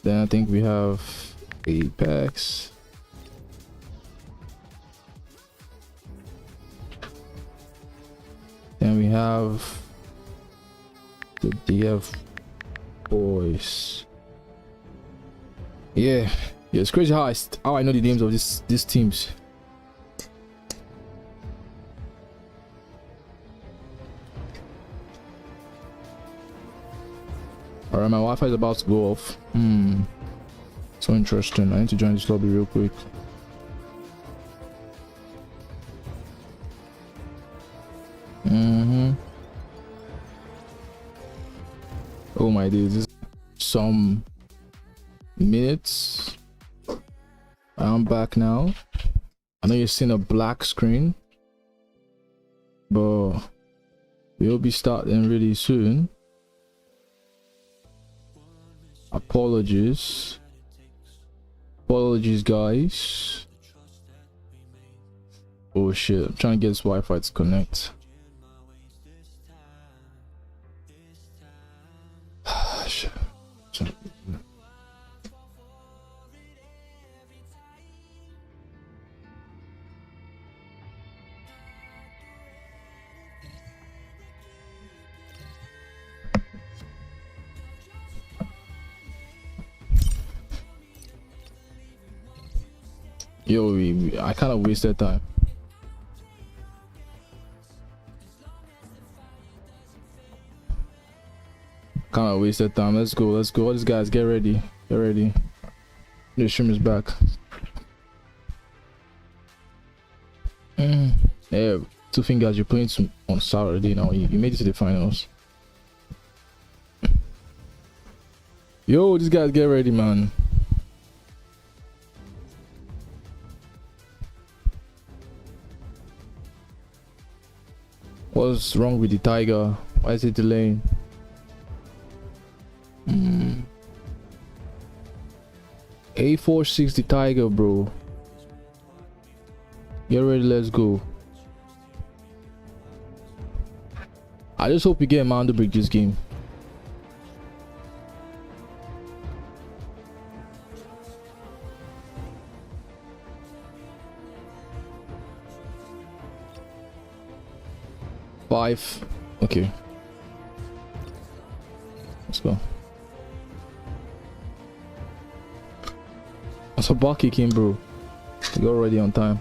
Then I think we have Apex. Then we have the DF boys. Yeah, it's crazy how I know the names of these teams. Alright, my Wi-Fi is about to go off. So interesting. I need to join this lobby real quick. Oh my days, this is some minutes. I'm back now. I know you've seen a black screen, but we'll be starting really soon. Apologies, guys. Oh shit, I'm trying to get this Wi-Fi to connect. Shit. Yo, I kind of wasted time. Kind of wasted time. Let's go. All these guys, get ready. The stream is back. Two Fingers, you're playing on Saturday now. You made it to the finals. Yo, these guys, get ready, man. What's wrong with the Tiger? Why is it delaying? A46 the Tiger, bro. Get ready, let's go. I just hope you get a man to break this game. Five. Okay. Let's go. That's a ball kicking, bro. You're already on time.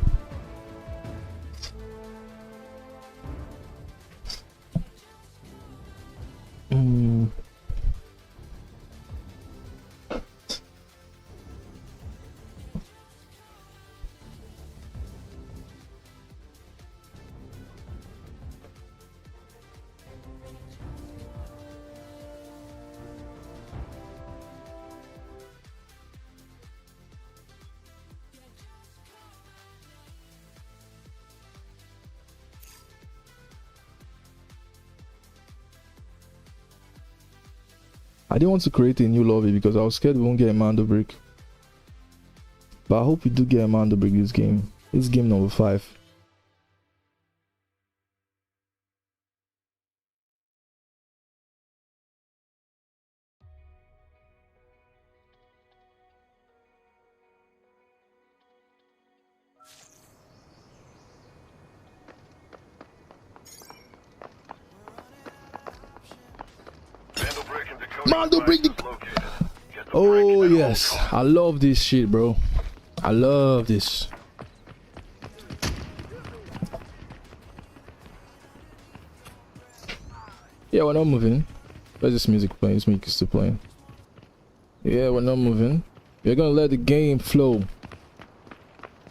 I didn't want to create a new lobby because I was scared we won't get a man to break. But I hope we do get a man to break this game. It's game number 5. Mando break the... Oh yes, I love this shit, bro. I love this. Yeah, we're not moving. Where's this music playing? This music is still playing. Yeah, we're not moving. We're gonna let the game flow.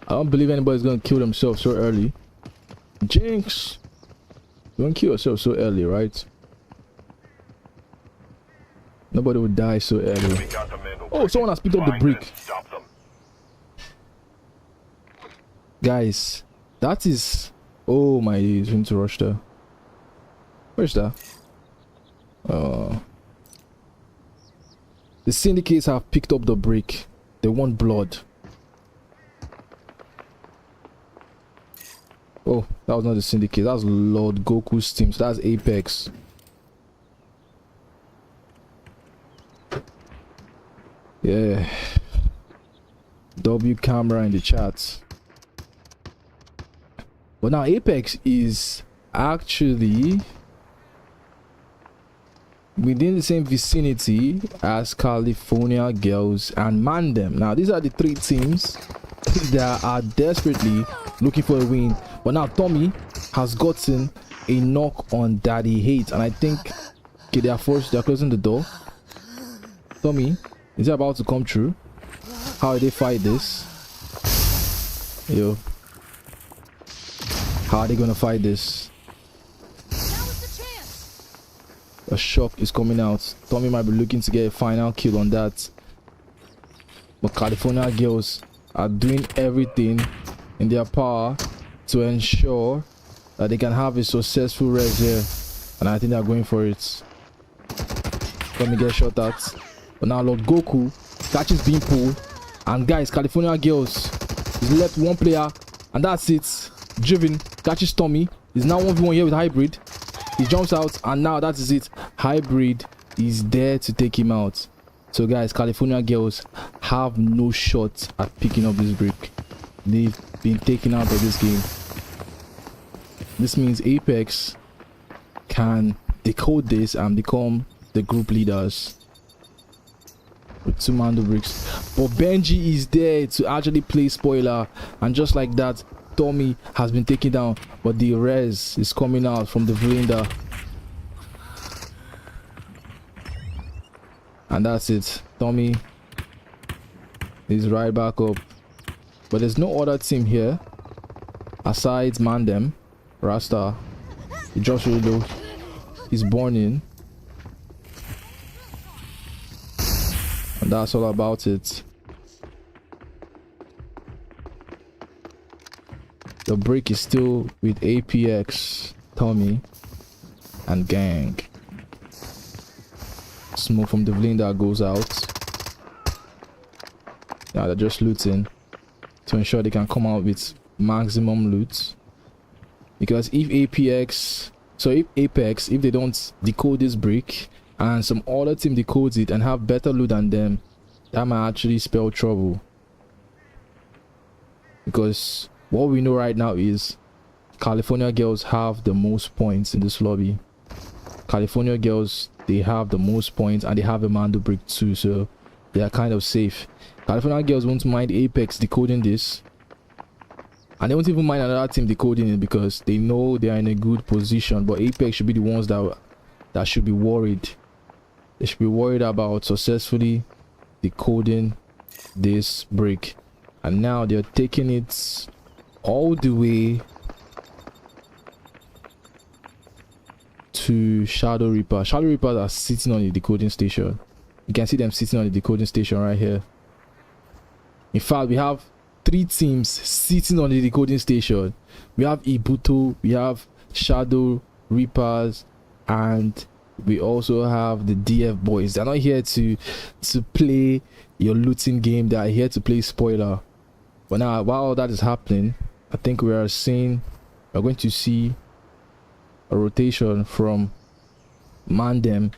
I don't believe anybody's gonna kill themselves so early. Jinx! You don't kill yourself so early, right? Nobody would die so early. Oh, someone has picked up the brick. Guys, that is... Oh my, he's going to rush there. Where's that? The syndicates have picked up the brick. They want blood. Oh, that was not the syndicate. That's Lord Goku's team. So that's Apex. Yeah. W camera in the chat. But now Apex is actually within the same vicinity as California Girls and Mandem. Now these are the 3 teams that are desperately looking for a win. But now Tommy has gotten a knock on Daddy Hate, and I think okay, they're closing the door. Tommy, is it about to come true? How do they fight this? Yo. How are they gonna fight this? A shock is coming out. Tommy might be looking to get a final kill on that. But California Girls are doing everything in their power to ensure that they can have a successful res here. And I think they're going for it. Tommy get shot at. But now Lord Goku catches being pulled. And guys, California Girls is left one player. And that's it. Driven catches Tommy. He's now 1v1 here with Hybrid. He jumps out, and now that is it. Hybrid is there to take him out. So guys, California Girls have no shot at picking up this brick. They've been taken out of this game. This means Apex can decode this and become the group leaders with 2 Mando bricks. But Benji is there to actually play spoiler, and just like that, Tommy has been taken down, but the res is coming out from the veranda. And that's it. Tommy is right back up. But there's no other team here aside Mandem. Rasta. He drops really low. He's born in. And that's all about it. The break is still with APX, Tommy, and gang. Smoke from the Vlinda goes out. Yeah, they're just looting to ensure they can come out with maximum loot. Because if Apex, if they don't decode this brick and some other team decodes it and have better loot than them, that might actually spell trouble. Because what we know right now is California girls have the most points in this lobby. California girls, they have the most points and they have a Mando brick too, so they are kind of safe. California girls won't mind Apex decoding this, and they won't even mind another team decoding it because they know they are in a good position. But Apex should be the ones that should be worried. They should be worried about successfully decoding this brick, and now they're taking it all the way to Shadow Reaper. Shadow Reapers are sitting on the decoding station. You can see them sitting on the decoding station right here. In fact, we have 3 teams sitting on the decoding station. We have Ibuto, we have Shadow Reapers, and we also have the DF boys. They're not here to play your looting game. They are here to play spoiler. But now, while all that is happening, I think we're going to see a rotation from Mandem,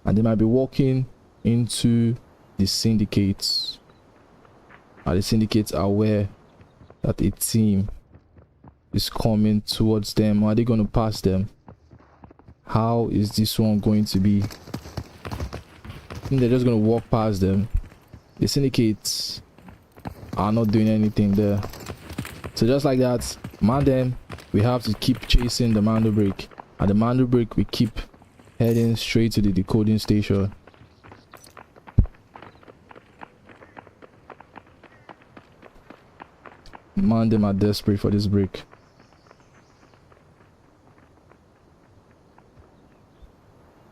and they might be walking into the syndicates. Are the syndicates aware that a team is coming towards them? Are they going to pass them? How is this one going to be? I think they're just going to walk past them. The syndicates are not doing anything there. So just like that, Mandem, we have to keep chasing the Mando break, and the Mando break we keep heading straight to the decoding station. Mandem are desperate for this break.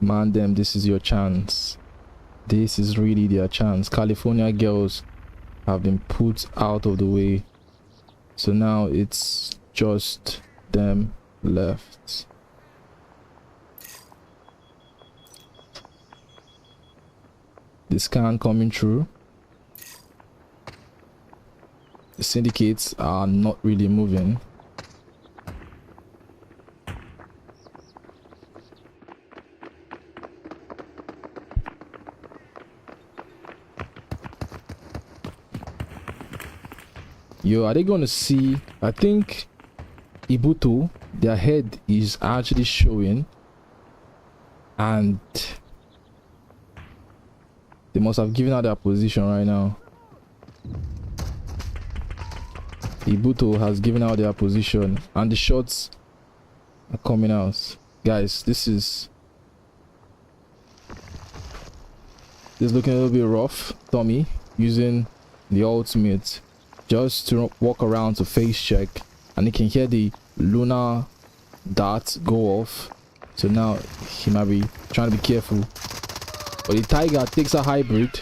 Mandem, this is your chance. This is really their chance. California girls have been put out of the way, so now it's just them left. The scan coming through. The syndicates are not really moving. Yo, are they going to see? I think Ibuto, their head is actually showing, and they must have given out their position right now. Ibuto has given out their position, and the shots are coming out. Guys, this is looking a little bit rough. Tommy using the ultimate just to walk around to face check, and he can hear the lunar dart go off, so now he might be trying to be careful. But the tiger takes a hybrid.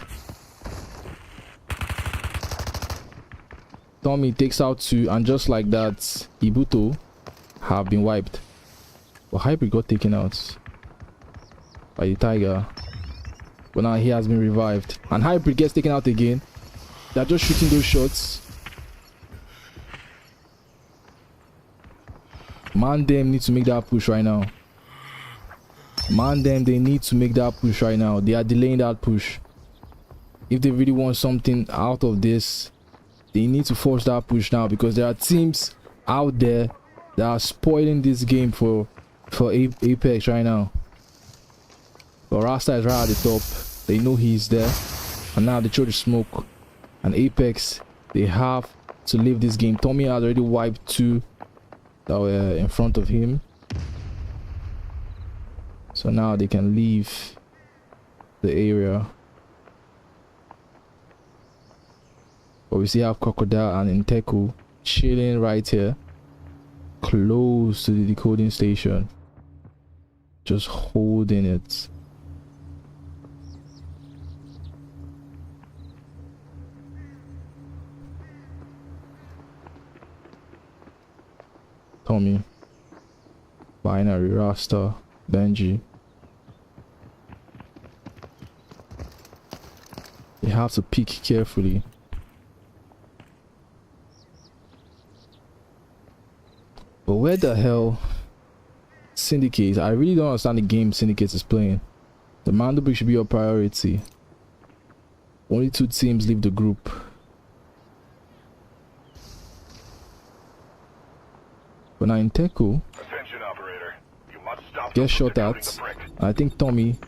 Tommy takes out 2, and just like that, Ibuto have been wiped. But hybrid got taken out by the tiger, but now he has been revived, and hybrid gets taken out again. They're just shooting those shots. Mandem need to make that push right now. Mandem, they need to make that push right now. They are delaying that push. If they really want something out of this, they need to force that push now, because there are teams out there that are spoiling this game for Apex right now. But Rasta is right at the top. They know he's there, and now they throw the smoke. And Apex, they have to leave this game. Tommy has already wiped 2 that were in front of him, so now they can leave the area. But we still have Crocodile and Inteku chilling right here. close to the decoding station, just holding it. Tommy, Binary, Rasta, Benji. You have to pick carefully. But where the hell Syndicate? I really don't understand the game Syndicate is playing. The Mandelbrot should be your priority. Only 2 teams leave the group. But now in Teku, Attention, operator. You must stop get them from shot decoding at. the brick. I think Tommy,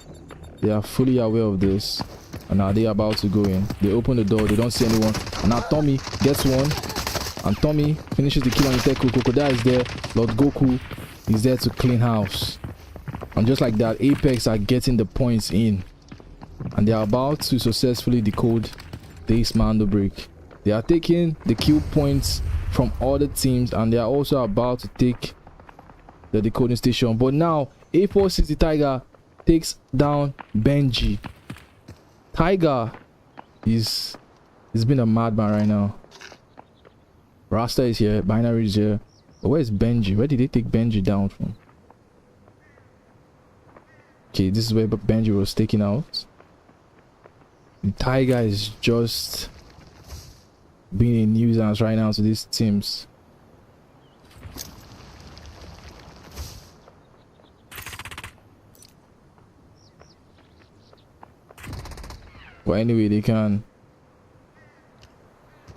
they are fully aware of this. And now they are about to go in. They open the door, they don't see anyone. And now Tommy gets one. And Tommy finishes the kill on Teku. Crocodile is there. Lord Goku is there to clean house. And just like that, Apex are getting the points in. And they are about to successfully decode this Mandelbrot. They are taking the kill points from other teams, and they are also about to take the decoding station. But now A460 Tiger takes down Benji. Tiger he's been a madman right now. Rasta is here, Binary is here. But where's Benji? Where did they take Benji down from? Okay, this is where Benji was taken out. The Tiger is just being a nuisance right now to these teams. But anyway, they can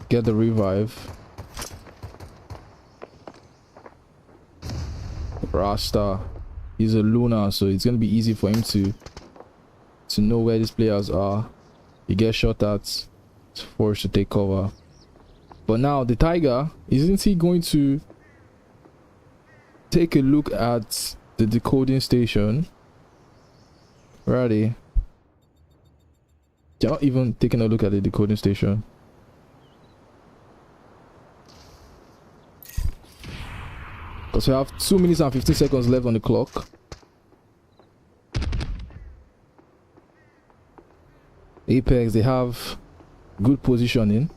get the revive. Rasta, he's a Luna, so it's gonna be easy for him to know where these players are. He gets shot at, is forced to take cover. But now the Tiger, isn't he going to take a look at the decoding station? Where are they? They're not even taking a look at the decoding station. Because we have 2 minutes and 15 seconds left on the clock. Apex, they have good positioning.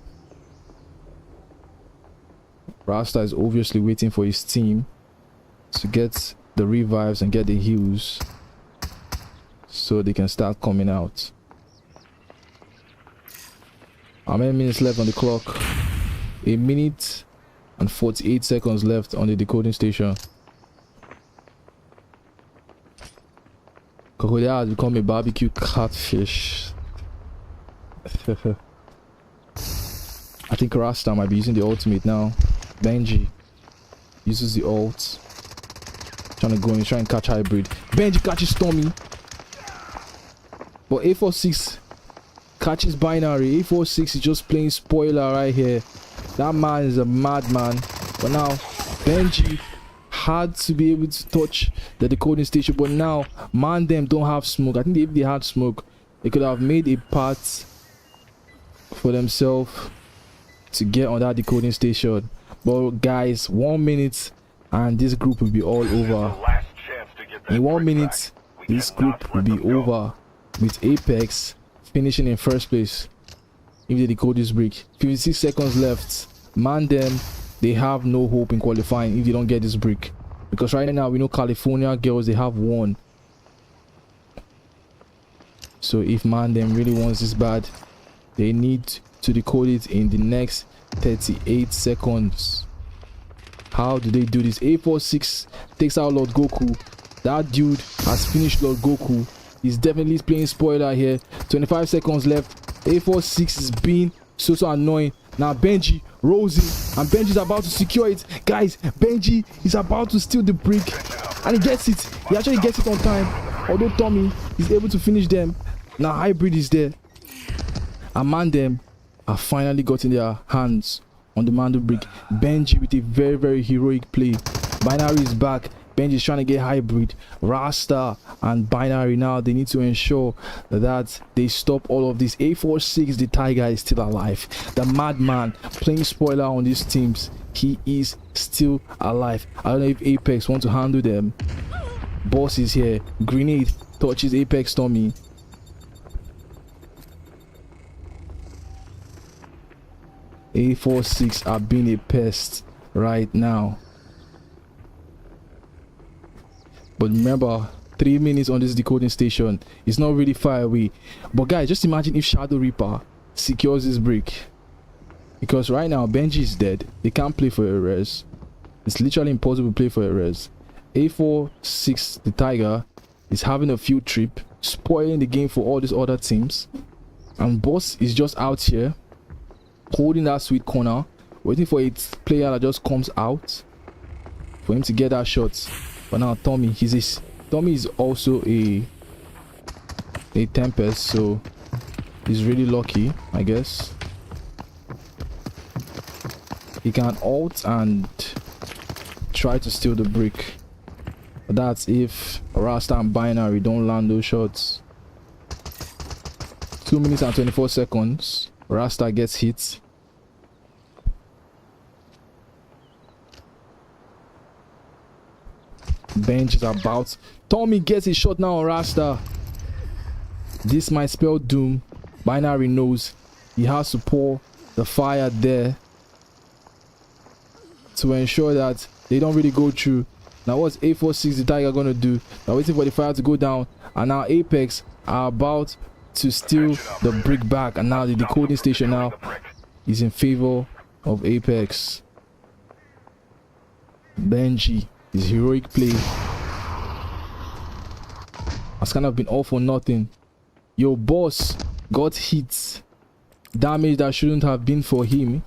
Rasta is obviously waiting for his team to get the revives and get the heals so they can start coming out. How many minutes left on the clock? 1 minute and 48 seconds left on the decoding station. Crocodile has become a barbecue catfish. I think Rasta might be using the ultimate now. Benji uses the ult. Trying to go in, try and catch hybrid. Benji catches Tommy. But A46 catches Binary. A46 is just playing spoiler right here. That man is a madman. But now Benji had to be able to touch the decoding station. But now man them don't have smoke. I think if they had smoke, they could have made a path for themselves to get on that decoding station. But guys, 1 minute and this group will be all over. In 1 minute this group will be over, with Apex finishing in first place if they decode this brick. 56 seconds left. Man them, they have no hope in qualifying if they don't get this brick, because right now we know California girls, they have won. So if man them really wants this bad, they need to decode it in the next 38 seconds. How do they do this? A46 takes out Lord Goku. That dude has finished Lord Goku. He's definitely playing spoiler here. 25 seconds left. A46 is being so annoying. Now Benji rolls in and Benji's about to secure it. Guys, Benji is about to steal the brick and he gets it. He actually gets it on time, although Tommy is able to finish them. Now hybrid is there. And man them have finally gotten their hands on the Mandelbrot. Benji with a very, very heroic play. Binary is back. Benji is trying to get hybrid. Rasta and Binary now, they need to ensure that they stop all of this. A46, the Tiger, is still alive. The madman playing spoiler on these teams He is still alive. I don't know if Apex want to handle them. Boss is here. Grenade touches Apex Tommy. A46 are being a pest right now. But remember, 3 minutes on this decoding station is not really far away. But guys, just imagine if Shadow Reaper secures this brick. Because right now, Benji is dead. They can't play for a res. It's literally impossible to play for a res. A46, the Tiger, is having a field trip, spoiling the game for all these other teams. And Boss is just out here, holding that sweet corner, waiting for a player that just comes out for him to get that shot. But now Tommy is also a Tempest, so he's really lucky, I guess. He can ult and try to steal the brick. But that's if Rasta and Binary don't land those shots. 2 minutes and 24 seconds. Rasta gets hit. Bench is about. Tommy gets his shot now on Rasta. This might spell doom. Binary knows he has to pour the fire there to ensure that they don't really go through. Now what's A46 the Tiger gonna do? They're waiting for the fire to go down, and now Apex are about to steal the brick back, and now the decoding station now is in favor of Apex. Benji, his heroic play has kind of been all for nothing. Your Boss got hit, damage that shouldn't have been for him.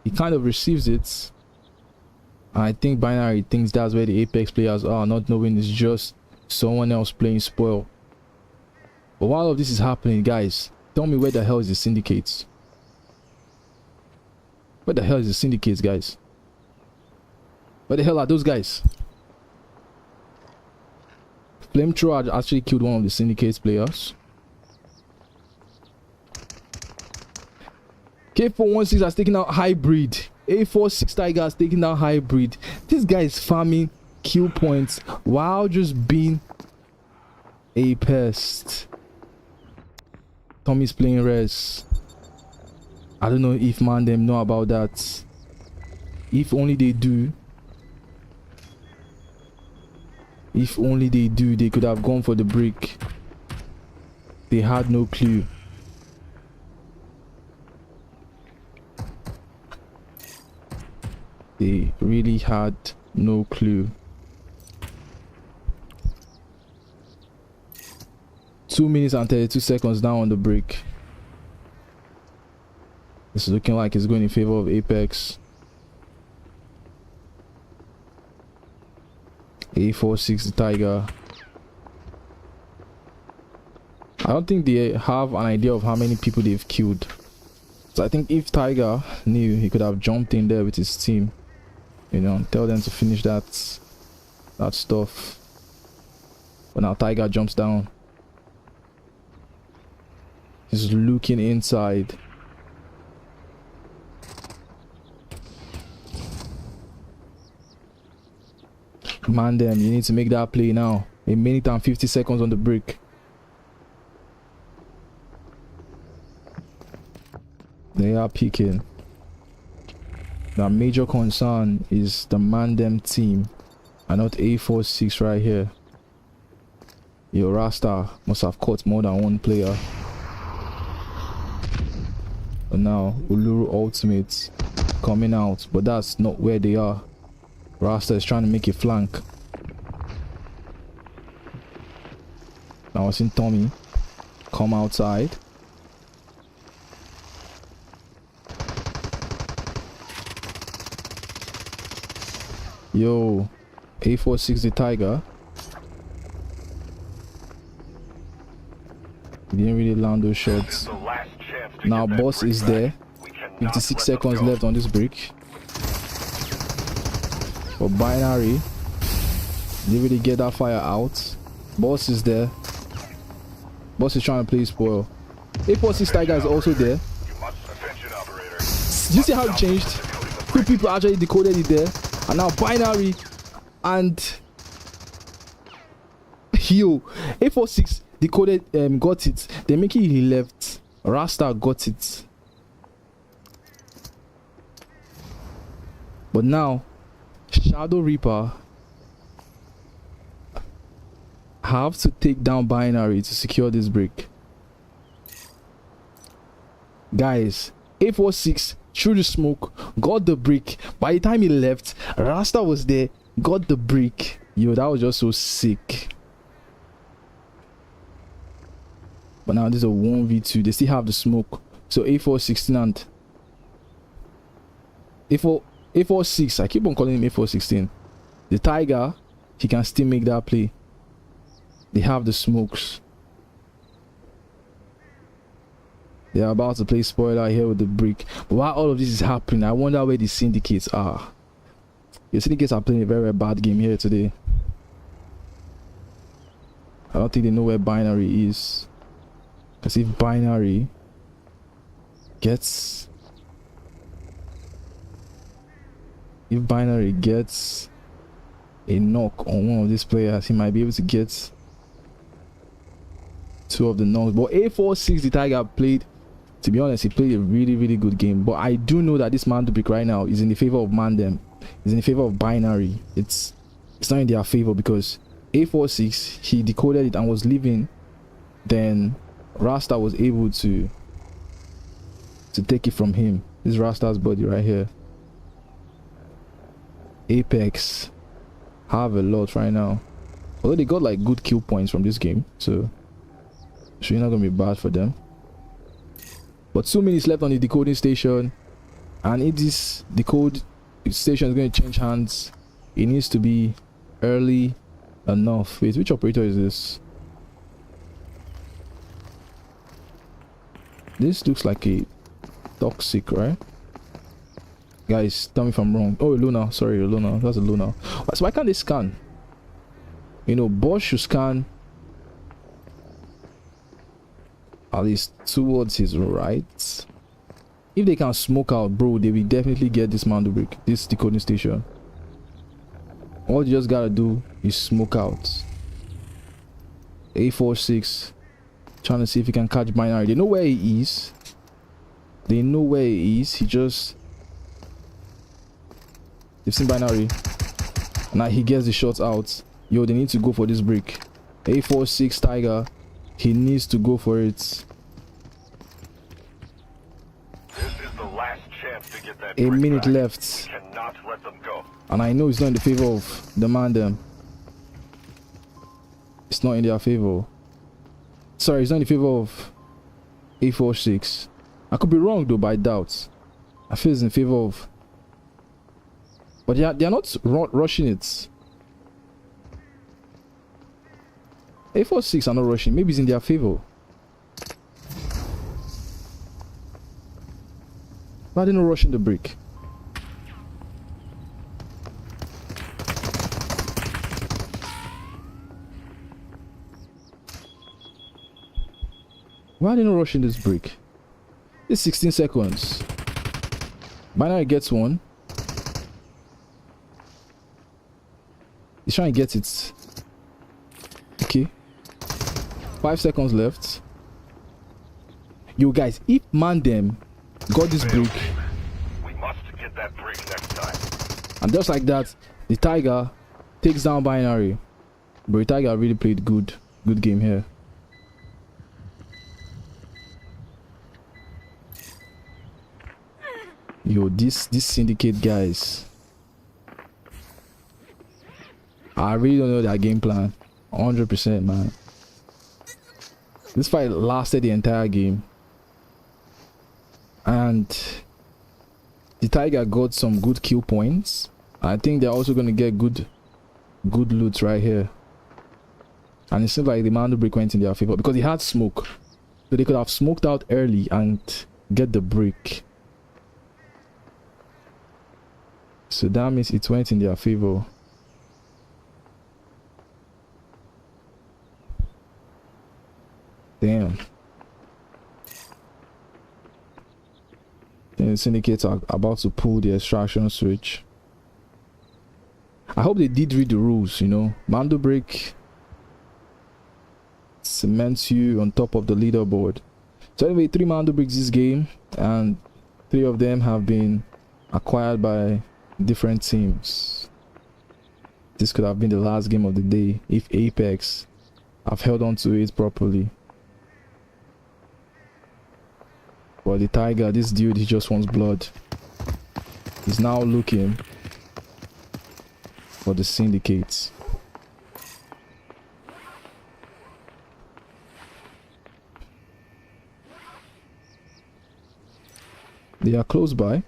He kind of receives it. I think Binary thinks that's where the Apex players are, not knowing it's just someone else playing spoil. But while all of this is happening, guys, tell me where the hell is the Syndicates? Where the hell is the Syndicates, guys? Where the hell are those guys? Flamethrower actually killed one of the Syndicates players. K416 has taken out Hybrid. A46 Tiger has taken out Hybrid. This guy is farming kill points while just being a pest. Tommy's playing res. I don't know if them know about that. If only they do. If only they do, they could have gone for the brick. They had no clue. They really had no clue. 2 minutes and 32 seconds now on the break. This is looking like it's going in favor of Apex. A46 the Tiger. I don't think they have an idea of how many people they've killed. So I think if Tiger knew, he could have jumped in there with his team. You know, tell them to finish that stuff. But now Tiger jumps down. He's looking inside. Man, them, you need to make that play now. A minute and 50 seconds on the break. They are peeking. The major concern is the Mandem team and not A46 right here. Your Rasta must have caught more than one player. But now Uluru Ultimates coming out, but that's not where they are. Rasta is trying to make a flank. Now I've seen Tommy come outside. Yo, A46 the Tiger. He didn't really land those shots. Now Boss is there. 56 seconds left on this break. But Binary didn't really get that fire out. Boss is there. Boss is trying to play spoil. A46 Tiger is also there. You see how it changed? Two people actually decoded it there. And now binary and yo, A46 decoded got it. Then Mickey he left. Rasta got it. But now Shadow Reaper have to take down binary to secure this brick. Guys, A46 through the smoke got the brick. By the time he left, Rasta was there, got the brick. Yo, that was just so sick. But now this is a 1v2. They still have the smoke. So A416 and A46. I keep on calling him A416. The Tiger, he can still make that play. They have the smokes. They are about to play spoiler here with the brick. But while all of this is happening, I wonder where the syndicates are. The syndicates are playing a very, very bad game here today. I don't think they know where binary is. Because if binary gets a knock on one of these players, he might be able to get two of the knocks. But A46, the Tiger played, to be honest, he played a really, really good game. But I do know that this man to pick right now is in the favor of Mandem. Is in the favor of binary. It's not in their favor because A46, he decoded it and was leaving. Then Rasta was able to take it from him. This is Rasta's body right here. Apex have a lot right now. Although they got like good kill points from this game, so it's really not gonna be bad for them. But 2 minutes left on the decoding station, and if this decode station is going to change hands, it needs to be early enough. Wait, which operator is this? This looks like a toxic, right? Guys, tell me if I'm wrong. Oh, Luna. Sorry, Luna. That's a Luna. So why can't they scan? You know, Boss should scan at least towards his right. If they can smoke out, bro, they will definitely get this man to break this decoding station. All you just gotta do is smoke out. A46 trying to see if he can catch binary. They know where he is. They know where he is. He just, they've seen binary. Now he gets the shots out. Yo, they need to go for this break. A46 Tiger, he needs to go for it. This is the last chance to get that A brick minute back. left. We cannot let them go. And I know it's not in the favor of the Mandem. It's not in their favor. Sorry, it's not in the favor of A46. I could be wrong though, but I doubt. I feel it's in favor of. But they are not rushing it. A46 are not rushing. Maybe it's in their favor. Why are they not rushing the brick? Why are they not rushing this brick? It's 16 seconds. Binary gets one. He's trying to get it. Okay. 5 seconds left. Yo guys, if Mandem got this brick, We must get that brick next time. and just like that, the Tiger takes down binary. But the Tiger really played good game here. Yo, this syndicate guys, I really don't know their game plan. 100%, man. This fight lasted the entire game, and the Tiger got some good kill points. I think they're also gonna get good loot right here. And it seems like the Mando break went in their favor because he had smoke, so they could have smoked out early and get the break. So that means it went in their favor. Damn. And the syndicates are about to pull the extraction switch. I hope they did read the rules, you know. Mando break cements you on top of the leaderboard. So anyway, 3 Mando breaks this game, and 3 of them have been acquired by different teams. This could have been the last game of the day if Apex have held on to it properly. But the Tiger, this dude, he just wants blood. He's now looking for the syndicates. They are close by.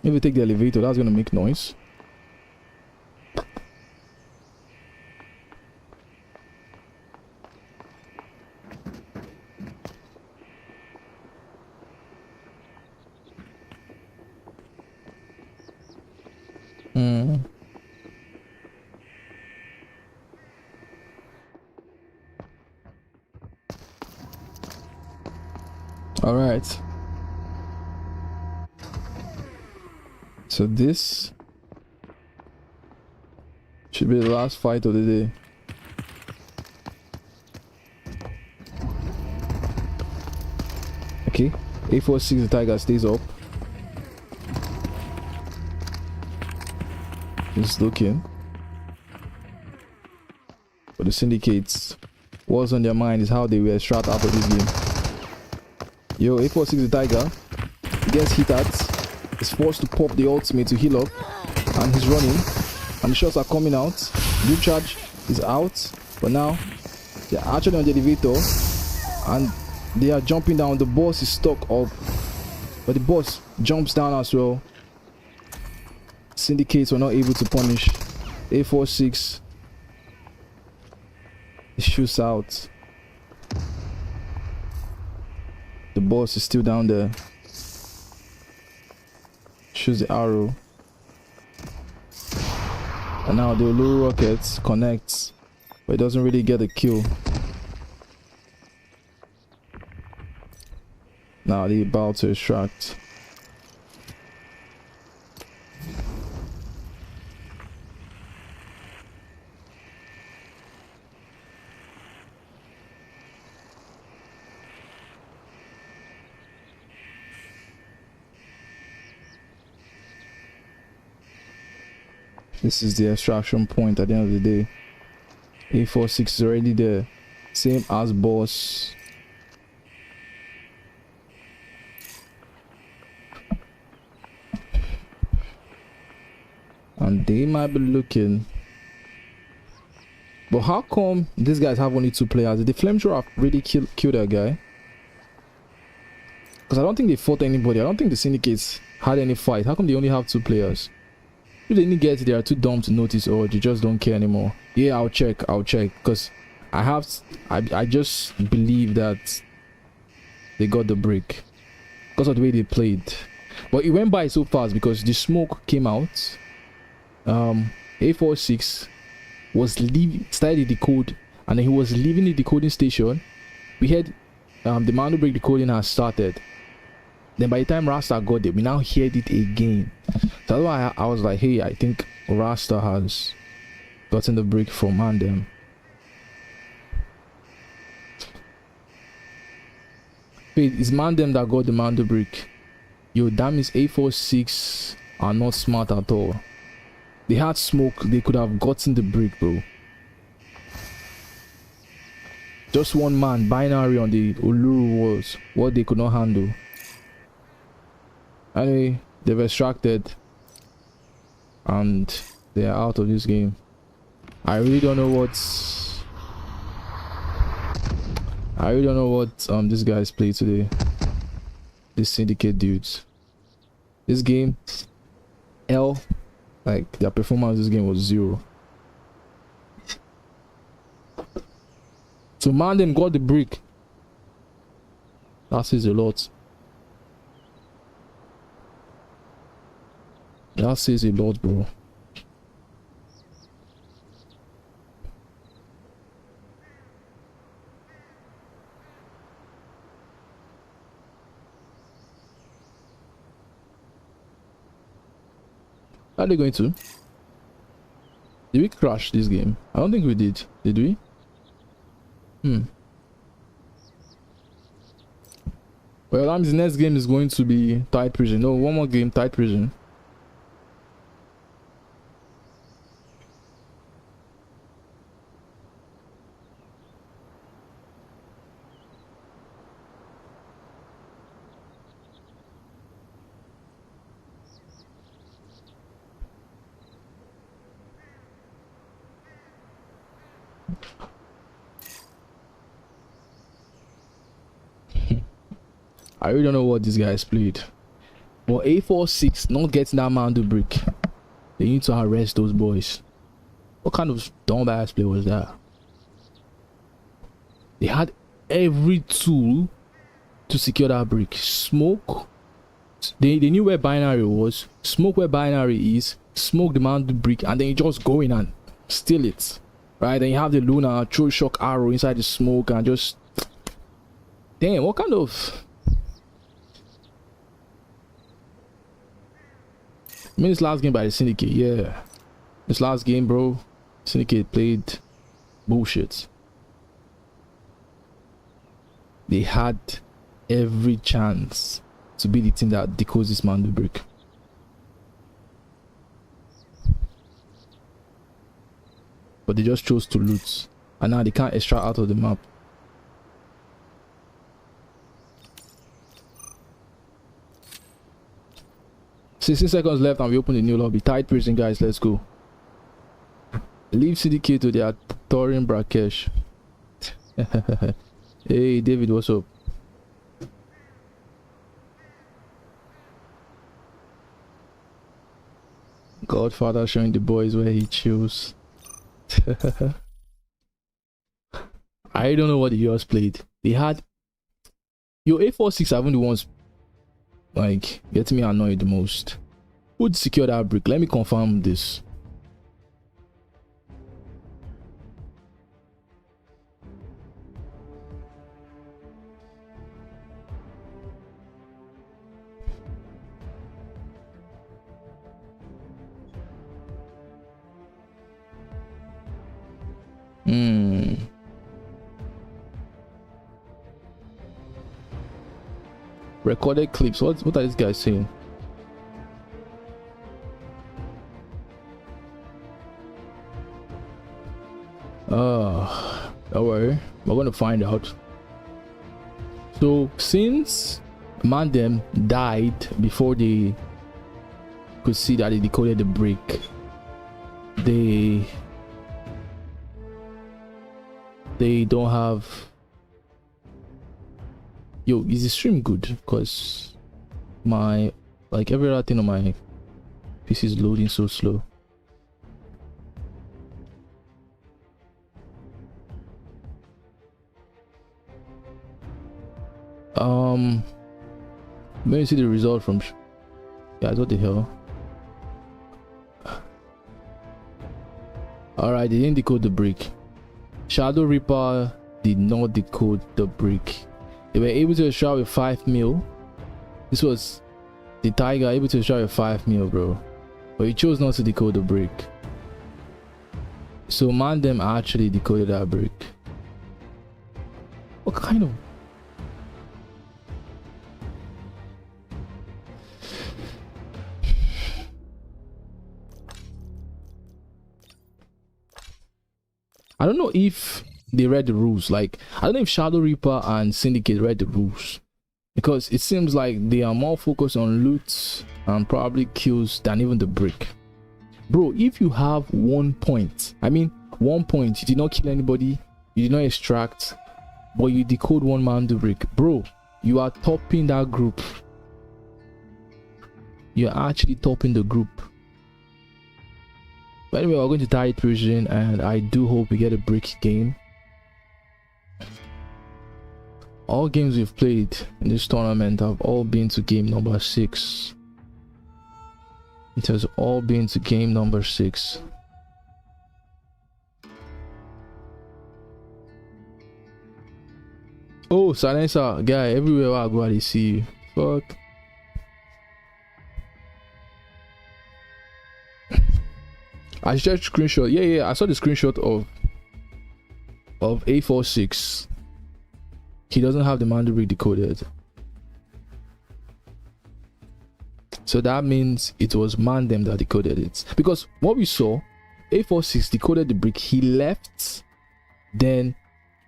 If we take the elevator, that's gonna make noise. All right. So this should be the last fight of the day. Okay, 846 the Tiger stays up. Just looking for the syndicates. What's on their mind is how they will extract out of this game. Yo, 846 the Tiger gets hit at, is forced to pop the ultimate to heal up, and he's running, and the shots are coming out. Blue charge is out, but now they're actually on the elevator and they are jumping down. The boss is stuck up, but the boss jumps down as well. Syndicates were not able to punish. 846 shoots out. The boss is still down there. Shoots the arrow. And now the Olu rocket connects, but it doesn't really get a kill. Now they're about to extract. This is the extraction point at the end of the day. 846 is already there. Same as boss. And they might be looking. But how come these guys have only 2 players? Did the flamethrower really kill that guy? Because I don't think they fought anybody. I don't think the syndicates had any fight. How come they only have 2 players? If they didn't get it, they are too dumb to notice, or they just don't care anymore. Yeah, I'll check, because I just believe that they got the break because of the way they played. But it went by so fast because the smoke came out. 846 was started the decode, and then he was leaving the decoding station. We had the Mando break decoding has started. Then by the time Rasta got there, we now heard it again. So that's why I was like, hey, I think Rasta has gotten the break from Mandem. Wait, it's Mandem that got the Mando break. Yo, that means 846 are not smart at all. They had smoke, they could have gotten the break, bro. Just one man, binary on the Uluru walls, what they could not handle. Anyway, they've extracted and they are out of this game. I really don't know what these guys play today. These syndicate dudes. This game, like their performance this game was 0. So Mandem got the break. That says a lot. That says a lot, bro. Are they going to? Did we crash this game? I don't think we did. Did we? Well, that means the next game is going to be Tight Prison. No, one more game, Tight Prison. I really don't know what these guys played. But A46 not getting that Mando brick. They need to arrest those boys. What kind of dumbass play was that? They had every tool to secure that brick. Smoke. They knew where binary was. Smoke where binary is. Smoke the Mando brick. And then you just go in and steal it. Right? Then you have the Luna throw shock arrow inside the smoke and just... Damn, what kind of... I mean, this last game by the Syndicate, yeah. This last game, bro, Syndicate played bullshit. They had every chance to be the team that decodes this Mando brick. But they just chose to loot. And now they can't extract out of the map. 16 seconds left and we open the new lobby. Tight prison, guys, let's go. Leave CDK to their Thorin Brakesh. Hey David, what's up? Godfather showing the boys where he chills. I don't know what the US played. They had your A46 haven't the ones like getting me annoyed the most. Who'd secure that brick? Let me confirm this. Recorded clips. What are these guys saying? Don't worry, we're gonna find out. So since Mandem died before they could see that they decoded the brick, they don't have... Yo, is the stream good? Because my, like, every other thing on my PC is loading so slow. Let me see the result from guys. What the hell? Alright, they didn't decode the brick. Shadow Reaper did not decode the brick. They were able to extract with 5 mil. This was the Tiger able to extract with 5 mil, bro. But he chose not to decode the brick. So Mandem actually decoded that brick. What kind of... I don't know if they read the rules. Like, I don't know if Shadow Reaper and Syndicate read the rules, because it seems like they are more focused on loot and probably kills than even the brick. Bro, if you have 1 point, I mean 1 point, you did not kill anybody, you did not extract, but you decode one Mando brick, bro, you are topping that group. You're actually topping the group. But anyway, we're going to Tight Prison, and I do hope we get a brick game. All games we've played in this tournament have all been to game number 6. It has all been to game number 6. Oh, Silencer, guy, everywhere I go, I see you. Fuck. I checked screenshot. Yeah, I saw the screenshot of A46. He doesn't have the Mando brick decoded. So that means it was Mandem that decoded it. Because what we saw, A46 decoded the brick, he left, then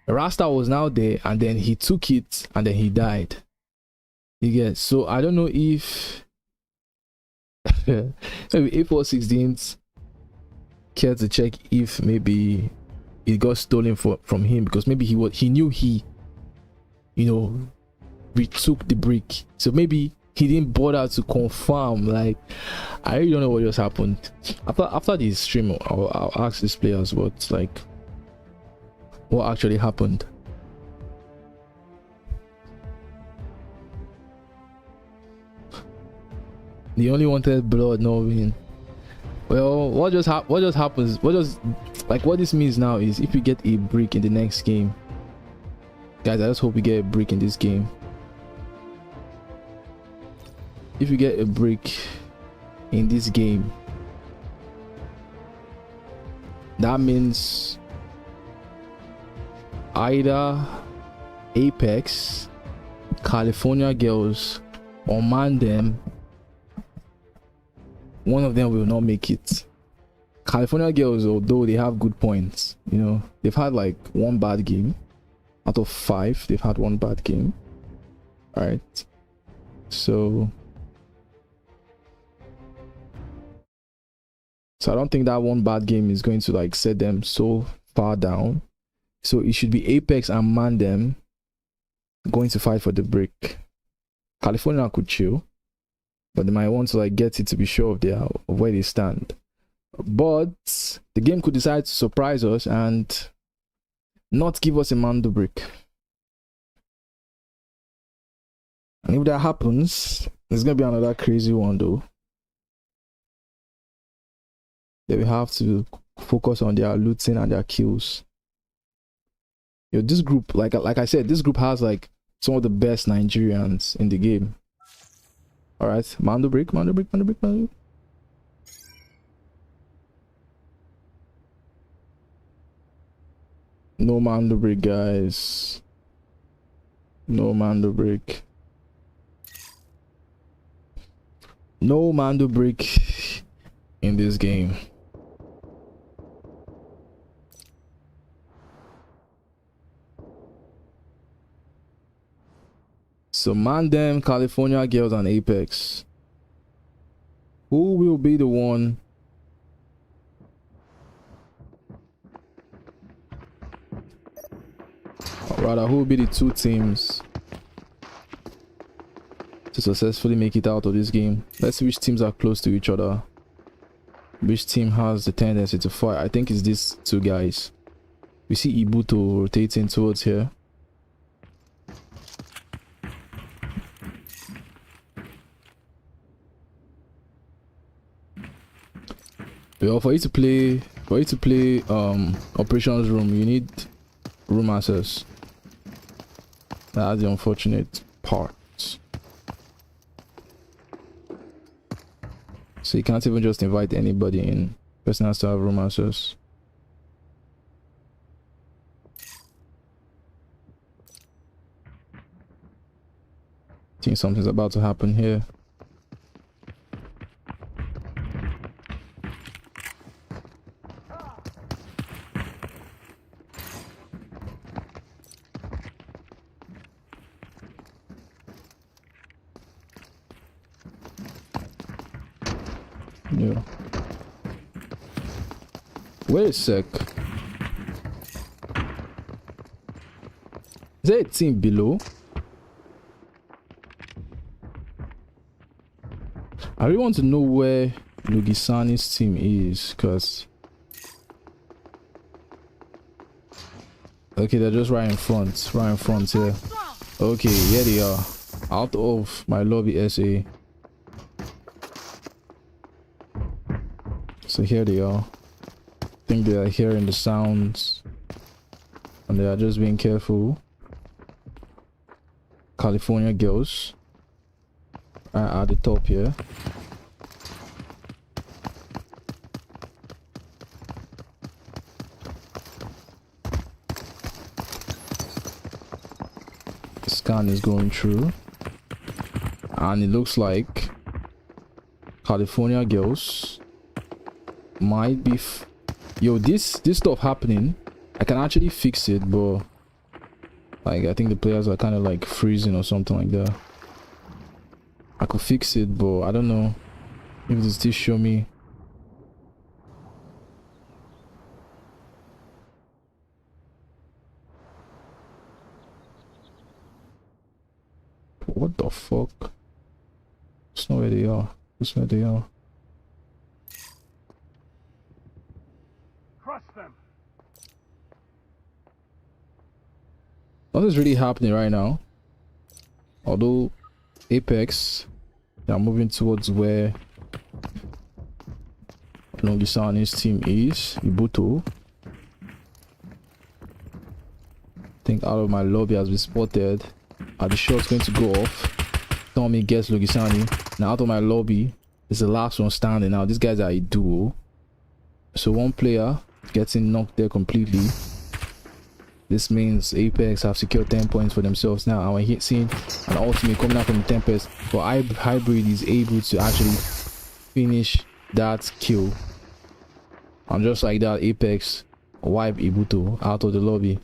Rasta was now there, and then he took it, and then he died. You get, so I don't know if maybe A46 didn't care to check if maybe it got stolen from him, because maybe he knew he, you know, retook the brick, so maybe he didn't bother to confirm. Like, I really don't know what just happened. After the stream, I'll ask these players what actually happened. The only wanted blood, no win. Well, what just happens? What this means now is, if we get a brick in the next game, guys, I just hope we get a brick in this game. If you get a brick in this game, that means either Apex, California Girls, or Mandem, one of them will not make it. California Girls, although they have good points, you know, they've had like one bad game out of 5. They've had one bad game. All right, so I don't think that one bad game is going to like set them so far down. So it should be Apex and Mandem going to fight for the brick. California could chill, but they might want to like get it to be sure of where they stand. But the game could decide to surprise us and not give us a Mando brick. And if that happens, there's gonna be another crazy one though. They will have to focus on their looting and their kills. Yo, this group, like I said, this group has like some of the best Nigerians in the game. All right, Mando brick. No Mando brick, guys. No Mando brick. No Mando brick in this game. So Mandem, California Girls, and Apex. Who will be the one? Or rather, who will be the 2 teams to successfully make it out of this game? Let's see which teams are close to each other. Which team has the tendency to fight? I think it's these 2 guys. We see Ibuto rotating towards here. Well, for you to play operations room, you need room access. That's the unfortunate part. So you can't even just invite anybody in. Person has to have room access. I think something's about to happen here. Yeah. Wait a sec. Is there a team below? I really want to know where Lugisani's team is, because okay, they're just right in front here. Okay, here they are, out of my lobby SA. So here they are. I think they are hearing the sounds and they are just being careful. California Girls are at the top here. scan is going through, and it looks like California girls might be yo, this stuff happening. I can actually fix it, but like I think the players are kind of like freezing or something like that. I could fix it, but I don't know if it still show me. What the fuck? That's not where they are. That's where they are. Crush them. Nothing's really happening right now. Although Apex, they are moving towards where Longisa and his team is. Ibuto. I think out of my lobby has been spotted. Are the shots going to go off? Tommy gets Logisani. Now out of my lobby is the last one standing. Now these guys are a duo. So one player getting knocked there completely. This means Apex have secured 10 points for themselves now. And we're seeing an ultimate coming out from the Tempest. But Hybrid is able to actually finish that kill. And just like that, Apex wipe Ibuto out of the lobby.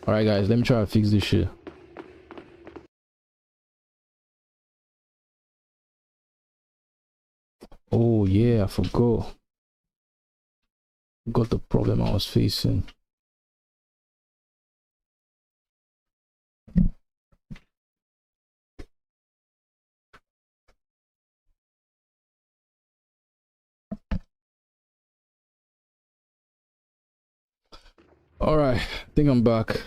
Alright guys, let me try to fix this shit. Oh yeah, I forgot the problem I was facing. Alright, I think I'm back.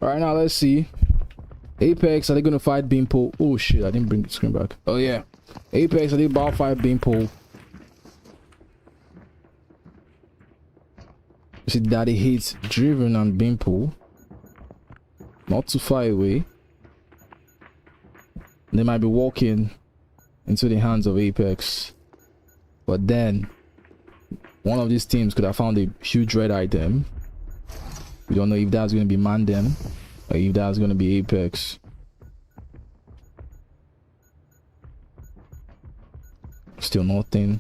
Alright, now let's see. Apex, are they gonna fight Beanpole? Oh shit, I didn't bring the screen back. Oh yeah. Apex, are they about to fight Beanpole? You see, Daddy hates Driven and Beanpole. Not too far away. They might be walking into the hands of Apex. But then, one of these teams could have found a huge red item. We don't know if that's going to be Mandem or if that's going to be Apex. Still nothing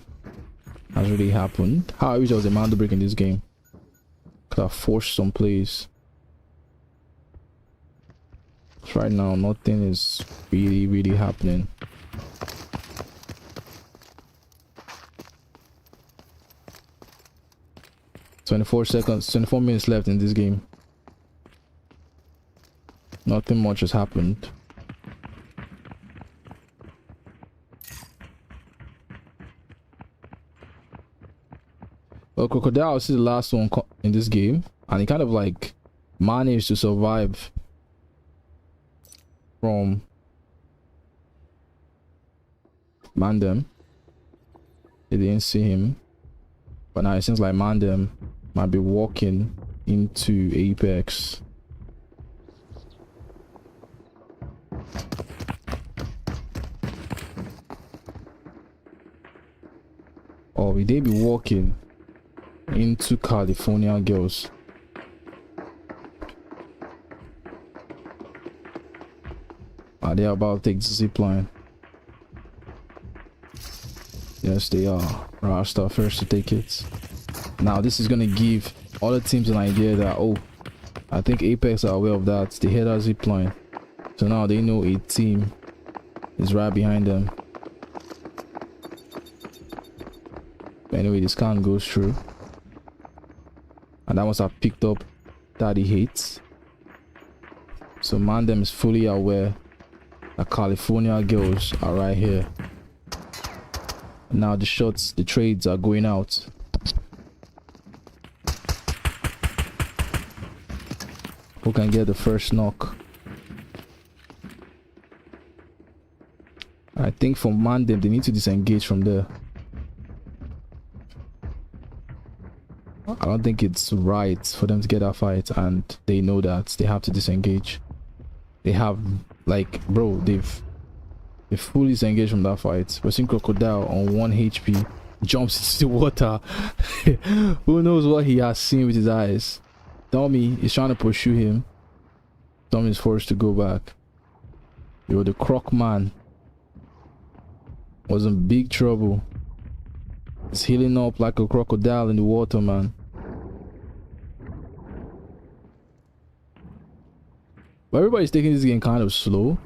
has really happened. How I wish there was a Mando break in this game. Could have forced some plays. Right now, nothing is really happening. $24 minutes left in this game. Nothing much has happened. Well, Crocodile is the last one in this game, and he kind of like managed to survive from Mandem. They didn't see him, but now it seems like Mandem might be walking into Apex. Or will they be walking into California girls? Are they about to take the zip line? Yes, they are. Rasta first to take it. Now this is gonna give other teams an idea that, oh, I think Apex are aware of that. They hear that zip line, so now they know a team is right behind them. But anyway, the scan goes through, and that must have picked up that he hates. So Mandem is fully aware that California girls are right here. Now the shots, the trades are going out. Who can get the first knock? I think for Mandem, they need to disengage from there. I don't think it's right for them to get that fight, and they know that they have to disengage. They have Like, bro, they've fully disengaged from that fight. We're seeing Crocodile on 1 HP. Jumps into the water. Who knows what he has seen with his eyes? Tommy is trying to pursue him. Tommy is forced to go back. Yo, the Croc man was in big trouble. He's healing up like a crocodile in the water, man. But everybody's taking this game kind of slow.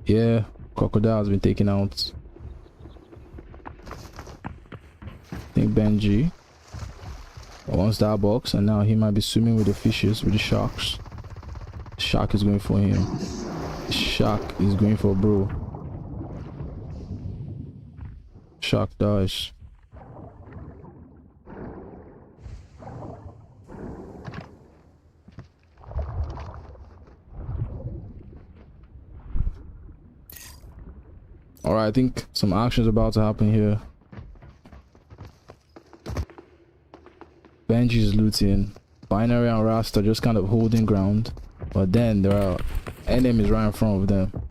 Yeah, Crocodile has been taken out. I think Benji wants that box, and now he might be swimming with the fishes, with the sharks. The shark is going for him. The shark is going for bro. Shark dies. Alright, I think some action is about to happen here. Benji's looting. Binary and Rasta just kind of holding ground. But then there are enemies right in front of them.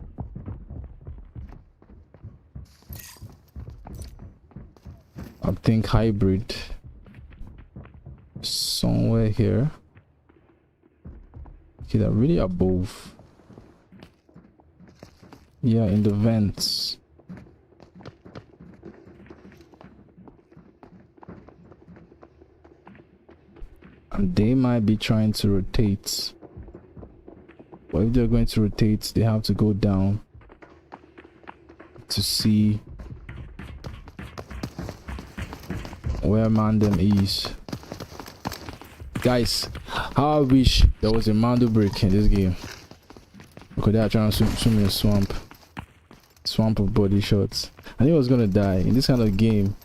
I think Hybrid somewhere here. Okay, they're really above. Yeah, in the vents. And they might be trying to rotate. But if they're going to rotate, they have to go down to see where Mandem is. Guys, how I wish there was a Mando break in this game. Because they're trying to swim in a swamp. Swamp of body shots. I knew I was gonna die in this kind of game.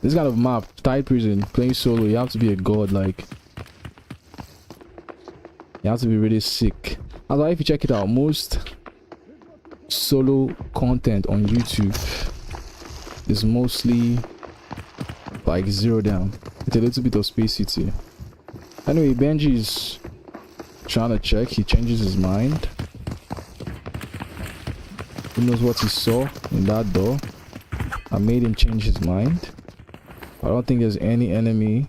This kind of map, tight prison, playing solo, you have to be a god. Like, you have to be really sick. That's why if you check it out, most solo content on YouTube is mostly like zero down with a little bit of Space City. Anyway, Benji is trying to check. He changes his mind. Who knows what he saw in that door? I made him change his mind. I don't think there's any enemy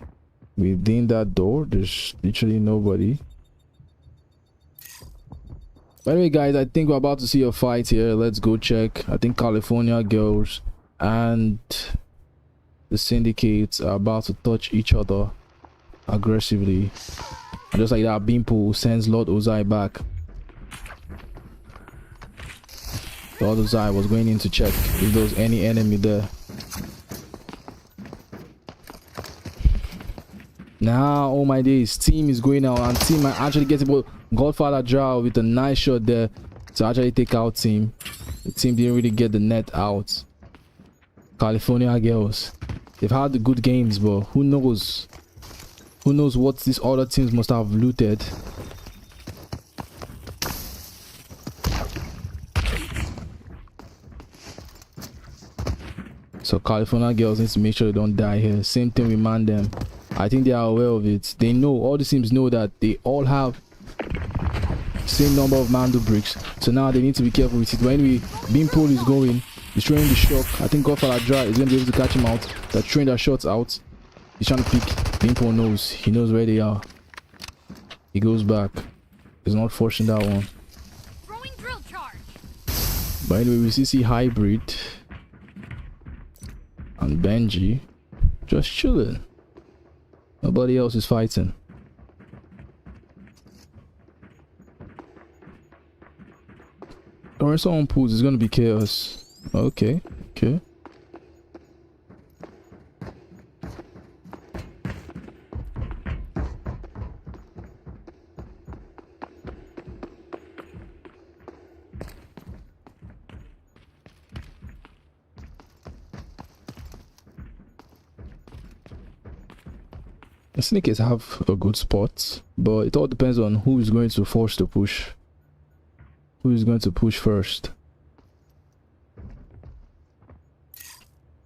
within that door. There's literally nobody. But anyway, guys, I think we're about to see a fight here. Let's go check. I think California Girls and the Syndicates are about to touch each other aggressively. And just like that, Bimpo sends Lord Ozai back. Lord Ozai was going in to check if there was any enemy there. Now, oh my days, team is going out, and team might actually get it. Godfather draw with a nice shot there to actually take out team. The team didn't really get the net out. California Girls, they've had the good games, but who knows? Who knows what these other teams must have looted. So California Girls need to make sure they don't die here. Same thing with Mandem. I think they are aware of it. They know, all the teams know that they all have same number of Mando bricks. So now they need to be careful with it. But anyway, Beanpole is going. He's throwing the shock. I think Godfather Dra is going to be able to catch him out. They're throwing their shots out. He's trying to pick. Beanpole knows. He knows where they are. He goes back. He's not forcing that one. Throwing drill charge. But anyway, we see Hybrid and Benji just chilling. Nobody else is fighting. Or when someone pulls, it's gonna be chaos. Okay, okay. The Sneakers have a good spot, but it all depends on who is going to force the push. Who is going to push first?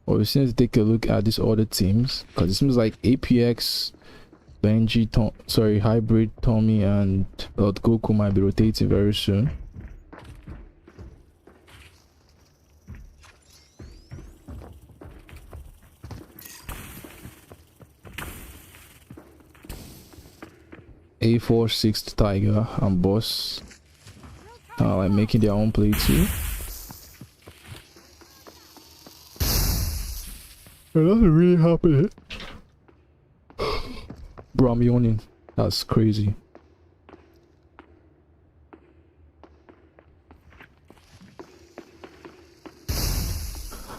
Or we need to take a look at these other teams, because it seems like APX, Benji, Hybrid, Tommy, and Goku might be rotating very soon. A46 Tiger and Boss like making their own play too. Nothing really happening. Bro, I'm yawning. That's crazy.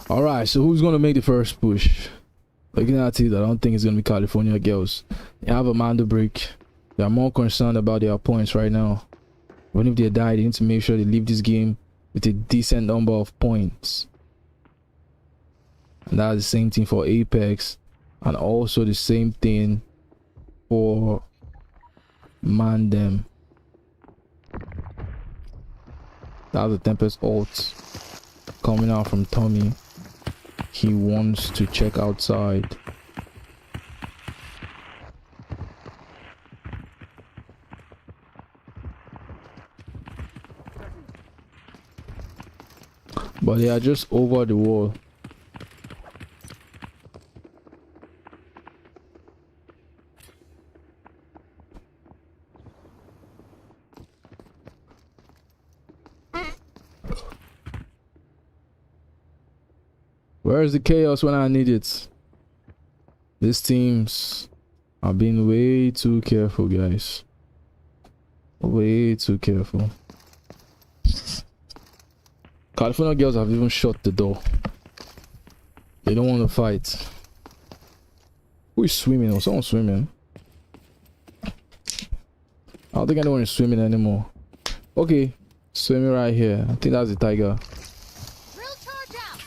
Alright, so who's gonna make the first push? Looking at it, I don't think it's gonna be California Girls. They have a Mando break. They are more concerned about their points right now. Even if they die, they need to make sure they leave this game with a decent number of points. And that's the same thing for Apex, and also the same thing for Mandem. That's the Tempest ult coming out from Tommy. He wants to check outside. But they are just over the wall. Where's the chaos when I need it? These teams are being way too careful, guys. Way too careful. California Girls have even shut the door. They don't want to fight. Who is swimming? Or someone swimming? I don't think anyone is swimming anymore. Okay, swimming right here. I think that's the tiger. Drill charge out.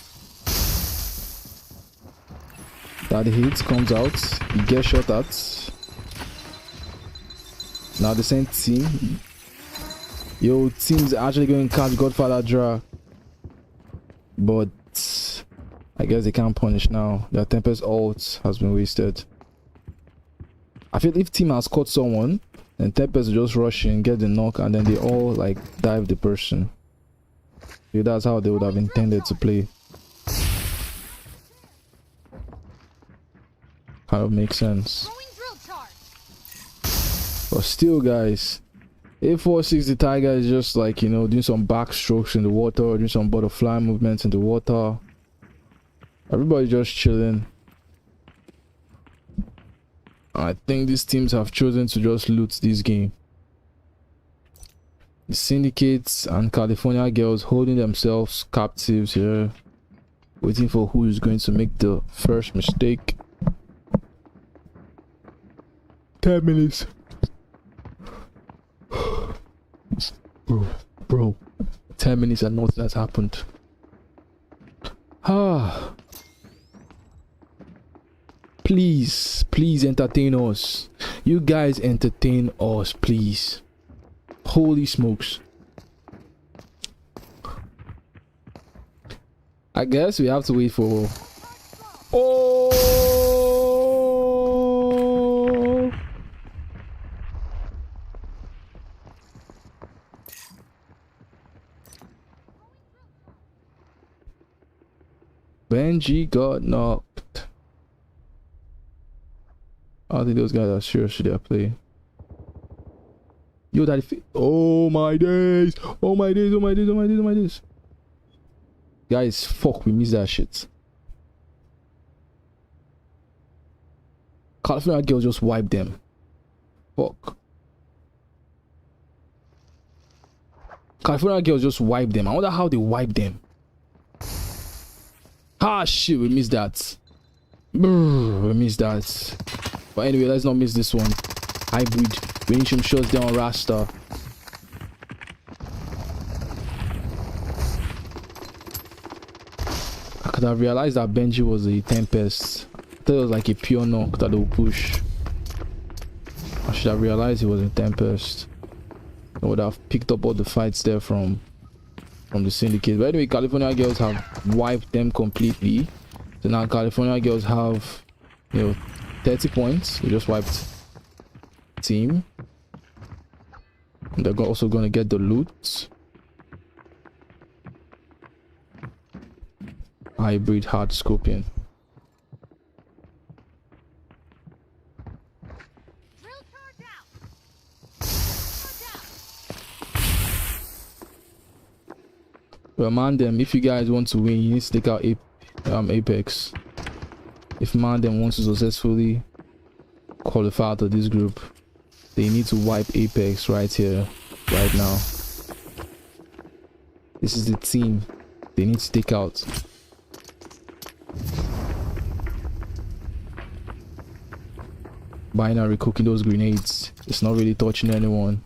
That hit comes out. He gets shot at. Now the same team. Yo, team's actually going to catch Godfather Drag. But I guess they can't punish now. Their Tempest ult has been wasted. I feel if team has caught someone, then Tempest will just rush in, get the knock, and then they all like dive the person. So that's how they would have intended to play. Kind of makes sense. But still, guys, A46 the Tiger is just like, you know, doing some backstrokes in the water, doing some butterfly movements in the water. Everybody just chilling. I think these teams have chosen to just loot this game. The Syndicates and California Girls holding themselves captives here, waiting for who is going to make the first mistake. 10 minutes. Bro, 10 minutes and nothing has happened. Please entertain us. You guys entertain us, please. Holy smokes. I guess we have to wait for... Oh! Benji got knocked. I think those guys are serious with their play. Yo, that oh my days! Oh my days! Oh my days! Oh my days! Oh my days! Guys, fuck, we missed that shit. California Girls just wiped them. Fuck. California Girls just wiped them. I wonder how they wiped them. Ah shit, we missed that. Brr, we missed that. But anyway, let's not miss this one. Hybrid. We need some shots down Rasta. I could have realized that Benji was a Tempest. I thought it was like a pure knock that will push. I should have realized he was a Tempest. I would have picked up all the fights there from the Syndicate. But anyway, California Girls have wiped them completely. So now California girls have, 30 points. They just wiped team. And they're also going to get the loot. Hybrid hard scorpion. Drill charge out. Remind them, if you guys want to win, you need to take out Apex. If Mandem wants to successfully qualify to this group, they need to wipe Apex right here, right now. This is the team they need to take out. Binary cooking those grenades. It's not really touching anyone.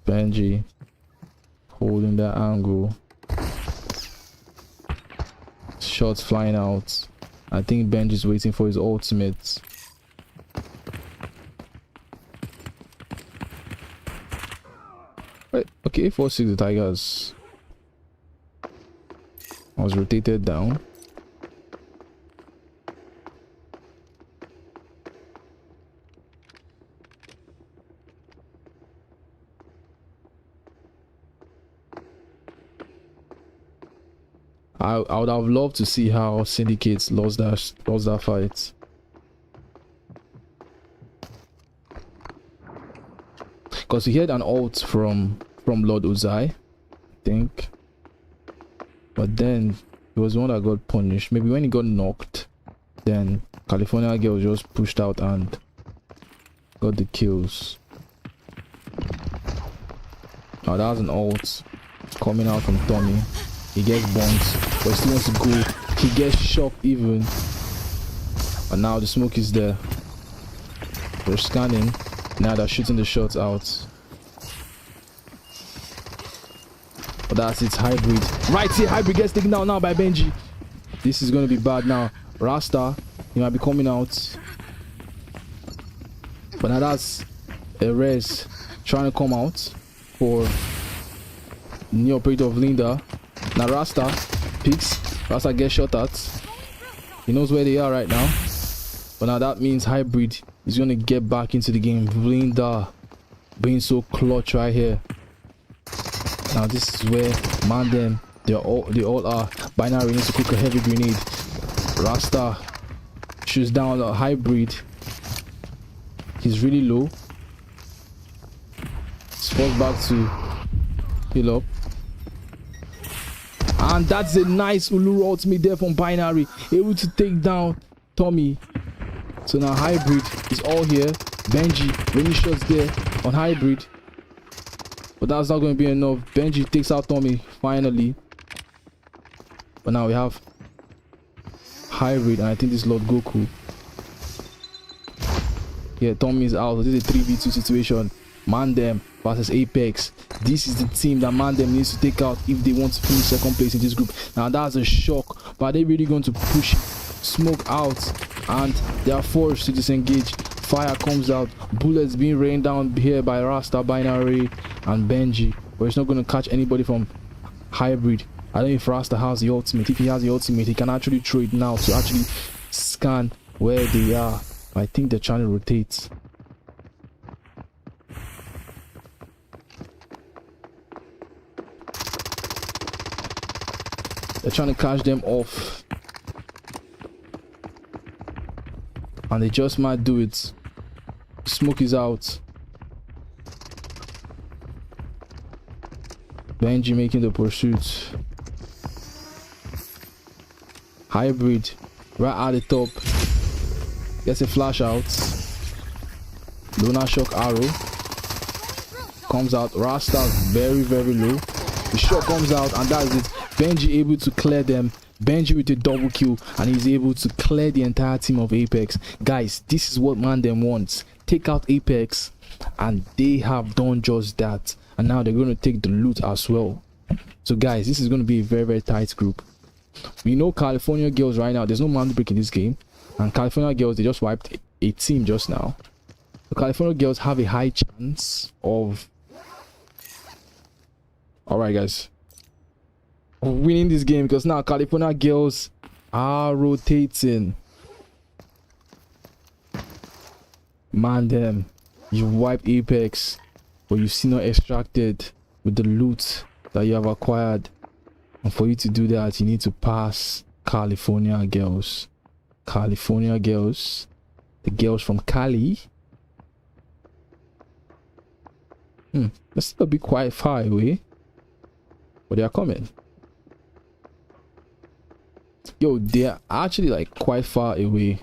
Benji holding that angle. Shots flying out. I think Benji's waiting for his ultimate. Wait, okay, 4-6 the Tigers. I was rotated down. I would have loved to see how Syndicates lost that fight. Because he had an ult from Lord Uzai, I think. But then he was the one that got punished. Maybe when he got knocked, then California girl just pushed out and got the kills. Now that was an ult coming out from Tommy. He gets bumped, but he still wants to go. He gets shocked even. And now the smoke is there. They're scanning. Now they're shooting the shots out. But that's its hybrid. Right here, hybrid gets taken out now by Benji. This is gonna be bad now. Rasta, he might be coming out. But now that's a res trying to come out for the new operator of Linda. Now Rasta picks. Rasta gets shot at. He knows where they are right now. But now that means hybrid is gonna get back into the game. Linda being so clutch right here. Now this is where Mandem, they all are. Binary needs to cook a heavy grenade. Rasta shoots down a hybrid. He's really low. Falls back to heal up. And that's a nice Uluru ultimate there from Binary. Able to take down Tommy. So now hybrid is all here. Benji, many shots there on hybrid. But that's not going to be enough. Benji takes out Tommy finally. But now we have hybrid, and I think this is Lord Goku. Yeah, Tommy is out. This is a 3v2 situation. Mandem versus Apex. This is the team that Mandem needs to take out if they want to finish second place in this group. Now that's a shock, but are they really going to push smoke out? And they are forced to disengage. Fire comes out, bullets being rained down here by Rasta, Binary, and Benji. But it's not going to catch anybody from hybrid. I don't know if Rasta has the ultimate. If he has the ultimate, he can actually throw it now to actually scan where they are. I think they're trying to rotate. They're trying to catch them off. And they just might do it. Smoke is out. Benji making the pursuit. Hybrid right at the top. Gets a flash out. Lunar shock arrow. Comes out. Rasta very, very low. The shot comes out, and that is it. Benji able to clear them. Benji with a double kill, and he's able to clear the entire team of Apex. Guys, this is what Mandem wants. Take out Apex, and they have done just that. And now they're going to take the loot as well. So guys, this is going to be a very, very tight group. We know California girls right now, there's no man break in this game. And California girls, they just wiped a team just now. The California girls have a high chance of All right, guys. We're winning this game because now California girls are rotating. Man, them. You wipe Apex, but you see not extracted with the loot that you have acquired. And for you to do that, you need to pass California girls. California girls. The girls from Cali. Let's still be quite far away. But they are coming. Yo, they are actually like quite far away.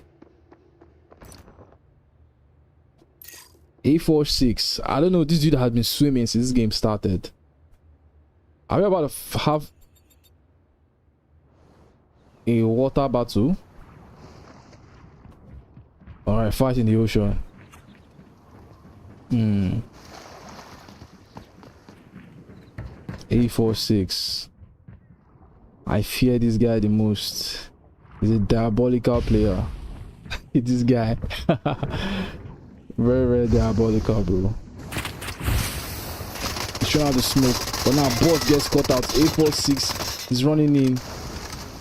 A46. I don't know. This dude has been swimming since this game started. Are we about to have a water battle? Alright, fight in the ocean. A46. I fear this guy the most. He's a diabolical player. This guy. Very, very diabolical, bro. He's trying out the smoke. But now boss gets caught out. A46 is running in.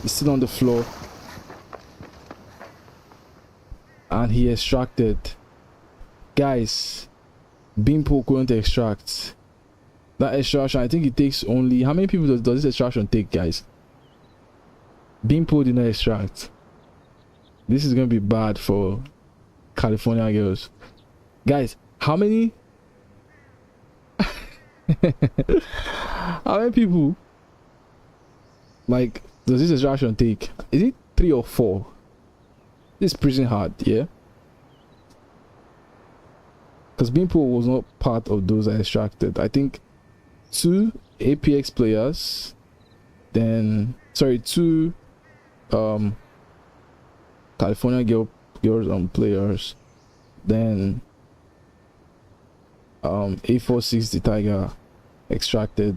He's still on the floor. And he extracted. Guys, Bimpo couldn't extract. That extraction, I think it takes only... How many people does this extraction take, guys? Bimpo did not extract. This is going to be bad for California girls. Guys, how many... how many people, like, does this extraction take? Is it 3 or 4? This is prison hard, yeah? Because Bimpo was not part of those I extracted. I think 2 APX players, then... Sorry, 2 California girls players, then A46 the Tiger extracted.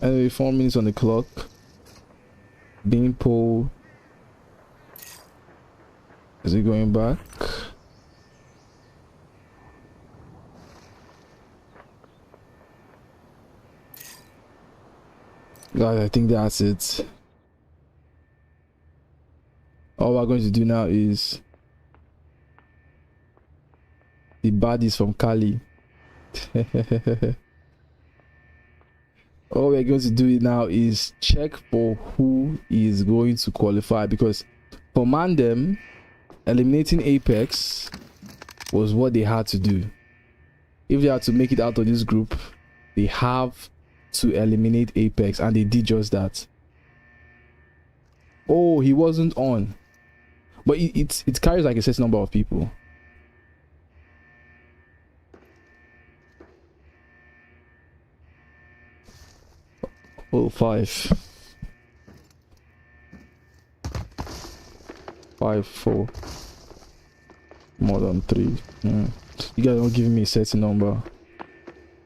Anyway, 4 minutes on the clock. Bimpo, is he going back? Guys, I think that's it. All we're going to do now is the baddies from Cali. All we're going to do now is check for who is going to qualify, because for Mandem, eliminating Apex was what they had to do. If they had to make it out of this group, they have to eliminate Apex, and they did just that. Oh, he wasn't on, but it carries like a set number of people. Oh, 5, 4, more than 3. You guys don't give me a certain number.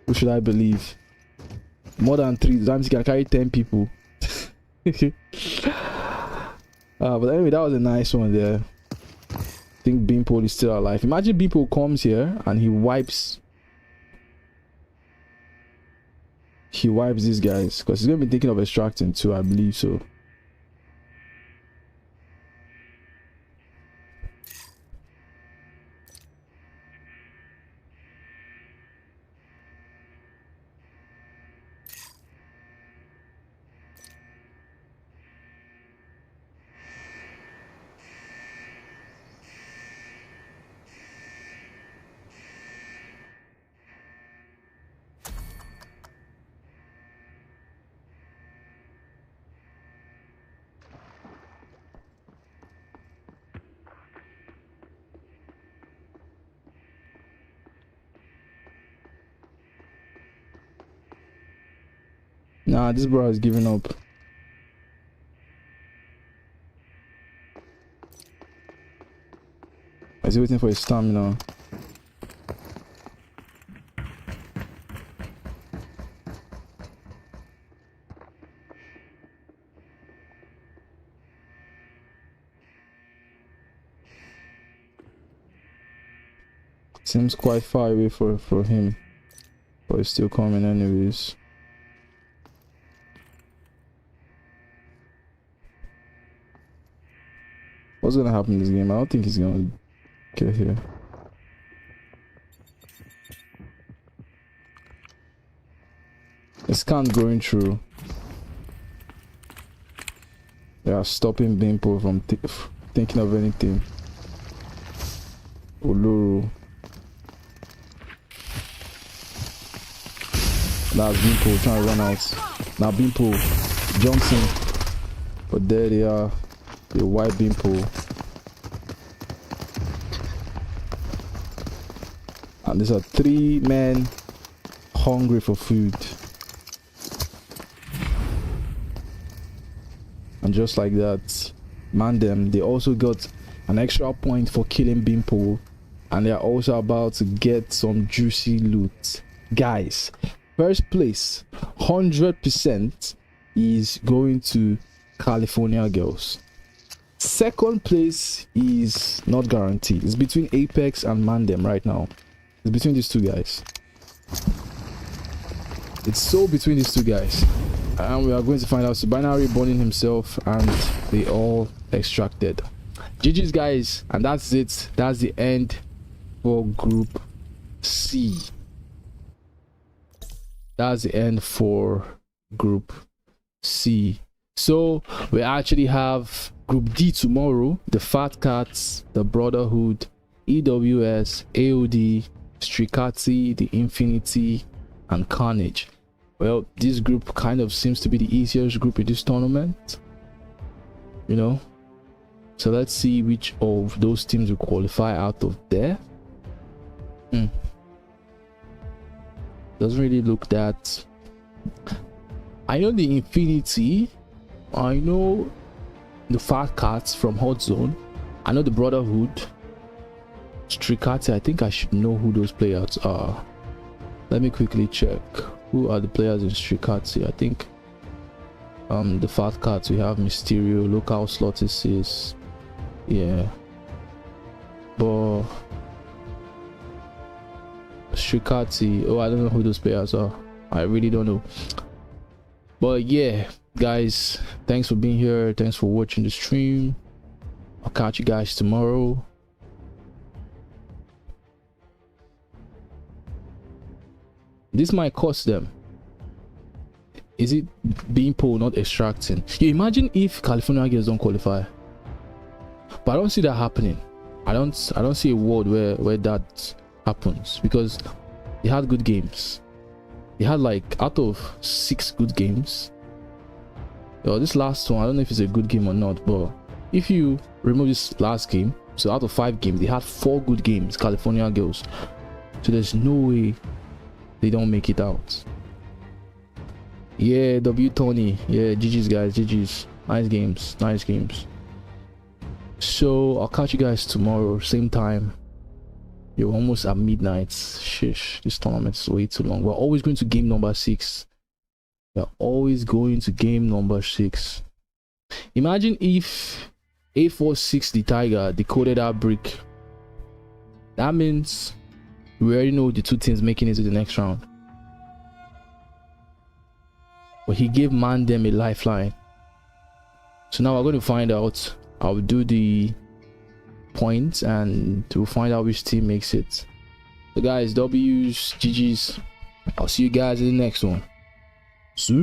Who should I believe? More than 3. That means you can carry 10 people. But anyway, that was a nice one there. I think Bimpo is still alive. Imagine Bimpo comes here and he wipes these guys, because he's gonna be thinking of extracting too, I believe so. Nah, this bro is giving up. Is he waiting for his stamina? Seems quite far away for him, but it's still coming anyways. What's gonna happen in this game? I don't think he's gonna get here. It's can't going through. They are stopping Bimpo from thinking of anything. Oloro. That's Bimpo trying to run out. Now Bimpo jumps in. But there they are. The white Bimpo. And these are 3 men hungry for food. And just like that, Mandem, they also got an extra point for killing Bimpo. And they are also about to get some juicy loot. Guys, first place, 100% is going to California Girls. Second place is not guaranteed. It's between Apex and Mandem right now. It's between these 2 guys. It's so between these 2 guys. And we are going to find out. So Binary burning himself and they all extracted. GG's guys, and that's it. That's the end for Group C. That's the end for Group C. So we actually have Group D tomorrow. The Fat Cats, the Brotherhood, EWS, AOD, Strikati, the Infinity, and Carnage. Well, this group kind of seems to be the easiest group in this tournament, you know. So let's see which of those teams will qualify out of there. Doesn't really look that. I know the Infinity, I know the Fat Cats from Hot Zone, I know the Brotherhood, Strikati. I think I should know who those players are. Let me quickly check. Who are the players in Strikati? I think the Fat Cats, we have Mysterio, Local Slottices, yeah, but Strikati, oh, I don't know who those players are. I really don't know. But yeah, guys, thanks for being here. Thanks for watching the stream. I'll catch you guys tomorrow. This might cost them. Is it Bimpo not extracting? You imagine if California Girls don't qualify, but I don't see that happening. I don't see a world where that happens, because they had good games. They had, like, out of 6 good games, well, this last one, I don't know if it's a good game or not, but if you remove this last game, so out of 5 games, they had 4 good games, California Girls. So there's no way they don't make it out. Yeah, W Tony. Yeah, GG's guys, GG's. Nice games, nice games. So I'll catch you guys tomorrow, same time. You're almost at midnight. Shish, this tournament is way too long. We're always going to game number 6. We're always going to game number 6. Imagine if 846 the Tiger decoded our brick. That means we already know the 2 teams making it to the next round. But he gave Mandem a lifeline. So now we're going to find out. I'll do the points and we'll find out which team makes it. So guys, W's, GG's. I'll see you guys in the next one. See.